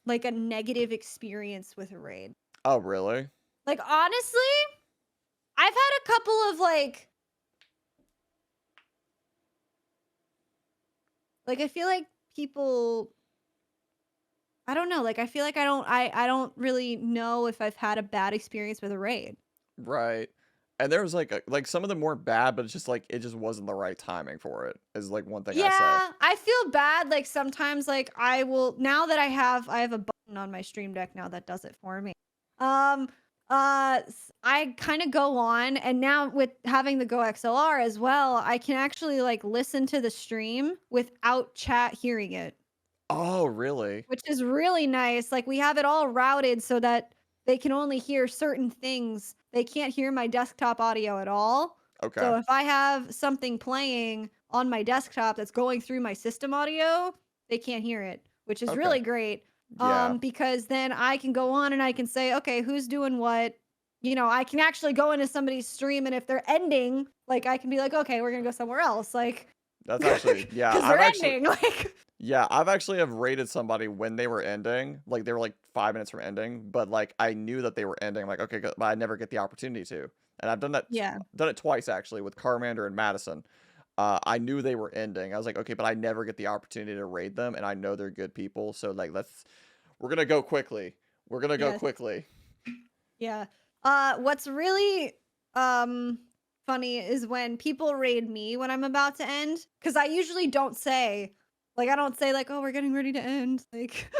B: like a negative experience with a raid.
A: oh really?
B: Like honestly, I've had a couple of like I feel like people I don't know, like I feel like I don't really know if I've had a bad experience with a raid.
A: Right. And there was like some of them weren't bad, but it's just like it just wasn't the right timing for it. Is like one thing I say.
B: Yeah, I feel bad. Like sometimes, like I will now that I have a button on my Stream Deck now that does it for me. Um, I kind of go on, and now with having the Go XLR as well, I can actually like listen to the stream without chat hearing it,
A: Oh, really?
B: which is really nice. Like we have it all routed so that they can only hear certain things. They can't hear my desktop audio at all.
A: Okay.
B: So if I have something playing on my desktop that's going through my system audio, they can't hear it, which is
A: Okay.
B: really great.
A: Yeah.
B: Because then I can go on and I can say, okay, who's doing what? You know, I can actually go into somebody's stream, and if they're ending, like I can be like, okay, we're gonna go somewhere else, like
A: That's actually yeah.
B: because they're ending, like
A: I've actually have rated somebody when they were ending. Like they were like 5 minutes from ending, but like I knew that they were ending. I'm like, okay, good, but I never get the opportunity to. And I've done that
B: yeah,
A: done it twice actually with Carmander and Madison. I knew they were ending. I was like, okay, but I never get the opportunity to raid them, and I know they're good people. So like, we're gonna go quickly. We're gonna go
B: yes,
A: quickly.
B: yeah. What's really funny is when people raid me when I'm about to end, because I usually don't say, like, I don't say like, oh, we're getting ready to end, like,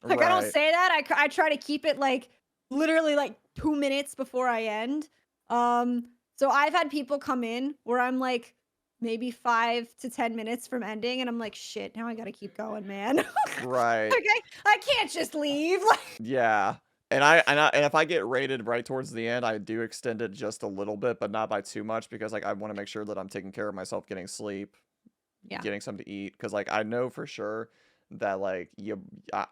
B: like I don't
A: Right.
B: say that. I try to keep it like literally like 2 minutes before I end. So I've had people come in where I'm like maybe 5 to 10 minutes from ending, and I'm like, shit, now I gotta keep going, man. Like
A: Right.
B: I can't just leave. Like,
A: Yeah. And if I get rated right towards the end, I do extend it just a little bit, but not by too much because like I want to make sure that I'm taking care of myself, getting sleep,
B: yeah.
A: getting something to eat because like I know for sure that like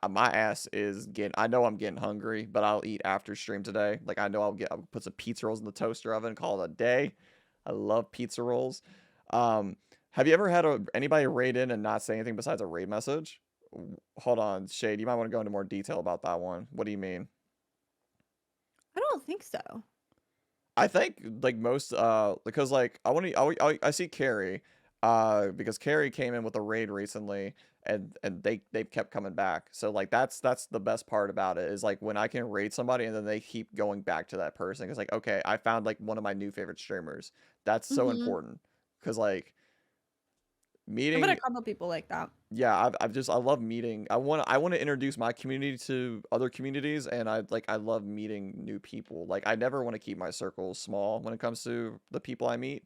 A: my ass is getting I know I'm getting hungry, but I'll eat after stream today. Like I know I'll put some pizza rolls in the toaster oven, call it a day. I love pizza rolls. Um have you ever had anybody raid in and not say anything besides a raid message? Hold on, Shade, you might want to go into more detail about that one. What do you mean?
B: I don't think so.
A: I think like most because like I see Carrie because Carrie came in with a raid recently and they've kept coming back. So like that's the best part about it is like when I can raid somebody and then they keep going back to that person. It's like okay, I found like one of my new favorite streamers. That's so
B: Mhm.
A: important because like
B: I've met a
A: meeting
B: couple people like that.
A: yeah, I love meeting. I want to introduce my community to other communities, and I love meeting new people. Like I never want to keep my circles small when it comes to the people I meet.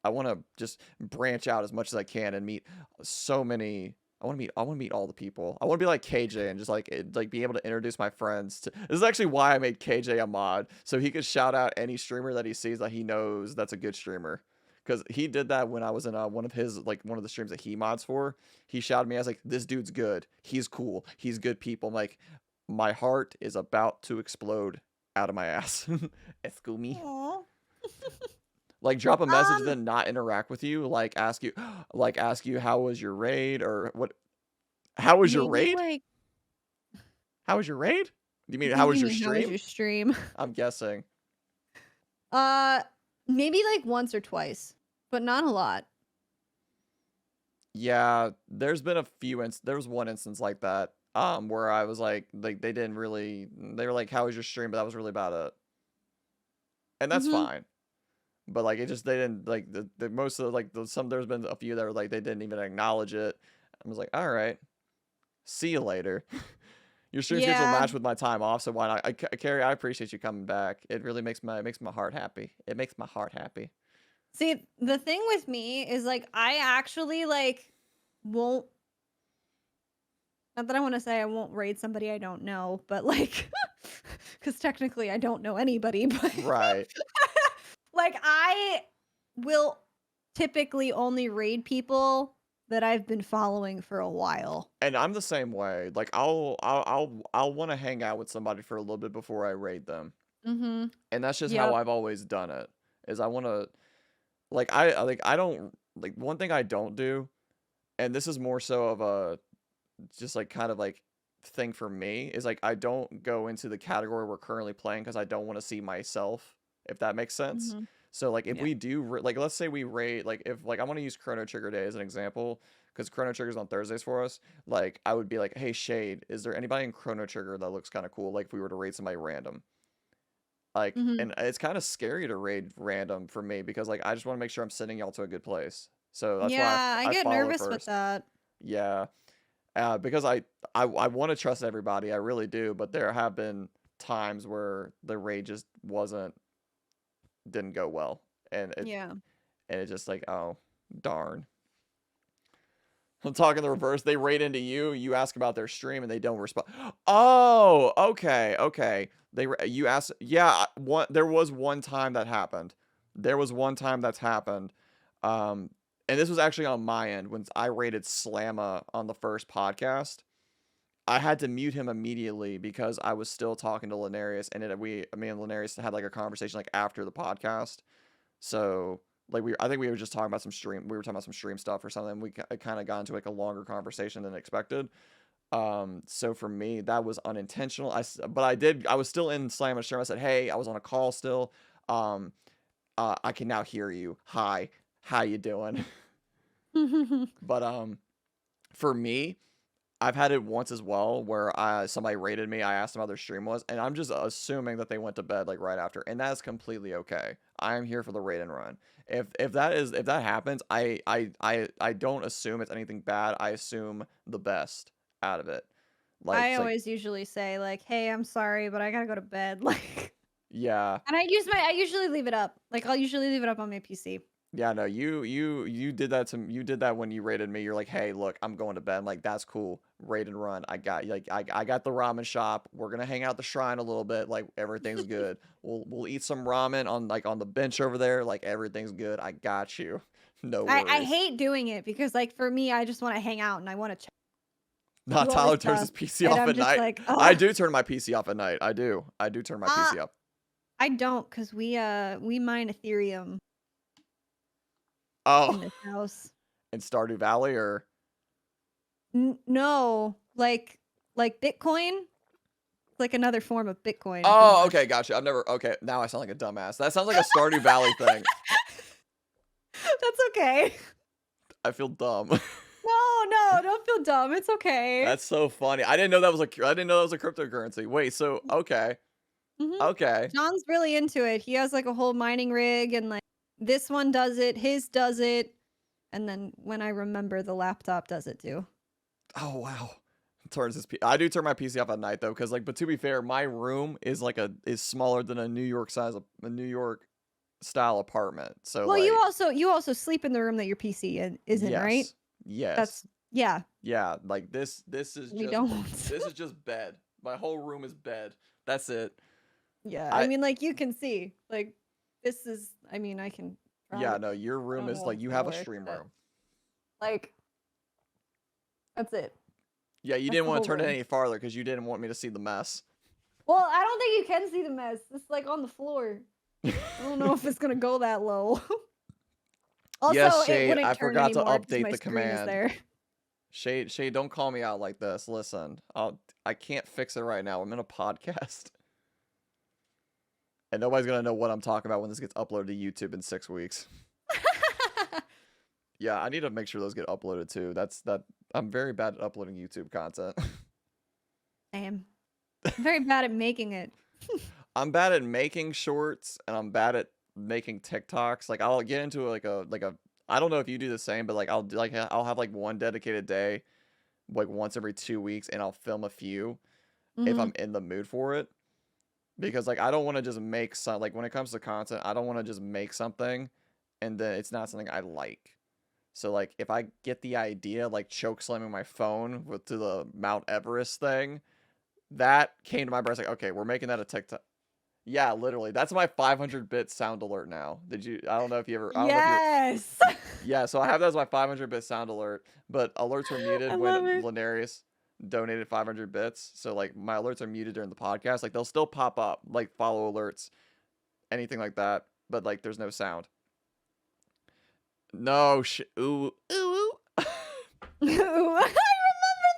A: I want to just branch out as much as I can and meet so many. I want to meet all the people. I want to be like KJ and just like be able to introduce my friends to. This is actually why I made KJ a mod so he could shout out any streamer that he sees that he knows that's a good streamer. Because he did that when I was in one of the streams that he mods for. He shouted me. I was like, "This dude's good. He's cool. He's good people." I'm like, my heart is about to explode out of my ass. Excuse me.
B: Aw.
A: Like drop a message,
B: Um,
A: then not interact with you. Like ask you how was your raid or what? How was your
B: maybe
A: raid?
B: like
A: How was your raid? Do you
B: I
A: mean how
B: think
A: was
B: you
A: your
B: mean how was
A: stream?
B: your stream?
A: I'm guessing.
B: Uh, maybe like once or twice, but not a lot.
A: Yeah, there's been a few there was one instance like that. Where I was like they didn't really they were like, how was your stream? But that was really about it. And that's
B: Mhm.
A: fine. But like it just they didn't like the most of like some there's been a few that were like they didn't even acknowledge it. I was like, all right, see you later. Your stream schedule
B: Yeah.
A: match with my time off, so why not? Carrie, I appreciate you coming back. It really makes my heart happy. It makes my heart happy.
B: See, the thing with me is like I actually like won't not that I want to say I won't raid somebody I don't know, but like cuz technically I don't know anybody, but
A: Right.
B: like I will typically only raid people that I've been following for a while.
A: And I'm the same way. Like I'll want to hang out with somebody for a little bit before I raid them.
B: Mhm.
A: And that's just how
B: Yep.
A: I've always done it. Is I want to like I don't like one thing I don't do, and this is more so of a just like kind of like thing for me is like I don't go into the category we're currently playing because I don't want to see myself, if that makes sense.
B: Mhm.
A: So like if
B: Yeah.
A: we do like let's say we rate like if like I want to use Chrono Trigger Day as an example because Chrono Trigger's on Thursdays for us. Like I would be like, hey Shade, is there anybody in Chrono Trigger that looks kind of cool? Like if we were to rate somebody random, Like,
B: Hmm.
A: and it's kind of scary to raid random for me because like I just want to make sure I'm sending y'all to a good place. So that's why
B: Yeah, I
A: I
B: get
A: follow
B: nervous with
A: first.
B: that.
A: Yeah, because I want to trust everybody, I really do, but there have been times where the raid just didn't go well, and
B: Yeah.
A: it's just like, oh darn. I'm talking the reverse. They raid into you. You ask about their stream, and they don't respond. Oh, okay, okay. You ask. Yeah, one. There was one time that happened. There was one time that's happened. Um, and this was actually on my end when I rated Slamma on the first podcast. I had to mute him immediately because I was still talking to Linarius, and me and Linarius had like a conversation like after the podcast. So like I think we were just talking about some stream. We were talking about some stream stuff or something. We kind of got into like a longer conversation than expected. So for me, that was unintentional. But I was still in Slammer's stream. I said, hey, I was on a call still. Um, I can now hear you. Hi, how you doing? But for me, I've had it once as well where somebody rated me. I asked them how their stream was, and I'm just assuming that they went to bed like right after, and that is completely okay. I am here for the raid and run. If that happens, I don't assume it's anything bad. I assume the best out of it. Like
B: I
A: it's like
B: always usually say like, "Hey, I'm sorry, but I gotta go to bed." Like,
A: yeah.
B: and I usually leave it up. Like, I'll usually leave it up on my PC.
A: Yeah, no, you did that you did that when you rated me. You're like, hey, look, I'm going to bed. I'm like, that's cool. Raid and run. I got the ramen shop. We're gonna hang out the shrine a little bit. Like everything's good. We'll eat some ramen on the bench over there. Like everything's good. I got you. No
B: I
A: worries.
B: hate doing it because like for me, I just want to hang out and I want to
A: Not
B: do all this
A: Tyler turns
B: stuff,
A: his PC
B: and
A: off
B: I'm
A: at
B: just
A: night.
B: like,
A: I
B: oh,
A: do turn my PC off at night. I do. I do turn my PC off.
B: I don't, cause we mine Ethereum
A: Oh,
B: in this house.
A: in Stardew Valley or
B: No, like Bitcoin, like another form of Bitcoin, pretty
A: oh,
B: much.
A: okay, gotcha. I've never. Okay, now I sound like a dumbass. That sounds like a Stardew Valley thing.
B: That's okay.
A: I feel dumb.
B: No, don't feel dumb. It's okay.
A: That's so funny. I didn't know that was a cryptocurrency. Wait, so okay.
B: Mhm.
A: Okay.
B: John's really into it. He has like a whole mining rig and like this one does it, his does it, and then when I remember the laptop does it too.
A: Oh wow. Turns his I do turn my PC off at night though, because like, but to be fair, my room is is smaller than a New York style apartment. So
B: Well,
A: like,
B: you also sleep in the room that your PC is in, right?
A: yes, yes,
B: That's yeah,
A: yeah. Like this is
B: we
A: just
B: don't.
A: this is just bed. My whole room is bed. That's it.
B: Yeah, I
A: I
B: mean like you can see. Like this is I mean I can
A: Yeah,
B: try.
A: no, your
B: I
A: room
B: don't
A: is
B: know if
A: like
B: it's
A: you
B: gonna
A: have a
B: work,
A: stream
B: but
A: room.
B: like that's it.
A: Yeah, you
B: That's
A: didn't
B: the
A: want
B: whole
A: to turn it
B: room.
A: any farther because you didn't want me to see the mess.
B: Well, I don't think you can see the mess. It's like on the floor. I don't know if it's gonna go that low.
A: Yes,
B: Also, it
A: Shade,
B: wouldn't
A: I
B: turn
A: forgot to
B: anymore because
A: update
B: my
A: the
B: screen is
A: command.
B: there.
A: Shade, don't call me out like this. Listen, I can't fix it right now. I'm in a podcast. And nobody's gonna know what I'm talking about when this gets uploaded to YouTube in 6 weeks. Yeah, I need to make sure those get uploaded too. I'm very bad at uploading YouTube content.
B: I am very bad at making it.
A: I'm bad at making shorts and I'm bad at making TikToks. Like I'll get into like a I don't know if you do the same, but like I'll have like one dedicated day like once every 2 weeks and I'll film a few if
B: Hmm.
A: I'm in the mood for it. Because like I don't want to just make some like when it comes to content, I don't want to just make something and then it's not something I like. So like if I get the idea like choke slamming my phone to the Mount Everest thing, that came to my brain like, okay, we're making that a TikTok. Yeah, literally. That's my 500-bit sound alert now. I don't know if you ever I don't know if you're
B: Yes,
A: Yeah, so I have that as my 500-bit sound alert, but alerts were
B: I
A: muted when
B: love it.
A: Linarius donated 500 bits. So like my alerts are muted during the podcast. Like they'll still pop up, like follow alerts, anything like that, but like there's no sound. No ooh ooh
B: Ooh, I remember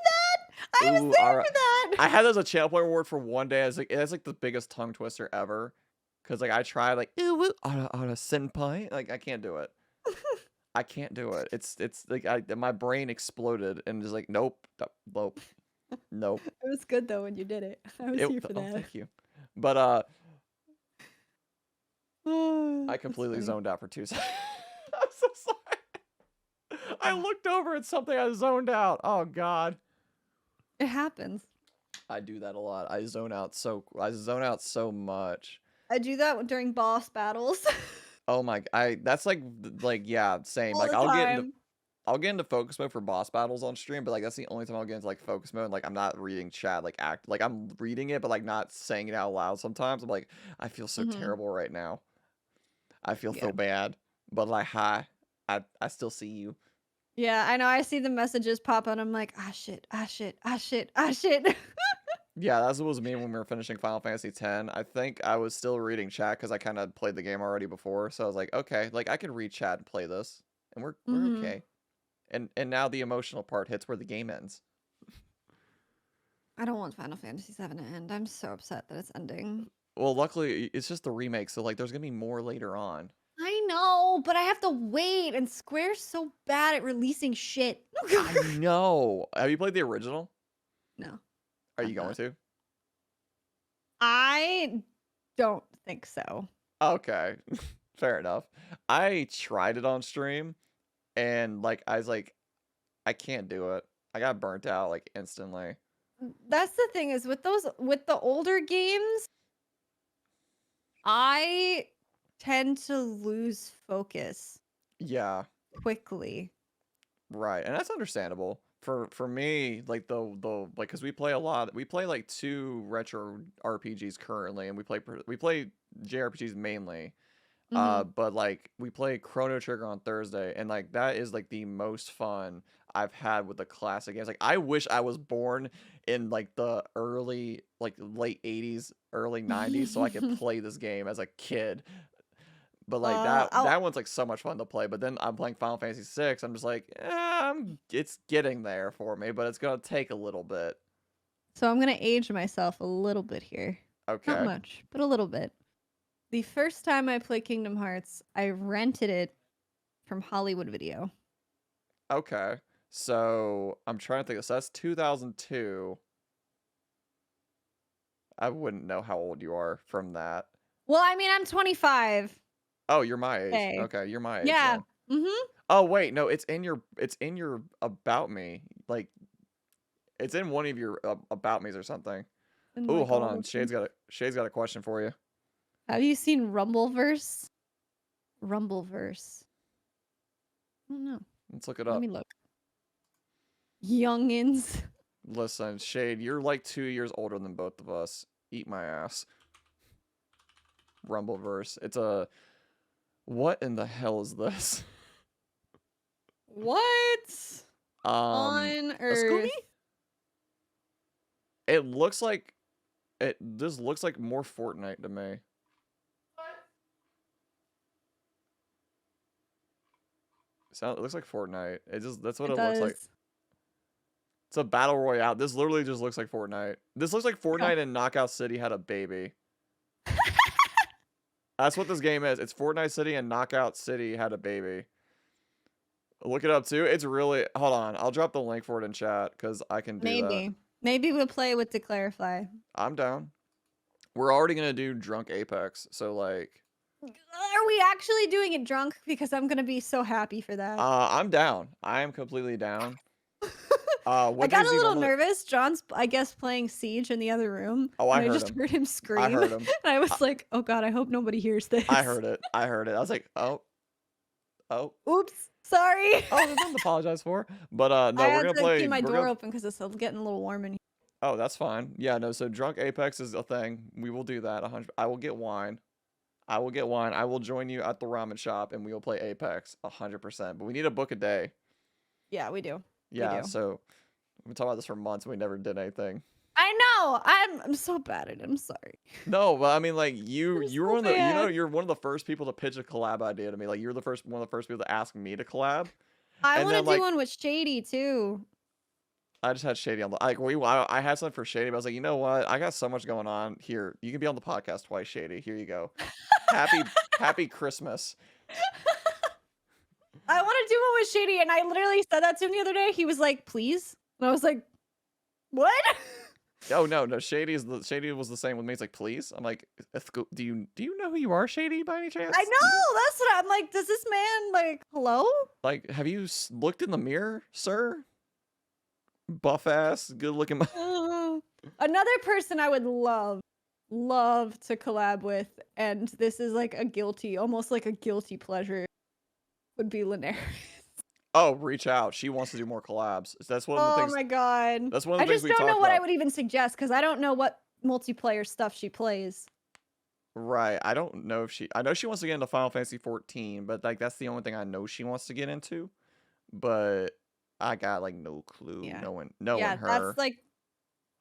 B: that. I was
A: ooh. All
B: there
A: right.
B: for that.
A: I had that as a channel player word for one day. It's like the biggest tongue twister ever, cause like I tried like ooh ooh on a senpai. Like I can't do it. I can't do it. It's like my brain exploded and just like nope, nope, nope.
B: It was good though when you did it. I was here for
A: Oh,
B: that.
A: thank you. But I completely
B: funny.
A: zoned out for 2 seconds. I'm so sorry. I looked over at something. I zoned out. Oh God.
B: It happens.
A: I do that a lot. I zone out so much.
B: I do that during boss battles
A: Oh my, that's like yeah, same.
B: all
A: Like
B: the time.
A: I'll get into focus mode for boss battles on stream, but like that's the only time I'll get into like focus mode. Like I'm not reading chat, like I'm reading it, but like not saying it out loud. Sometimes I'm like, I feel so
B: Mhm.
A: terrible right now. I feel
B: Yeah.
A: so bad, but like hi, I still see you.
B: Yeah, I know. I see the messages pop and I'm like, ah shit, ah shit, ah shit, ah shit.
A: Yeah, that's what was me when we were finishing Final Fantasy X. I think I was still reading chat because I kind of played the game already before, so I was like, okay, like I can read chat and play this, and we're
B: Mhm.
A: okay. And now the emotional part hits where the game ends.
B: I don't want Final Fantasy VII to end. I'm so upset that it's ending.
A: Well, luckily it's just the remake, so like there's gonna be more later on.
B: I know, but I have to wait, and Square's so bad at releasing shit.
A: I know. Have you played the original?
B: No.
A: Are
B: I'm
A: you going
B: not.
A: to?
B: I don't think so.
A: Okay, fair enough. I tried it on stream, and like I was like, I can't do it. I got burnt out like instantly.
B: That's the thing is with the older games, I tend to lose focus
A: Yeah.
B: quickly.
A: Right, and that's understandable. For me, like the like, cause we play a lot. We play like 2 retro RPGs currently, and we play JRPGs mainly.
B: Mhm.
A: But like we play Chrono Trigger on Thursday, and like that is like the most fun I've had with the classic games. Like I wish I was born in like the early, like late 80s, early 90s, so I could play this game as a kid. But like
B: I'll
A: that one's like so much fun to play. But then I'm playing Final Fantasy 6. I'm just like, it's getting there for me, but it's gonna take a little bit.
B: So I'm gonna age myself a little bit here. Not
A: Okay.
B: much, but a little bit. The first time I played Kingdom Hearts, I rented it from Hollywood Video.
A: Okay. So I'm trying to think. So that's 2002. I wouldn't know how old you are from that.
B: Well, I mean, I'm 25.
A: Oh, you're my age.
B: Okay.
A: Okay, you're my age
B: Yeah.
A: then.
B: Mhm.
A: Oh wait, no, it's in your about me. Like it's in one of your about me's or something.
B: And
A: Ooh,
B: like
A: hold
B: all
A: on.
B: the things.
A: Shades got a question for you.
B: Have you seen Rumbleverse? Rumbleverse. I don't know.
A: Let's look it
B: Let
A: up.
B: me look. Youngins.
A: Listen, Shade, you're like 2 years older than both of us. Eat my ass. Rumbleverse. It's a what in the hell is this?
B: What on
A: A Scooby?
B: earth?
A: It looks like this looks like more Fortnite to me. It looks like Fortnite. That's what
B: It
A: it looks like.
B: does.
A: It's a battle royale. This literally just looks like Fortnite. This looks like
B: Oh.
A: Fortnite and Knockout City had a baby. That's what this game is. It's Fortnite City and Knockout City had a baby. Look it up too. It's really. Hold on. I'll drop the link for it in chat because I can do that.
B: Maybe. Maybe we'll play with Declarify.
A: I'm down. We're already gonna do Drunk Apex, so like.
B: Are we actually doing it drunk? Because I'm gonna be so happy for that.
A: I'm down. I am completely down.
B: I
A: What
B: got
A: days
B: a
A: do you
B: little
A: normally?
B: nervous. John's, I guess, playing Siege in the other room.
A: Oh, I
B: and I
A: heard
B: just
A: him.
B: heard him scream.
A: I heard him.
B: And I was like, oh god, I hope nobody hears this.
A: I heard it. I heard it. I was like, oh.
B: Oops. Sorry.
A: Oh, there's nothing to apologize for. But no,
B: I
A: we're
B: had
A: gonna
B: to
A: play.
B: keep my
A: We're
B: door
A: gonna.
B: open because it's getting a little warm in here.
A: Oh, that's fine. Yeah, no. So Drunk Apex is a thing. We will do that. 100. I will get wine. I will get wine. I will join you at the ramen shop, and we will play Apex 100%. But we need a book a day.
B: Yeah, we do.
A: Yeah.
B: do.
A: So we've been talking about this for months. And we never did anything.
B: I know. I'm so bad at it. I'm sorry.
A: No, but I mean, like you're
B: so
A: one of the
B: bad.
A: you're one of the first people to pitch a collab idea to me. Like you're the first one of the first people to ask me to collab.
B: I
A: And
B: want to
A: then
B: do
A: like
B: one with Shady too.
A: I just had Shady on the like I had something for Shady, but I was like, you know what? I got so much going on here. You can be on the podcast twice, Shady. Here you go. Happy Christmas.
B: I want to do one with Shady, and I literally said that to him the other day. He was like, "Please," and I was like, "What?"
A: Oh no, Shady was the same with me. It's like, please. I'm like, do you know who you are, Shady, by any chance?
B: I know. That's what I'm like. Does this man like hello?
A: Like, have you looked in the mirror, sir? Buff ass, good looking.
B: Another person I would love to collab with, and this is like almost like a guilty pleasure, would be Linares.
A: Oh, reach out. She wants to do more collabs. That's one of the
B: Oh
A: things.
B: my god.
A: That's one of
B: I
A: the things
B: just
A: we
B: don't know
A: talked
B: what I
A: about.
B: would even suggest because I don't know what multiplayer stuff she plays.
A: Right. I don't know if I know she wants to get into Final Fantasy 14, but like that's the only thing I know she wants to get into. But I got like no clue.
B: Yeah.
A: Knowing
B: Yeah,
A: her.
B: that's like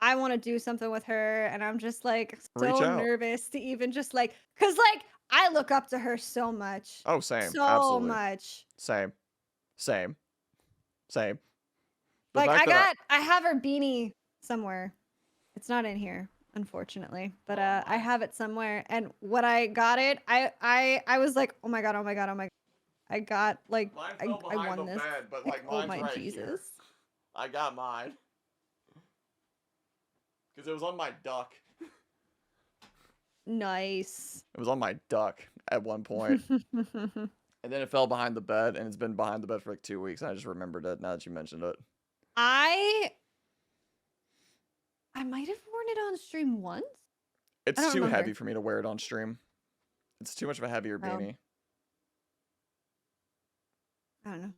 B: I want to do something with her, and I'm just like
A: Reach
B: so
A: out.
B: nervous to even just like, cause like I look up to her so much.
A: Oh, same.
B: So
A: Absolutely.
B: much.
A: Same. Same. The
B: Like
A: fact that
B: I have her beanie somewhere. It's not in here, unfortunately, but I have it somewhere. And when I got it, I was like, oh my god, oh my god, oh my god. I got like
A: mine fell
B: I
A: behind
B: won
A: the
B: this.
A: bed, but
B: Like,
A: like
B: oh
A: mine's
B: my
A: right
B: Jesus.
A: here. I got mine. Because it was on my duck.
B: Nice.
A: It was on my duck at one point. And then it fell behind the bed, and it's been behind the bed for like 2 weeks. And I just remembered it now that you mentioned it.
B: I might have worn it on stream once.
A: It's
B: I don't
A: too
B: remember.
A: heavy for me to wear it on stream. It's too much of a heavier beanie.
B: I don't know.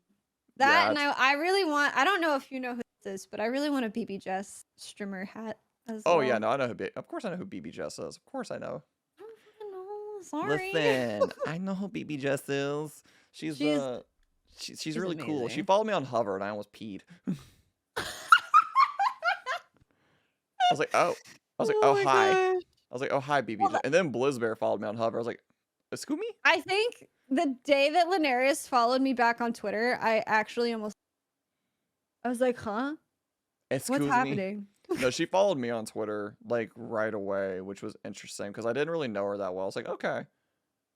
B: That,
A: Yeah,
B: and I really want, I don't know if you know who this is, but I really want a BB Jess streamer hat as well.
A: Oh yeah, no, I know who. Of course, I know who BB Jess is. Of course, I know.
B: I don't fucking know. Sorry.
A: Listen, I know who BB Jess is. She's really cool. She
B: amazing.
A: followed me on Hover, and I almost peed. I was like, oh. I was like, oh,
B: my
A: hi.
B: gosh.
A: I was like, oh, hi, BB.
B: Well,
A: And then Blizzbear followed me on Hover. I was like, excuse me?
B: I think the day that Linares followed me back on Twitter, I actually almost, I was like, huh?
A: Excuse
B: What's
A: me?
B: happening?
A: No, she followed me on Twitter, like, right away, which was interesting, because I didn't really know her that well. I was like, okay.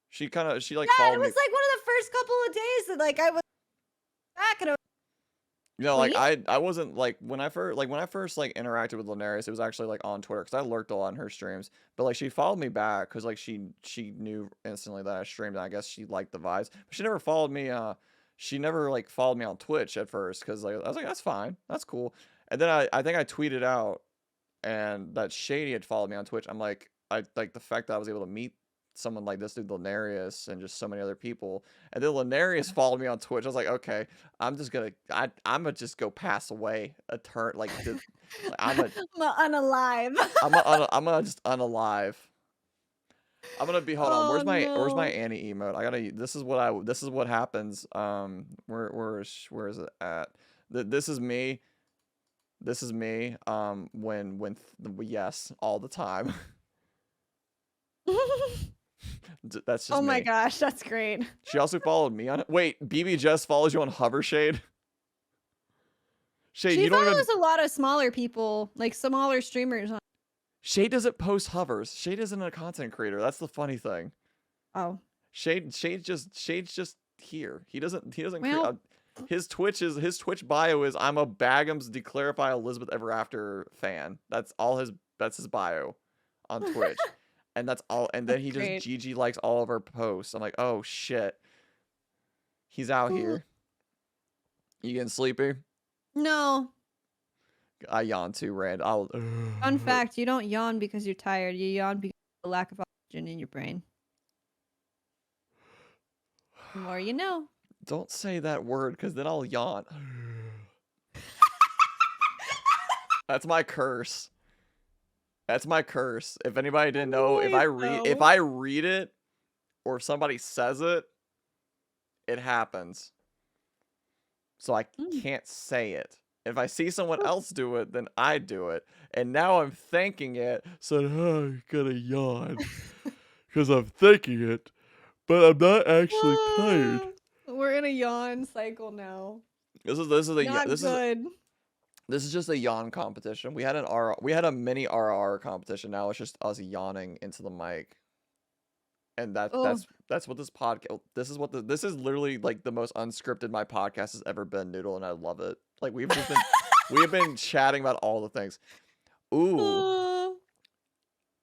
A: She like,
B: Yeah,
A: followed
B: it
A: me.
B: was like one of the first couple of days that, like, I was back and I was
A: You know, like
B: Queen?
A: I wasn't like when I first like interacted with Linares, it was actually like on Twitter because I lurked a lot in her streams. But like she followed me back because like she knew instantly that I streamed. And I guess she liked the vibes, but she never followed me. She never like followed me on Twitch at first because like I was like that's fine, that's cool. And then I think I tweeted out and that Shady had followed me on Twitch. I'm like I like the fact that I was able to meet someone like this dude Linarius and just so many other people. And then Linarius followed me on Twitch. I was like, okay, I'm gonna just go pass away a turn like this. I'm
B: unalive.
A: I'm gonna just unalive. I'm gonna be hold on.
B: Oh,
A: Where's my
B: no.
A: Annie emote? I gotta. This is what happens. Where is it at? This is me. This is me. Yes, all the time. That's just
B: Oh my
A: me.
B: gosh, that's great.
A: She also followed me on it. Wait, BB just follows you on Hover Shade? Shade,
B: She
A: you don't
B: follows
A: even.
B: a lot of smaller people, like smaller streamers.
A: Shade doesn't post hovers. Shade isn't a content creator. That's the funny thing.
B: Oh.
A: Shade's just here. He doesn't
B: Well,
A: his Twitch bio is I'm a Bagham's Declarify Elizabeth Ever After fan. That's his bio on Twitch. And that's all. And then he just
B: great.
A: GG likes all of our posts. I'm like, oh shit. He's out here. You getting sleepy?
B: No.
A: I yawn too, Rand.
B: Fun fact, you don't yawn because you're tired. You yawn because of the lack of oxygen in your brain. The more you know.
A: Don't say that word, because then I'll yawn. That's my curse. That's my curse. If anybody didn't know, if I read it, or if somebody says it, it happens. So I can't say it. If I see someone else do it, then I do it. And now I'm thinking it, so I'm gonna yawn. Because I'm thinking it, but I'm not actually tired.
B: We're in a yawn cycle now.
A: This is just a yawn competition. We had a mini RR competition. Now it's just us yawning into the mic. And that's what this podcast. This is literally like the most unscripted my podcast has ever been, Noodle, and I love it. Like we have been chatting about all the things. Ooh,
B: Oh.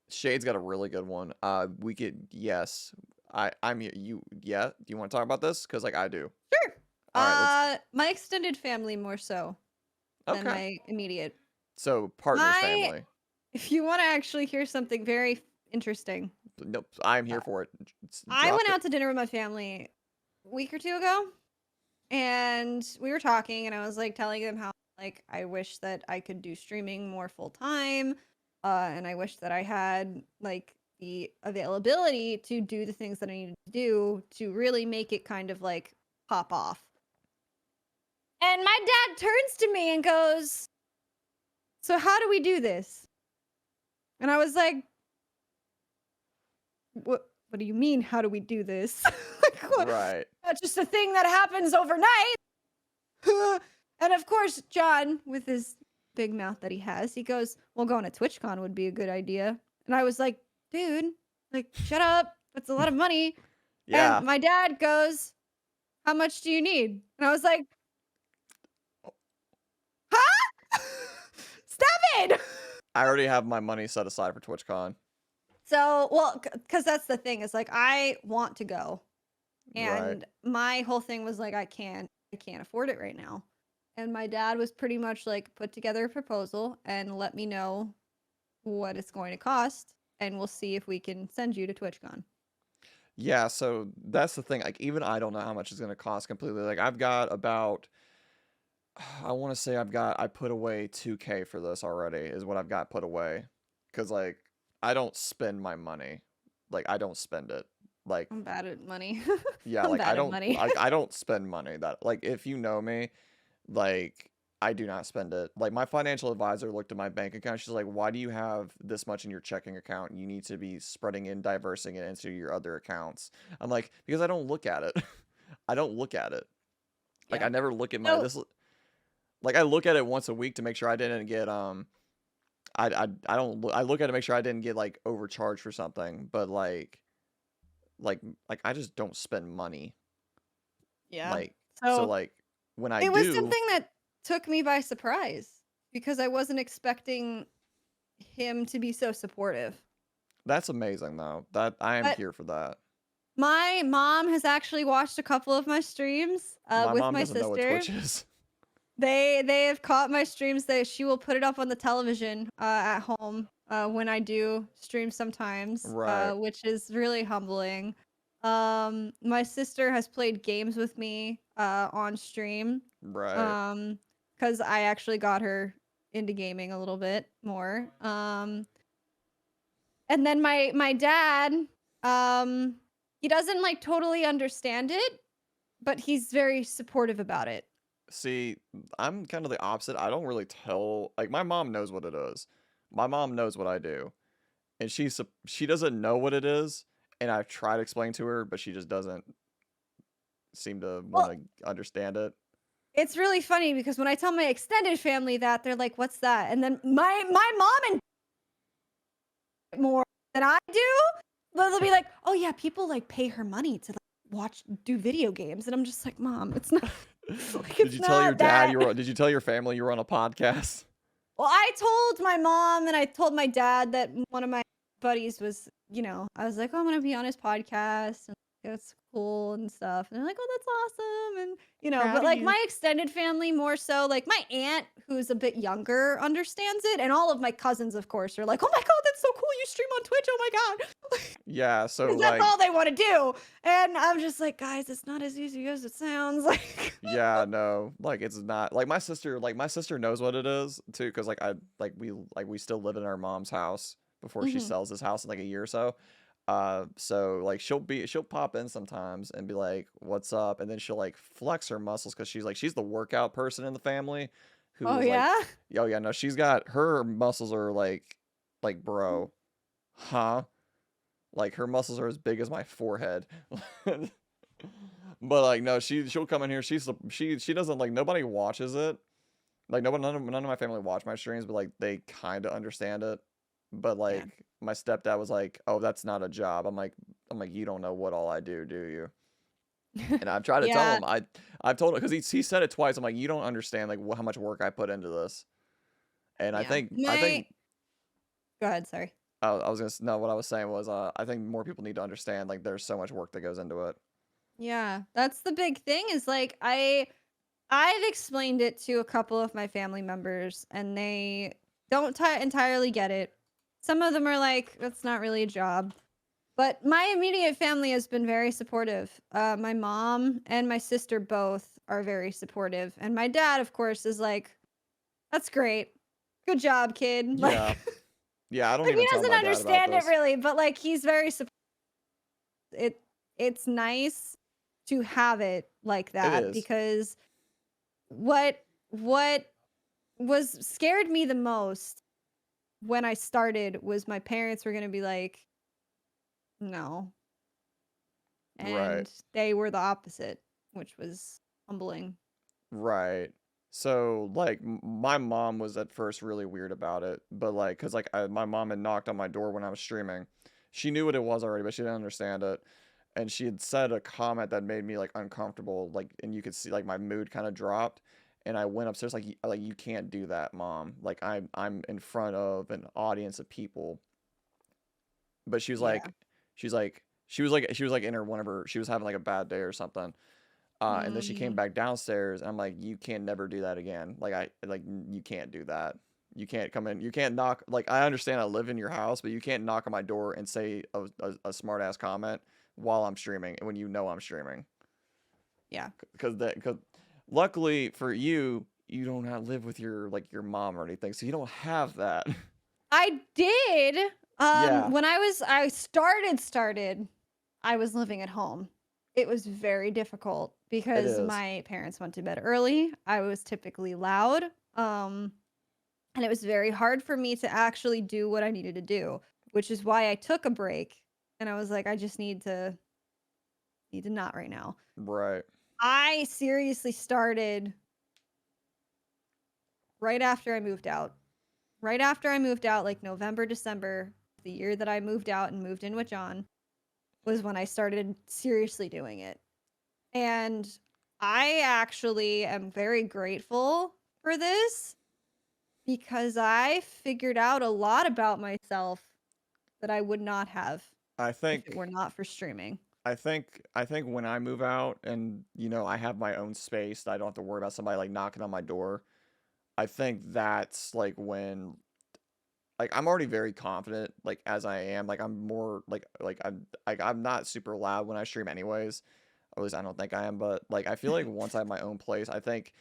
A: Shade's got a really good one. We could yes. I'm you. Yeah. Do you want to talk about this? Because like I do.
B: Sure.
A: All right. Let's.
B: My extended family more so than
A: Okay.
B: my immediate.
A: So partner's
B: My,
A: family.
B: if you want to actually hear something very interesting,
A: Nope. I'm
B: uh,
A: here for it.
B: I
A: Drop
B: went
A: it.
B: out to dinner with my family a week or two ago, and we were talking, and I was like telling them how like I wish that I could do streaming more full time, and I wish that I had like the availability to do the things that I needed to do to really make it kind of like pop off. And my dad turns to me and goes, "So how do we do this?" And I was like, What do you mean? How do we do this?" Like, what?
A: Right.
B: That's just a thing that happens overnight. And of course, John, with his big mouth that he has, he goes, "Well, going to TwitchCon would be a good idea." And I was like, "Dude, like, shut up. That's a lot of money." And
A: Yeah.
B: my dad goes, "How much do you need?" And I was like, "Huh? Stop it!"
A: I already have my money set aside for TwitchCon.
B: So, well, because that's the thing is like I want to go,
A: Right.
B: and my whole thing was like I can't afford it right now. And my dad was pretty much like put together a proposal and let me know what it's going to cost, and we'll see if we can send you to TwitchCon.
A: Yeah, so that's the thing. Like, even I don't know how much it's gonna cost completely. Like, I've got about, I want to say I put away 2K for this already, is what I've got put away. Cause like, I don't spend my money. Like, I don't spend it. Like,
B: I'm bad at money.
A: yeah,
B: I'm
A: like I
B: bad at
A: don't,
B: money.
A: like I don't spend money that, like, if you know me, like, I do not spend it. Like, my financial advisor looked at my bank account. She's like, why do you have this much in your checking account? You need to be spreading and diversing it into your other accounts. I'm like, because I don't look at it. I don't look at it. Like,
B: Yeah.
A: I never look at my,
B: So,
A: this, like, I look at it once a week to make sure I didn't get, I don't, I look at it to make sure I didn't get, like, overcharged for something. But, like, like, I just don't spend money.
B: yeah.
A: Like, so,
B: So
A: like, when I
B: it was
A: do,
B: something that took me by surprise because I wasn't expecting him to be so supportive.
A: that's amazing, though. That, I am
B: But
A: here for that.
B: my mom has actually watched a couple of my streams
A: My
B: with
A: mom
B: my
A: doesn't know what
B: sister.
A: Twitch is.
B: They have caught my streams. That she will put it up on the television at home when I do stream sometimes,
A: Right,
B: which is really humbling. My sister has played games with me on stream
A: right.
B: because I actually got her into gaming a little bit more. And then my dad, um, he doesn't like totally understand it, but he's very supportive about it.
A: See, I'm kind of the opposite. I don't really tell, like, my mom knows what it is. My mom knows what I do. And she doesn't know what it is, and I've tried to explain to her, but she just doesn't seem to want
B: Well,
A: to understand it.
B: it's really funny because when I tell my extended family that, they're like, "What's that?" And then my mom and more than I do, they'll be like, "Oh yeah, people like pay her money to like, do video games," and I'm just like, "Mom, it's not like
A: Did
B: it's
A: you tell your
B: not
A: dad
B: that."
A: you were, did you tell your family you were on a podcast?
B: Well, I told my mom and I told my dad that one of my buddies was, I was like, "Oh, I'm gonna be on his podcast and it's cool and stuff." And they're like, "Oh, that's awesome." And
A: Proud
B: but
A: of
B: like
A: you.
B: my extended family more so, like my aunt who's a bit younger understands it, and all of my cousins, of course, are like, "Oh my god, that's so cool! You stream on Twitch! Oh my god!"
A: Yeah, so
B: Because that's
A: like,
B: all they want to do. And I'm just like, guys, it's not as easy as it sounds. Like,
A: yeah, no, like it's not like my sister knows what it is too, because like we still live in our mom's house before she
B: hmm
A: sells this house in like a year or so. So like she'll pop in sometimes and be like, "What's up?" And then she'll like flex her muscles because she's the workout person in the family, who
B: oh
A: is like,
B: yeah.
A: oh yeah, no, she's got her muscles are like bro, huh? Like her muscles are as big as my forehead. But like no, she'll come in here. She doesn't like nobody watches it. Like none of my family watch my streams, but like they kind of understand it. But
B: Yeah.
A: like my stepdad was like, "Oh, that's not a job." I'm like, "You don't know what all I do, do you?" And I've tried to tell
B: Yeah.
A: him. I've told him because he said it twice. I'm like, "You don't understand like how much work I put into this." And I
B: Yeah.
A: think I
B: My
A: think
B: Go ahead, sorry.
A: I was gonna no. What I was saying was, I think more people need to understand like there's so much work that goes into it.
B: Yeah, that's the big thing is like I've explained it to a couple of my family members and they don't entirely get it. Some of them are like, that's not really a job. But my immediate family has been very supportive. My mom and my sister both are very supportive. And my dad, of course, is like, that's great. Good job, kid. Like,
A: Yeah, yeah. I don't
B: like he
A: even tell
B: doesn't
A: my dad about
B: understand it
A: this.
B: really, but like he's very it it's nice to have it like
A: It
B: that
A: is.
B: because what was scared me the most when I started was my parents were going to be like, "No."
A: Right.
B: And they were the opposite, which was humbling.
A: Right. So like my mom was at first really weird about it, but like cuz like my mom had knocked on my door when I was streaming. She knew what it was already, but she didn't understand it. And she had said a comment that made me like uncomfortable, like and you could see like my mood kind of dropped. And I went upstairs like like you can't do that, mom. Like I'm in front of an audience of people. But she was
B: Yeah.
A: like she was like in her one of her she was having like a bad day or something. And then she came
B: Mm,
A: back downstairs, and I'm like, you can never do that again. Like you can't do that. You can't come in. You can't knock. Like I understand I live in your house, but you can't knock on my door and say a smart ass comment while I'm streaming, when you know I'm streaming.
B: yeah.
A: Because luckily for you, you don't have live with your like your mom or anything, so you don't have that.
B: I did
A: Yeah,
B: when I started I was living at home. It was very difficult
A: it
B: because
A: is.
B: my parents went to bed early. I was typically loud. And it was very hard for me to actually do what I needed to do, which is why I took a break and I was like, I just need to not right now.
A: Right.
B: I seriously started right after I moved out. Right after I moved out, like November, December, the year that I moved out and moved in with John, was when I started seriously doing it. And I actually am very grateful for this because I figured out a lot about myself that I would not have
A: I
B: if it were
A: think
B: not for streaming.
A: I think when I move out and I have my own space that I don't have to worry about somebody like knocking on my door, I think that's like when like I'm already very confident like as I am. Like I'm more I'm not super loud when I stream anyways. At least I don't think I am, but like I feel like once I have my own place, I think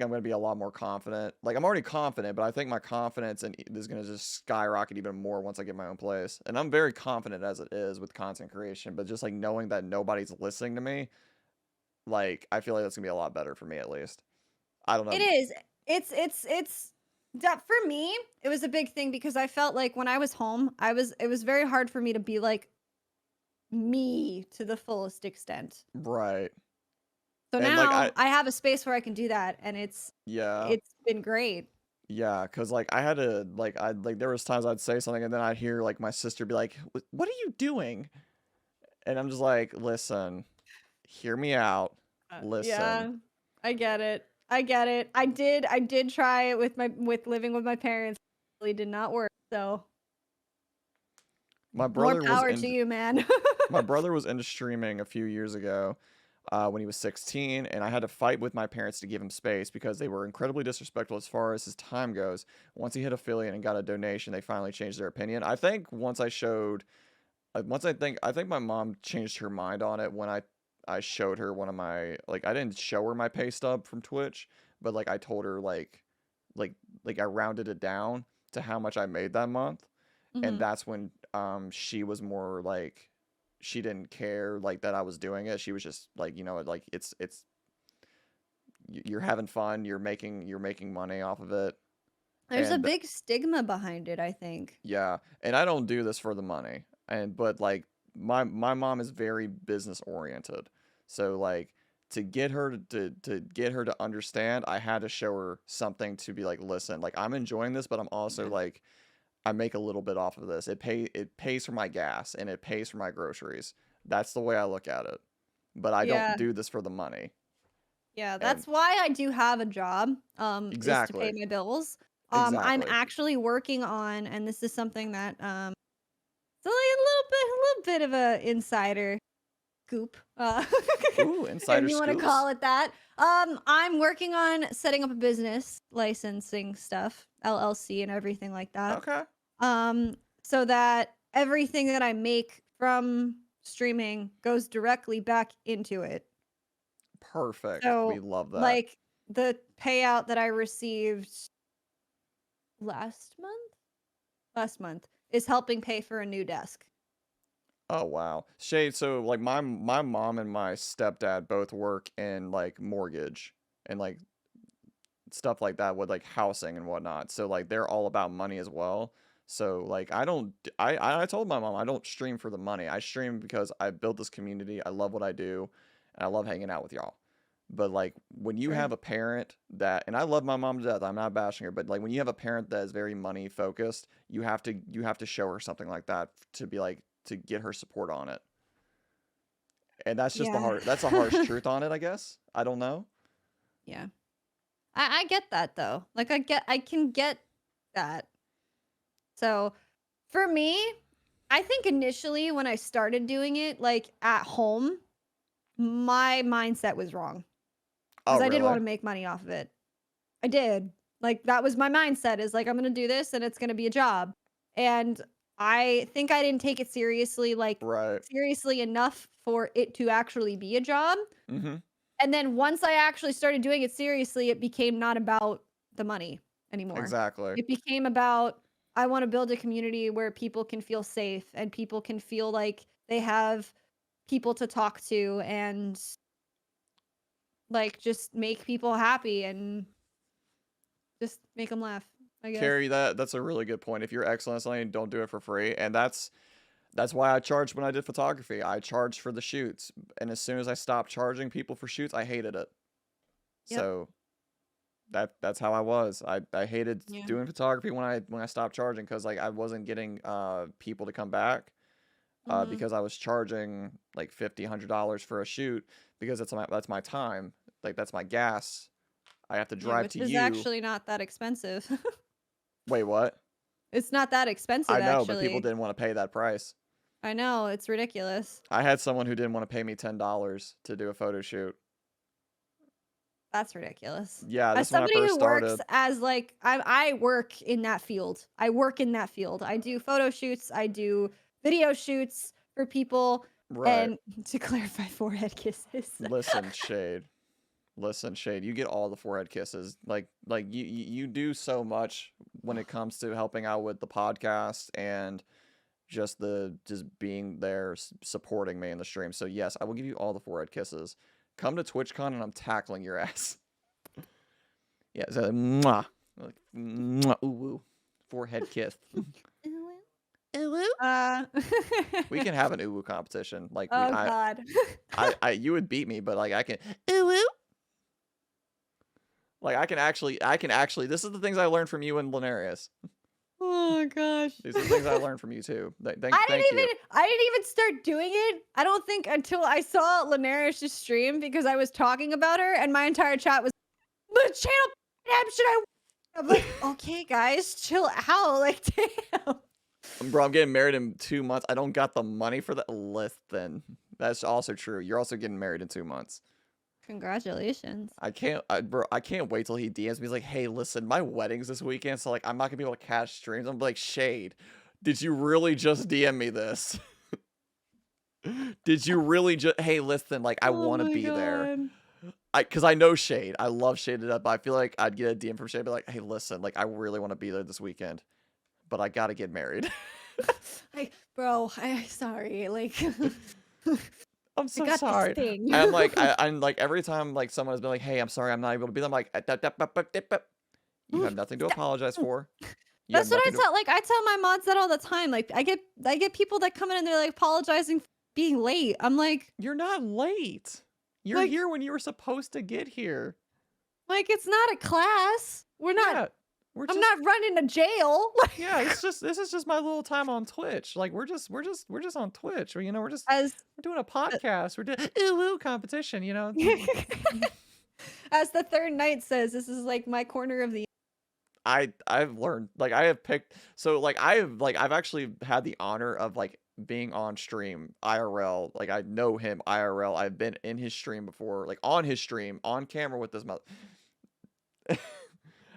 A: I'm gonna be a lot more confident. Like I'm already confident, but I think my confidence is gonna just skyrocket even more once I get my own place. And I'm very confident as it is with content creation, but just like knowing that nobody's listening to me, like I feel like that's gonna be a lot better for me at least. I don't
B: It
A: know.
B: is. It's that for me, it was a big thing because I felt like when I was home, it was very hard for me to be like me to the fullest extent.
A: Right.
B: So
A: And like
B: now I have a space where I can do that and
A: yeah.
B: it's been great.
A: Yeah, cause like I had to like there was times I'd say something and then I'd hear like my sister be like, What are you doing?" And I'm just like, "Listen, hear me out. Listen."
B: Yeah. I get it. I get it. I did try it with my with living with my parents. It really did not work. So,
A: My
B: more
A: brother was
B: power to
A: in
B: you, man.
A: my brother was into streaming a few years ago, when he was 16, and I had to fight with my parents to give him space because they were incredibly disrespectful as far as his time goes. Once he hit affiliate and got a donation, they finally changed their opinion. I think once I showed once I think my mom changed her mind on it when I showed her one of my like I didn't show her my pay stub from Twitch, but like I told her like I rounded it down to how much I made that month, and
B: Mhm.
A: that's when she was more like she didn't care like that I was doing it. She was just like, like it's you're having fun, you're making money off of it.
B: There's a
A: And
B: big stigma behind it, I think.
A: yeah, and I don't do this for the money. But like my mom is very business oriented. So like to get her to get her to understand, I had to show her something to be like, listen, like I'm enjoying this, but I'm also
B: Yeah.
A: like I make a little bit off of this. It pays for my gas and it pays for my groceries. That's the way I look at it. But I don't
B: Yeah.
A: do this for the money.
B: Yeah,
A: And
B: that's why I do have a job, is to pay
A: exactly.
B: my bills. I'm
A: Exactly.
B: actually working on, and this is something that it's like a little bit of a insider scoop,
A: Ooh,
B: if
A: insider
B: you want to call
A: scoops.
B: it that. I'm working on setting up a business, licensing stuff, LLC, and everything like that.
A: Okay.
B: Um, so that everything that I make from streaming goes directly back into it.
A: Perfect. We
B: So,
A: love that.
B: like the payout that I received last month, last month is helping pay for a new desk.
A: Oh wow. Shade, so like my mom and my stepdad both work in like mortgage and like stuff like that with like housing and whatnot. So like they're all about money as well. So like I don't I told my mom I don't stream for the money. I stream because I built this community. I love what I do and I love hanging out with y'all. But like when you
B: Sure.
A: have a parent that and I love my mom to death. I'm not bashing her, but like when you have a parent that is very money focused, you have to show her something like that to be like to get her support on it. And that's just the
B: Yeah.
A: hard that's a harsh truth on it, I guess. I don't know.
B: Yeah. I get that though. Like I can get that. So for me, I think initially when I started doing it, like at home, my mindset was wrong
A: Oh,
B: because I did want
A: really?
B: to make money off of it. I did. Like that was my mindset is like I'm going to do this and it's going to be a job. And I think I didn't take it seriously, like
A: Right.
B: seriously enough for it to actually be a job.
A: Mhm.
B: And then once I actually started doing it seriously, it became not about the money anymore.
A: Exactly.
B: It became about I want to build a community where people can feel safe and people can feel like they have people to talk to and like just make people happy and just make them laugh, I guess.
A: Carrie, that's a really good point. If you're excellent at something, don't do it for free. And that's why I charged when I did photography. I charged for the shoots. And as soon as I stopped charging people for shoots, I hated it.
B: Yep.
A: So that's how I was. I hated
B: Yeah.
A: doing photography when I stopped charging because like I wasn't getting people to come back
B: Mhm.
A: because I was charging like $50, $100 for a shoot because that's my time. Like that's my gas. I have to
B: Yeah,
A: drive
B: which
A: to
B: is
A: you.
B: actually not that expensive.
A: Wait, what?
B: It's not that expensive
A: I know, but people
B: actually.
A: didn't want to pay that price.
B: I know, it's ridiculous.
A: I had someone who didn't want to pay me $10 to do a photo shoot.
B: That's ridiculous.
A: Yeah,
B: As
A: this is when I
B: somebody
A: first
B: who works
A: started.
B: as like I work in that field. I work in that field. I do photo shoots, I do video shoots for people
A: Right.
B: and to clarify forehead kisses.
A: Listen, Shade. Listen, Shade. You get all the forehead kisses. Like you do so much when it comes to helping out with the podcast and just being there supporting me in the stream. So yes, I will give you all the forehead kisses. Come to TwitchCon and I'm tackling your ass. Yeah, so mwah. Like, mwah, ooh, ooh. Forehead kiss. Ooh, ooh.
B: Uh
A: We can have an ooh ooh competition. Like
B: Oh god.
A: you would beat me, but like I can ooh ooh. Like I can actually this is the things I learned from you and Linarius.
B: Oh gosh.
A: These are the things I learned from you too.
B: I
A: Thank
B: didn't
A: you.
B: even I didn't even start doing it. I don't think until I saw Linares' stream because I was talking about her and my entire chat was the channel should I I'm like, okay guys, chill out. Like damn.
A: Bro, I'm getting married in 2 months. I don't got the money for that. Listen, that's also true. You're also getting married in 2 months.
B: Congratulations.
A: Bro, I can't wait till he DMs me. He's like, hey, listen, my wedding's this weekend, so like, I'm not gonna be able to catch streams. I'm like, Shade, did you really just DM me this? Did you really just? Hey, listen, like, I
B: Oh
A: want to
B: my
A: be there.
B: god.
A: Cause I know Shade. I love Shade up. I feel like I'd get a DM from Shade, be like, hey, listen, like, I really want to be there this weekend, but I gotta get married.
B: I sorry. Like
A: I'm
B: I
A: so
B: got this
A: sorry.
B: thing.
A: I'm like every time like someone has been like, "Hey, I'm sorry, I'm not able to be there." I'm like, "You have nothing to apologize for. You have
B: That's what I
A: nothing to."
B: tell like I tell my mods that all the time. Like I get people that come in and they're like apologizing for being late. I'm
A: You're not late. You're
B: like
A: here when you were supposed to get here.
B: it's not a class.
A: Yeah, we're
B: I'm
A: just
B: not running a jail.
A: yeah. This is just my little time on Twitch. Like we're just on Twitch. You know,
B: As
A: we're doing a podcast. We're doing ooh ooh competition. You know.
B: as the third night says, this is like my corner of the
A: I've learned like I have picked so I've actually had the honor of like being on stream IRL. Like I know him IRL. I've been in his stream before, like on his stream on camera with this mouth.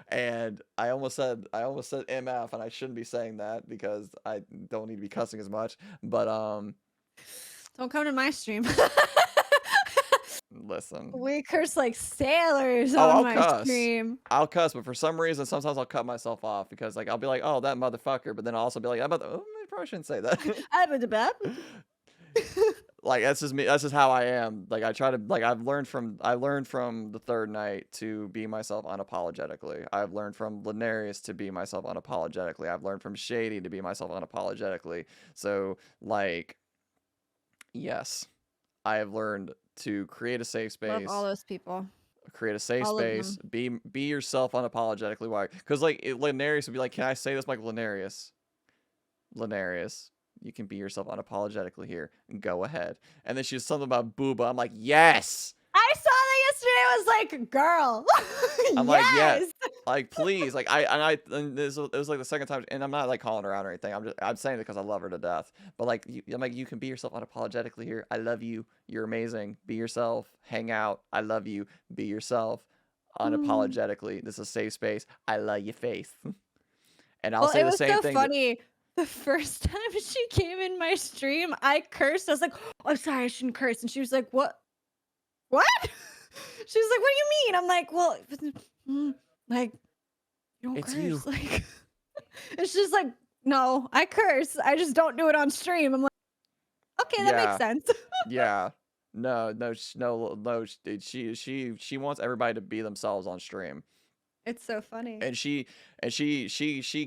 A: And I almost said MF, and I shouldn't be saying that because I don't need to be cussing as much. But
B: Don't come to my stream.
A: listen.
B: We curse like sailors
A: Oh,
B: on
A: I'll
B: my
A: cuss.
B: stream.
A: I'll cuss, but for some reason, sometimes I'll cut myself off because like I'll be like, "Oh, that motherfucker," but then I'll also be like, I probably shouldn't say that." Like that's just me. That's just how I am. Like I try to like I learned from the third night to be myself unapologetically. I've learned from Linarius to be myself unapologetically. I've learned from Shady to be myself unapologetically. So like, yes, I have learned to create a safe
B: Love all
A: space.
B: those people.
A: Create a safe
B: All of
A: space.
B: them.
A: Be yourself unapologetically. Why? Because like Linarius would be like, "Can I say this, like Linarius? Linarius, you can be yourself unapologetically here. Go ahead." And then she was something about booba. I'm like, yes.
B: I saw that yesterday. I was like, girl.
A: I'm like, yeah.
B: Yes.
A: Like, please. Like, and it was like the second time, and I'm not like calling her out or anything. I'm saying it because I love her to death. But like, I'm like, you can be yourself unapologetically here. I love you. You're amazing. Be yourself. Hang out. I love you. Be yourself. Unapologetically. This is a safe space. I love your face. And I'll
B: Well,
A: say
B: it
A: the
B: was
A: same
B: so
A: thing.
B: funny. The first time she came in my stream, I cursed. I was like, oh, I'm sorry, I shouldn't curse. And she was like, what? What? She was like, what do you mean? I'm like, well, like, you don't
A: It's
B: curse.
A: you.
B: Like, it's just like, no, I curse. I just don't do it on stream. I'm like, okay, that makes
A: Yeah.
B: sense.
A: Yeah. No, she wants everybody to be themselves on stream.
B: It's so funny.
A: And she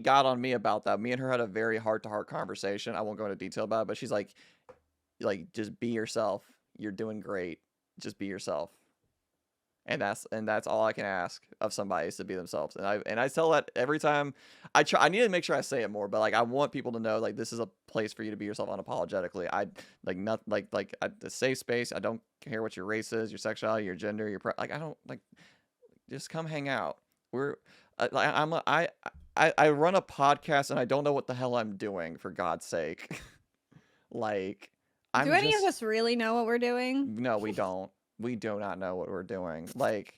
A: got on me about that. Me and her had a very heart-to-heart conversation. I won't go into detail about it, but she's like just be yourself. You're doing great. Just be yourself. And that's all I can ask of somebody is to be themselves. And I tell that every time I need to make sure I say it more, but like I want people to know like this is a place for you to be yourself unapologetically. I like not like a safe space. I don't care what your race is, your sexuality, your gender, like I don't like just come hang out. We're I run a podcast and I don't know what the hell I'm doing for God's sake. Like
B: Do any of us really know what we're doing?
A: no, we don't. We do not know what we're doing. Like,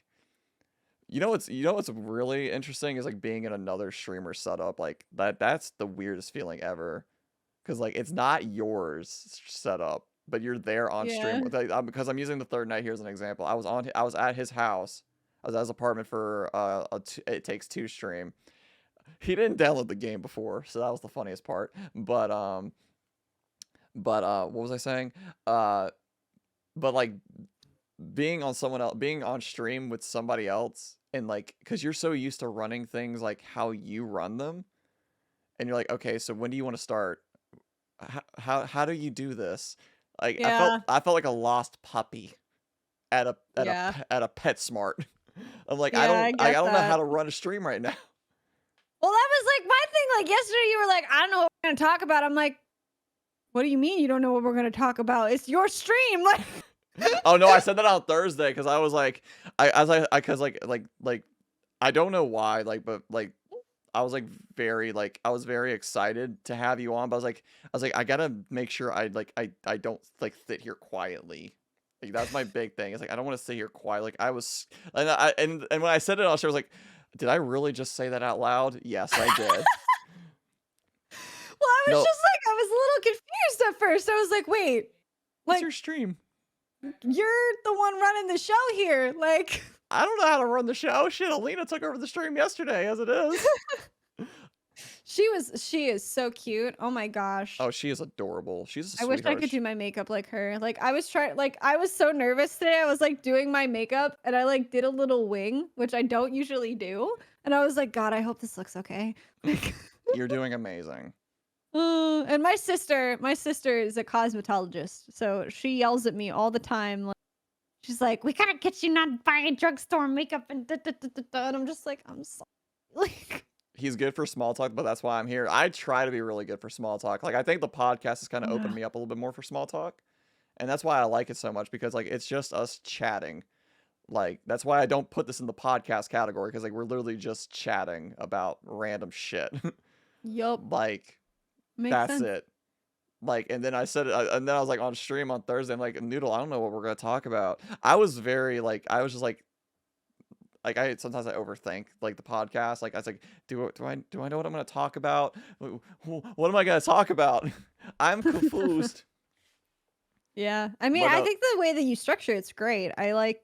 A: what's really interesting is like being in another streamer setup. Like that's the weirdest feeling ever. Cause like it's not yours setup, but you're there on stream with because I'm using the third night here as an example. I was at his house. I was at his apartment for It Takes Two stream. He didn't download the game before, so that was the funniest part. But what was I saying? But like being on stream with somebody else and like because you're so used to running things like how you run them and you're like, okay, so when do you want to start? How do you do this? Like I felt like a lost puppy at a PetSmart. I'm like, I don't know how to run a stream right now.
B: Well, that was like my thing. Like yesterday you were like, I don't know what we're gonna talk about. I'm like, what do you mean you don't know what we're gonna talk about? It's your stream. Like
A: oh no, I said that on Thursday because I was like, I don't know why, but I was very excited to have you on, but I was like, I gotta make sure I don't like sit here quietly. Like that's my big thing. It's like I don't want to sit here quiet. Like I was, and when I said it, I was like, did I really just say that out loud? Yes, I did.
B: Well, I was just like, I was a little confused at first. I was like, wait,
A: what's your stream?
B: You're the one running the show here. Like,
A: I don't know how to run the show. Shit, Alina took over the stream yesterday, as it is.
B: She is so cute. Oh my gosh.
A: Oh, she is adorable. She's a
B: I wish I could do my makeup like her. Like I was so nervous today. I was like doing my makeup and I like did a little wing, which I don't usually do. And I was like, God, I hope this looks okay.
A: You're doing amazing.
B: And my sister is a cosmetologist, so she yells at me all the time. Like, she's like, "We gotta get you not buying drugstore makeup," and and I'm just like, I'm sorry. Like,
A: he's good for small talk, but that's why I'm here. I try to be really good for small talk. Like I think the podcast has kind of opened me up a little bit more for small talk, and that's why I like it so much because like it's just us chatting. Like that's why I don't put this in the podcast category because like we're literally just chatting about random shit.
B: Yup.
A: Like
B: Makes
A: that's
B: sense.
A: it. Like and then I said it, and then I was like on stream on Thursday. I'm like, Noodle, I don't know what we're gonna talk about. I was very like I was just like I sometimes I overthink like the podcast. Like I was like, do I know what I'm gonna talk about? What am I gonna talk about? I'm confused.
B: Yeah. I mean,
A: But
B: I think the way that you structure it's great. I like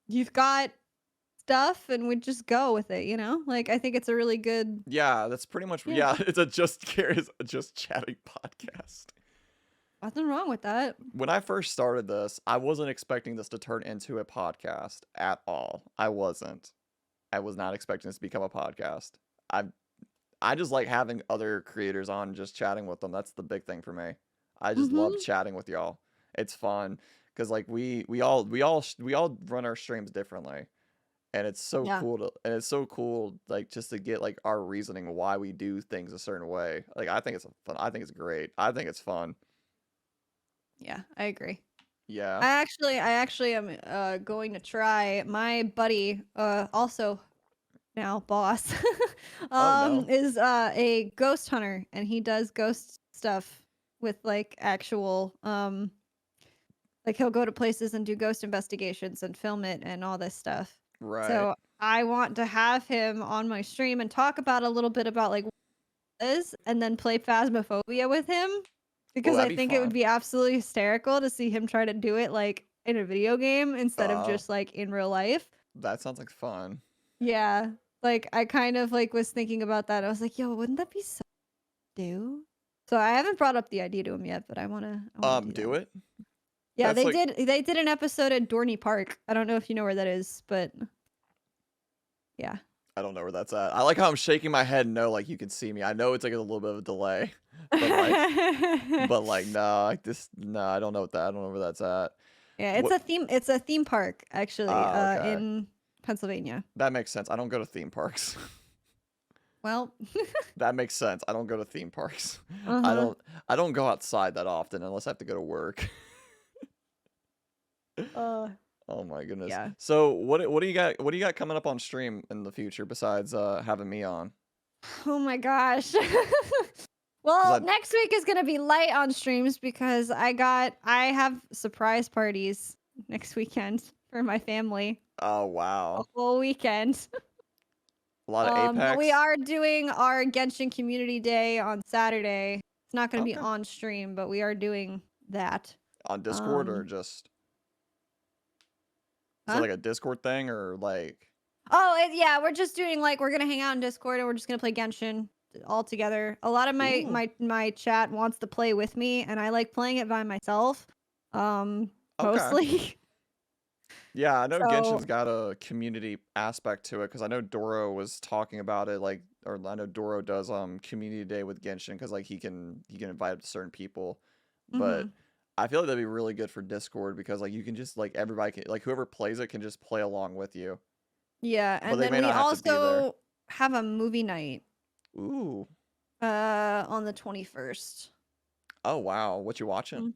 B: you've got stuff and we just go with it, you know? Like I think it's a really good
A: yeah, that's pretty much
B: yeah.
A: yeah. It's a just curious, just chatting podcast.
B: Nothing wrong with that.
A: When I first started this, I wasn't expecting this to turn into a podcast at all. I wasn't. I was not expecting this to become a podcast. I I just like having other creators on and just chatting with them. That's the big thing for me. I just love
B: Mm-hmm.
A: chatting with y'all. It's fun because like we all run our streams differently, and it's so
B: Yeah.
A: cool to and it's so cool like just to get like our reasoning why we do things a certain way. Like I think it's fun. I think it's great. I think it's fun.
B: Yeah, I agree.
A: Yeah.
B: I actually am going to try my buddy also now boss
A: Oh no.
B: is a ghost hunter and he does ghost stuff with like actual like he'll go to places and do ghost investigations and film it and all this stuff.
A: Right.
B: So I want to have him on my stream and talk about a little bit about like what it is and then play Phasmophobia with him
A: Oh,
B: because
A: that'd
B: I
A: be
B: think it would
A: fun.
B: be absolutely hysterical to see him try to do it like in a video game instead of
A: Oh,
B: just like in real life.
A: that sounds like fun.
B: Yeah. Like I kind of like was thinking about that. I was like, yo, wouldn't that be so do? So I haven't brought up the idea to him yet, but I wanna do
A: Do
B: that.
A: it.
B: Yeah,
A: That's
B: they
A: like
B: did an episode at Dorney Park. I don't know if you know where that is, but yeah.
A: I don't know where that's at. I like how I'm shaking my head no, like you can see me. I know it's like a little bit of a delay, but like no, like this no, I don't know what that. I don't know where that's at.
B: Yeah,
A: What?
B: it's a theme park actually,
A: Ah, okay.
B: in Pennsylvania.
A: That makes sense. I don't go to theme parks.
B: Well,
A: That makes sense. I don't go to theme parks. I
B: uh-huh.
A: don't I don't go outside that often unless I have to go to work.
B: Uh,
A: Oh my goodness.
B: yeah.
A: So what do you got coming up on stream in the future besides having me on?
B: Oh my gosh.
A: 'Cause
B: Well,
A: I
B: next week is gonna be light on streams because I have surprise parties next weekend for my family.
A: oh
B: A
A: wow.
B: whole weekend.
A: A lot of
B: But we
A: Apex.
B: are doing our Genshin Community Day on Saturday. It's not gonna be
A: Okay.
B: on stream, but we are doing that.
A: On Discord or
B: Um,
A: just is it
B: huh?
A: like a Discord thing or like
B: Oh, yeah, we're just doing like we're gonna hang out in Discord and we're just gonna play Genshin all together. A lot of my
A: ooh,
B: my chat wants to play with me, and I like playing it by myself.
A: okay.
B: Mostly.
A: Yeah, I know
B: So
A: Genshin's got a community aspect to it because I know Doro was talking about it like or I know Doro does community day with Genshin because like he can invite certain people. But
B: mhm.
A: I feel like that'd be really good for Discord because like you can just like everybody can like whoever plays it can just play along with you.
B: Yeah,
A: But
B: and
A: they
B: then
A: may
B: we
A: not have to be there.
B: also have a movie night
A: Ooh.
B: on the 21st.
A: Oh wow. What you watching?
B: Mm,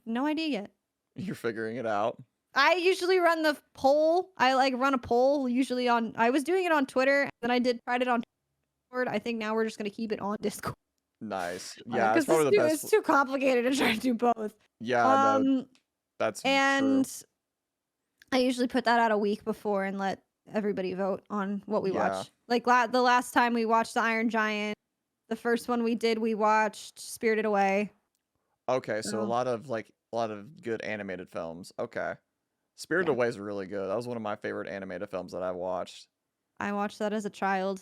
B: No idea yet.
A: You're figuring it out.
B: I usually run the poll. I like run a poll usually on I was doing it on Twitter and then I tried it on Discord. I think now we're just going to keep it on Discord
A: Nice. Yeah, it's
B: cuz
A: probably the best.
B: it's too complicated to try to do both.
A: Yeah, no,
B: Um
A: that's true.
B: and I usually put that out a week before and let everybody vote on what we
A: Yeah.
B: watch. Like the last time we watched The Iron Giant, the first one we did, we watched Spirited Away.
A: Okay, so
B: So,
A: a lot of good animated films. Okay. Spirited
B: yeah.
A: Away is really good. That was one of my favorite animated films that I watched.
B: I watched that as a child.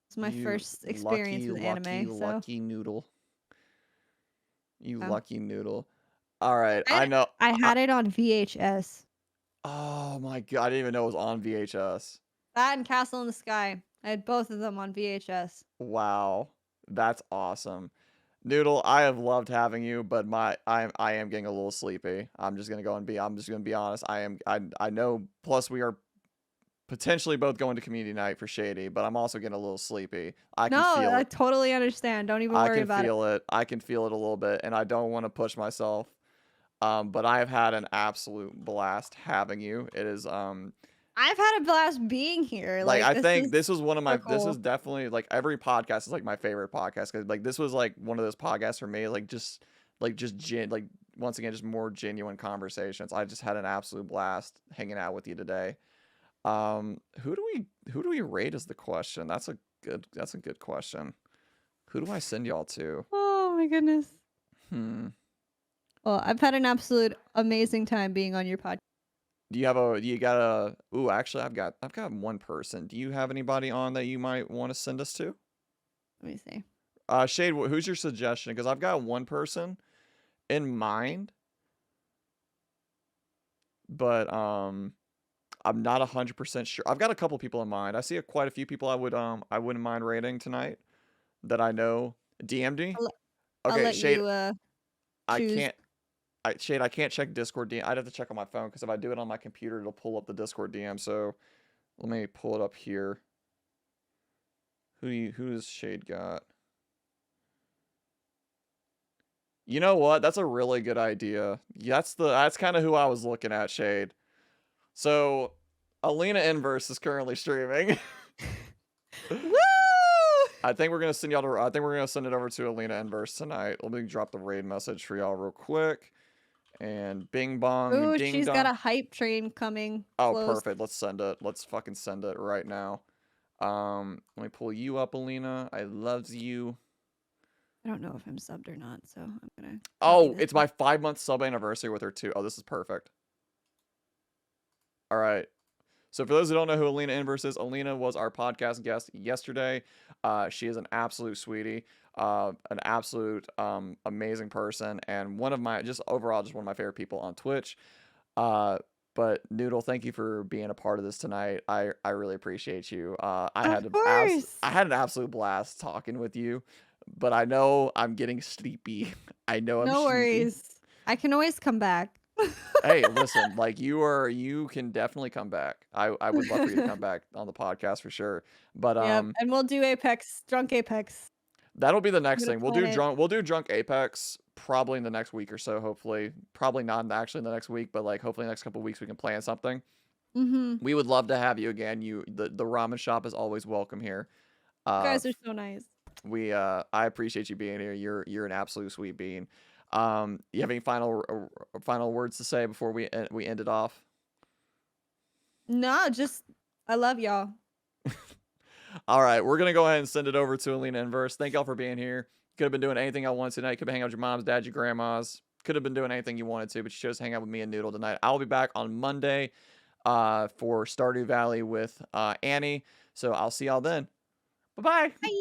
B: It's my
A: You
B: first experience with anime, so
A: lucky noodle. You
B: um,
A: lucky noodle. All right,
B: I
A: I
B: had,
A: know.
B: I had it on VHS.
A: Oh my god, I didn't even know it was on VHS.
B: That and Castle in the Sky. I had both of them on VHS.
A: Wow, that's awesome. Noodle, I have loved having you, but I am getting a little sleepy. I'm just gonna be honest. I know. Plus, we are potentially both going to community night for Shady, but I'm also getting a little sleepy.
B: No, I totally understand. Don't even
A: I
B: worry
A: can
B: about it.
A: feel it. I can feel it a little bit, and I don't want to push myself. But I have had an absolute blast having you. It is
B: I've had a blast being here.
A: like
B: Like,
A: I
B: this is
A: think this was one of my
B: so
A: this is
B: cool.
A: definitely like every podcast is like my favorite podcast because like this was like one of those podcasts for me like just like once again just more genuine conversations. I just had an absolute blast hanging out with you today. Who do we rate is the question. That's a good question. Who do I send y'all to?
B: Oh my goodness.
A: Hmm.
B: Well, I've had an absolute amazing time being on your podcast.
A: Do you got a ooh, actually I've got one person. Do you have anybody on that you might want to send us to?
B: Let me see.
A: Shade, who's your suggestion? Because I've got one person in mind, but I'm not 100% sure. I've got a couple people in mind. I see quite a few people I wouldn't mind rating tonight that I know. DM'd me.
B: I'll, let- I'll
A: Okay,
B: let
A: Shade,
B: you
A: I
B: choose.
A: can't Shade, I can't check Discord DM. I'd have to check on my phone because if I do it on my computer, it'll pull up the Discord DM. So let me pull it up here. Who does Shade got? You know what? That's a really good idea. That's kind of who I was looking at, Shade. So Alina Inverse is currently streaming.
B: Woo!
A: I think we're gonna send y'all to. I think we're gonna send it over to Alina Inverse tonight. Let me drop the raid message for y'all real quick. And bing bong
B: Ooh,
A: ding
B: she's got
A: dong.
B: a hype train coming
A: Oh,
B: close.
A: perfect. Let's send it. Let's fucking send it right now. Let me pull you up, Alina. I loves you.
B: I don't know if I'm subbed or not, so I'm gonna copy
A: Oh,
B: this
A: it's my 5-month sub anniversary with her too. Oh, this is perfect. All right. So for those who don't know who Alina Inverse is, Alina was our podcast guest yesterday. She is an absolute sweetie, an absolute amazing person, and one of my just overall just one of my favorite people on Twitch. Uh, but Noodle, thank you for being a part of this tonight. I really appreciate you.
B: Of course.
A: I had an absolute blast talking with you, but I know I'm getting sleepy. I know I'm
B: No
A: sleepy.
B: worries. I can always come back.
A: Hey, listen, like you can definitely come back. I would love for you to come back on the podcast for sure. But
B: Yep, and we'll do Apex, drunk Apex.
A: that'll be the
B: I'm
A: next
B: gonna
A: thing.
B: plan it.
A: We'll do drunk Apex probably in the next week or so, hopefully. Probably not actually in the next week, but like hopefully the next couple weeks we can plan something.
B: Mm-hmm.
A: We would love to have you again. The ramen shop is always welcome here.
B: You
A: Uh
B: guys are so nice.
A: I appreciate you being here. You're an absolute sweet being. You have any final words to say before we end it off?
B: No, just I love y'all.
A: All right, we're gonna go ahead and send it over to Alina Inverse. Thank y'all for being here. Could have been doing anything I wanted tonight. Could have been hanging out with your moms, dads, your grandmas. Could have been doing anything you wanted to, but you chose to hang out with me and Noodle tonight. I'll be back on Monday for Stardew Valley with Annie. So I'll see y'all then. Bye bye.
B: Bye.